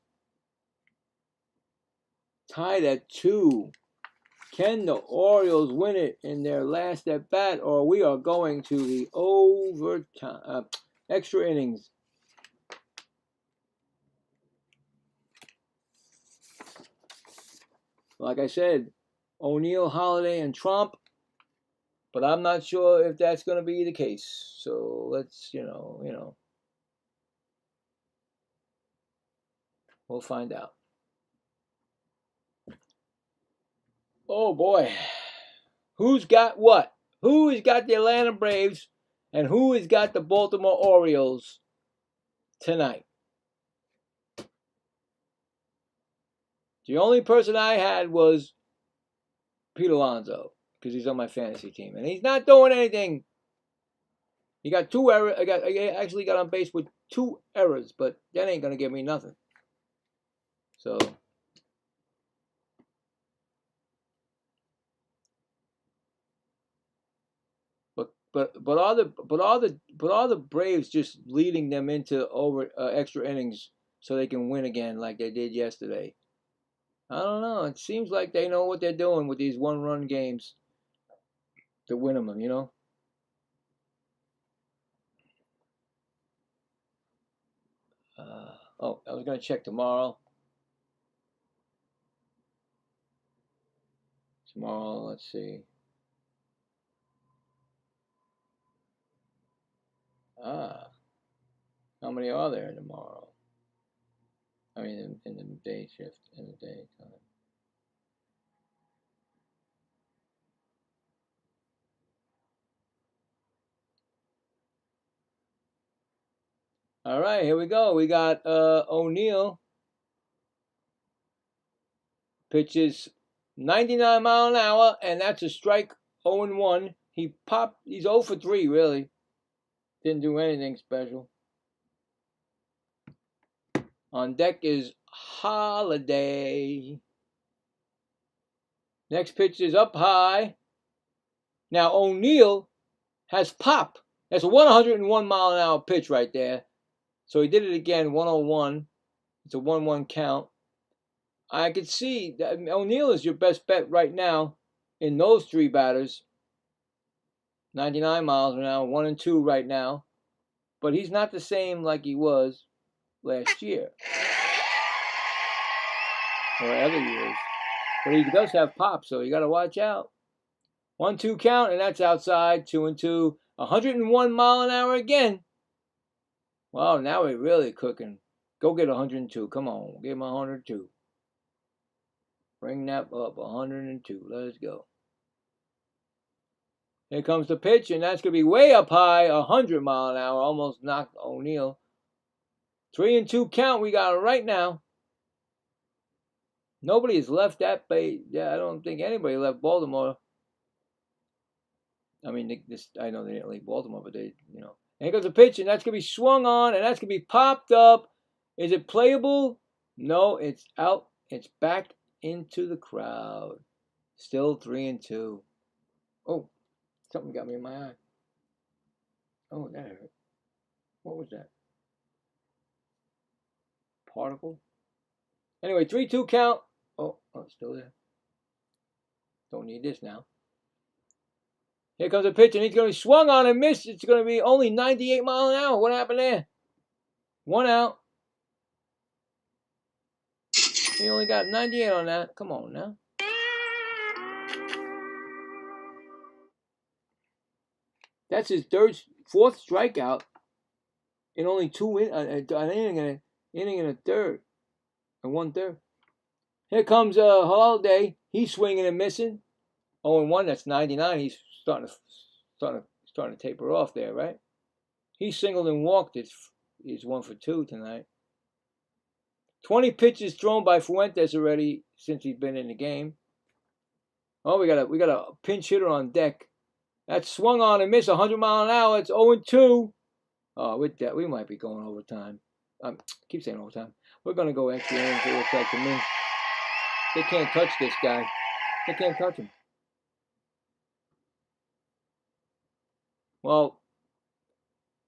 Tied at 2. Can the Orioles win it in their last at bat, or we are going to the overtime, extra innings? Like I said, O'Neill, Holiday, and Trump, but I'm not sure if that's going to be the case. So let's, we'll find out. Oh boy. Who's got what? Who has got the Atlanta Braves and who has got the Baltimore Orioles tonight? The only person I had was Pete Alonso because he's on my fantasy team and he's not doing anything. He got 2 errors. I actually got on base with 2 errors, but that ain't gonna give me nothing. So. But are the Braves just leading them into extra innings so they can win again like they did yesterday? I don't know. It seems like they know what they're doing with these 1-run games to win them, I was gonna check tomorrow. Let's see. How many are there tomorrow? I mean, in the day shift, in the daytime. All right, here we go. We got O'Neill. Pitches 99 mile an hour, and that's a strike 0-1. He's 0 for 3, really. Didn't do anything special. On deck is Holiday. Next pitch is up high. Now O'Neill has pop. That's a 101 mile an hour pitch right there. So he did it again, 101. It's a 1-1 count. I could see that O'Neill is your best bet right now in those 3 batters. 99 miles an hour, 1 and 2 right now. But he's not the same like he was last year or other years. But he does have pop, so you got to watch out. 1-2 count, and that's outside. 2-2. 101 mile an hour again. Wow, now we're really cooking. Go get 102. Come on, give him 102. Bring that up, 102. Let's go. Here comes the pitch, and that's going to be way up high, 100 mile an hour. Almost knocked O'Neill. 3-2 count we got right now. Nobody has left that base. Yeah, I don't think anybody left Baltimore. I mean, I know they didn't leave Baltimore, but they. And here goes the pitch, and that's going to be swung on, and that's going to be popped up. Is it playable? No, it's out. It's back into the crowd. Still 3-2. Oh, something got me in my eye. Oh, that hurt. What was that? Particle? Anyway, 3-2 count. Oh, it's still there. Don't need this now. Here comes a pitch, and he's going to be swung on and missed. It's going to be only 98 mile an hour. What happened there? 1 out. He only got 98 on that. Come on now. That's his 4th strikeout in only 2 an inning and a third, and 1/3. Here comes Holiday. He's swinging and missing. 0-1. That's 99. He's starting to taper off there, right? He singled and walked. He's 1 for 2 tonight. 20 pitches thrown by Fuentes already since he's been in the game. Oh, we got a pinch hitter on deck. That's swung on and missed 100 mile an hour. It's 0-2. Oh, with that, we might be going overtime. Keep saying overtime. We're going to go extra innings, it looks like to me. They can't touch this guy. They can't touch him. Well,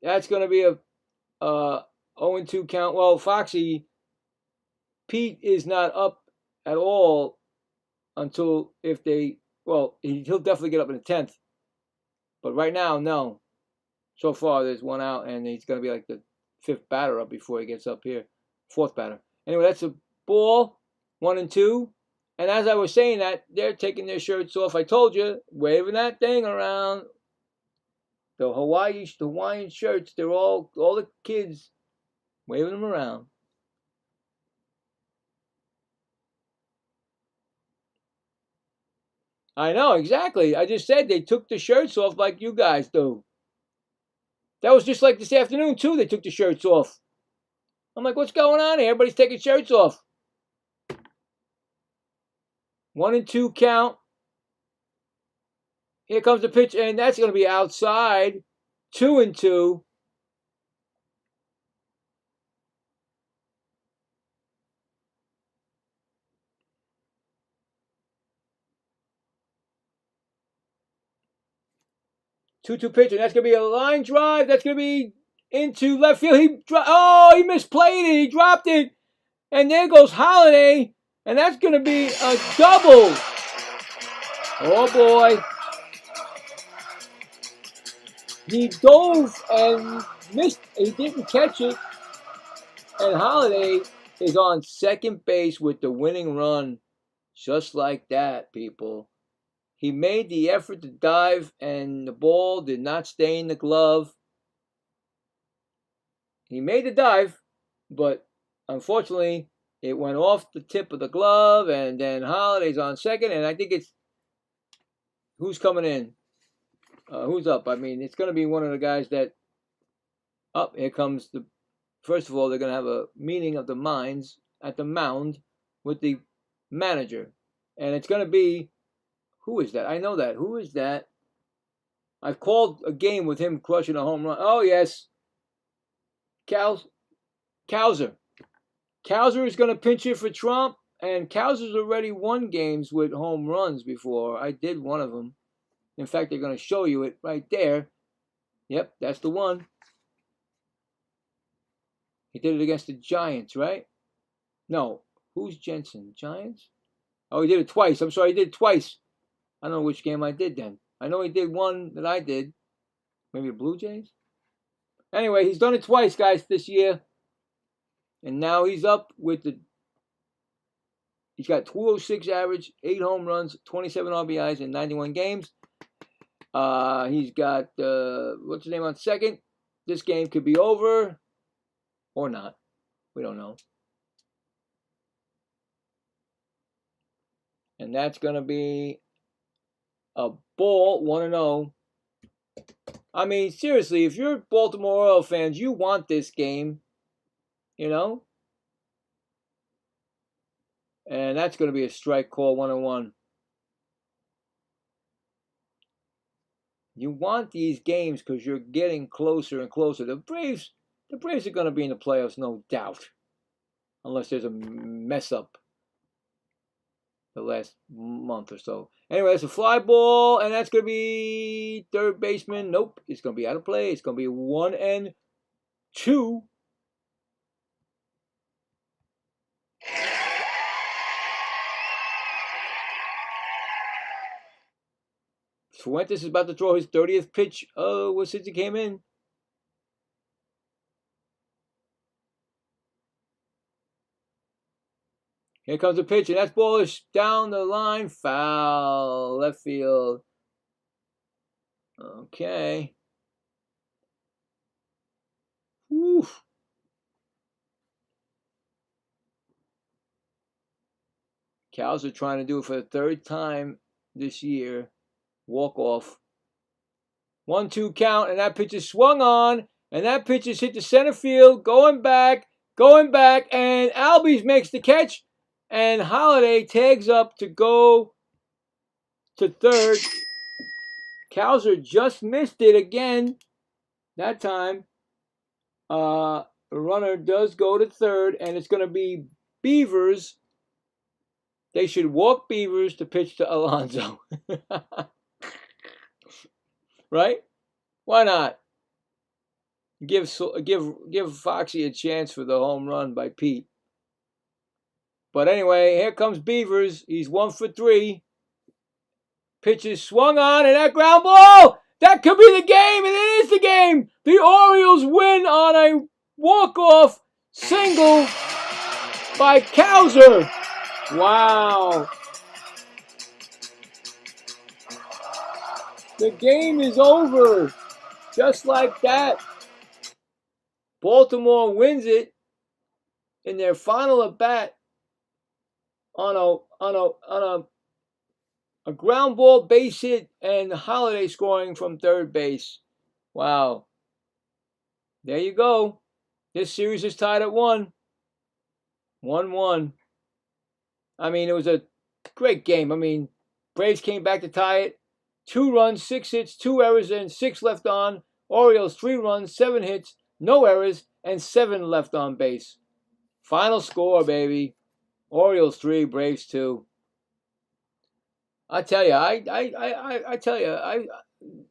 that's going to be a 0-2 count. Well, Foxy, Pete is not up at all until if they, well, he'll definitely get up in the 10th. But right now, no. So far, there's one out, and he's going to be like the 5th batter up before he gets up here. 4th batter. Anyway, that's a ball, 1-2. And as I was saying that, they're taking their shirts off. I told you, waving that thing around. The Hawaiian shirts, they're all the kids waving them around. I know, exactly. I just said they took the shirts off like you guys do. That was just like this afternoon, too. They took the shirts off. I'm like, what's going on here? Everybody's taking shirts off. 1-2 count. Here comes the pitch, and that's going to be outside. 2-2. Two pitch, and that's going to be a line drive. That's going to be into left field. He misplayed it. He dropped it. And there goes Holiday, and that's going to be a double. Oh, boy. He dove and missed. He didn't catch it. And Holiday is on second base with the winning run. Just like that, people. He made the effort to dive, and the ball did not stay in the glove. He made the dive, but unfortunately, it went off the tip of the glove, and then Holiday's on second, and I think it's... Who's coming in? Who's up? I mean, it's going to be one of the guys that... here comes the... First of all, they're going to have a meeting of the minds at the mound with the manager. And it's going to be... Who is that? I know that. Who is that? I've called a game with him crushing a home run. Oh, yes. Cowser. Cowser is going to pinch it for Trump. And Cowser's already won games with home runs before. I did one of them. In fact, they're going to show you it right there. Yep, that's the one. He did it against the Giants, right? No. Who's Jensen? Giants? Oh, he did it twice. I'm sorry, he did it twice. I don't know which game I did then. I know he did one that I did. Maybe the Blue Jays? Anyway, he's done it twice, guys, this year. And now he's up with the... He's got 206 average, 8 home runs, 27 RBIs in 91 games. He's got, what's his name on second? This game could be over or not. We don't know. And that's going to be a ball, 1-0. I mean, seriously, if you're Baltimore Orioles fans, you want this game, you know? And that's going to be a strike call, 1-1. You want these games because you're getting closer and closer. The Braves are going to be in the playoffs, no doubt. Unless there's a mess up the last month or so. Anyway, that's a fly ball, and that's going to be third baseman. Nope, it's going to be out of play. It's going to be 1-2. Fuentes is about to throw his 30th pitch. Oh, since he came in. Here comes the pitch, and that ball is down the line. Foul. Left field. Okay. Whew. Cows are trying to do it for the third time this year. Walk off. 1-2 count, and that pitch is swung on, and that pitch is hit to center field, going back, and Albies makes the catch, and Holiday tags up to go to third. Cowser just missed it again that time. The runner does go to third, and it's going to be Beavers. They should walk Beavers to pitch to Alonso. Right? Why not? Give Foxy a chance for the home run by Pete. But anyway, here comes Beavers. He's 1 for 3. Pitches swung on, and that ground ball! That could be the game, and it is the game! The Orioles win on a walk-off single by Cowser. Wow. The game is over. Just like that. Baltimore wins it in their final at bat on a ground ball base hit and Holiday scoring from third base. Wow. There you go. This series is tied at 1. 1-1. I mean, it was a great game. I mean, Braves came back to tie it. 2 runs, 6 hits, 2 errors, and 6 left on. Orioles 3 runs, 7 hits, no errors, and 7 left on base. Final score, baby. Orioles 3, Braves 2. I tell you, I tell you,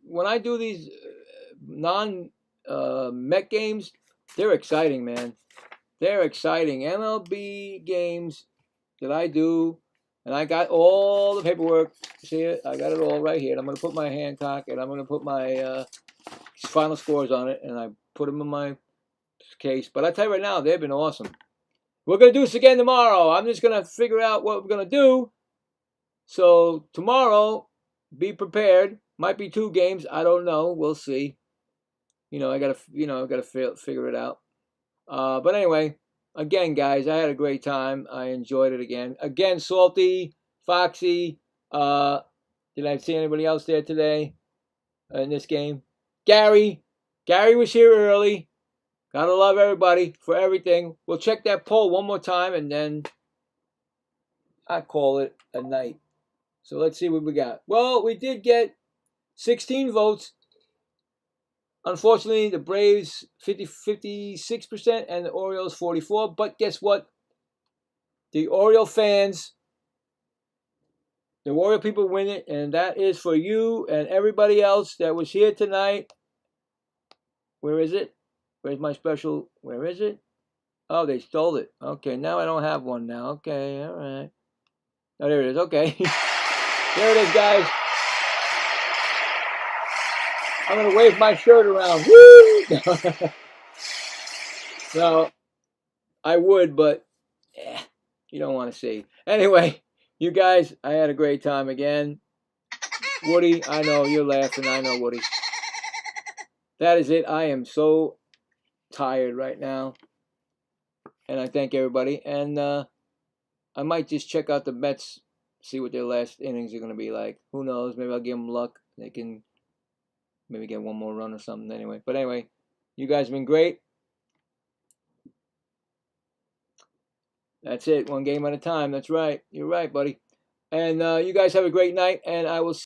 when I do these non-Met games, they're exciting, man. They're exciting. MLB games that I do, and I got all the paperwork. See it? I got it all right here. And I'm going to put my Hancock, and I'm going to put my final scores on it, and I put them in my case. But I tell you right now, they've been awesome. We're going to do this again tomorrow. I'm just going to figure out what we're going to do. So tomorrow, be prepared. Might be 2 games. I don't know. We'll see. I gotta figure it out. But anyway, again, guys, I had a great time. I enjoyed it again. Again, Salty, Foxy. Did I see anybody else there today in this game? Gary. Gary was here early. Gotta love everybody for everything. We'll check that poll one more time, and then I call it a night. So let's see what we got. Well, we did get 16 votes. Unfortunately, the Braves 56% and the Orioles 44%. But guess what? The Oriole fans, the Oriole people win it, and that is for you and everybody else that was here tonight. Where is it? Where's my special? Where is it? Oh, they stole it. Okay, now I don't have one now. Okay, all right. Oh, there it is. Okay. There it is, guys. I'm going to wave my shirt around. Woo! No, I would, but you don't want to see. Anyway, you guys, I had a great time again. Woody, I know you're laughing. I know, Woody. That is it. I am so tired right now. And I thank everybody. And I might just check out the Mets, see what their last innings are going to be like. Who knows? Maybe I'll give them luck. They can maybe get one more run or something anyway. But anyway, you guys have been great. That's it. 1 game at a time. That's right. You're right, buddy. And you guys have a great night. And I will see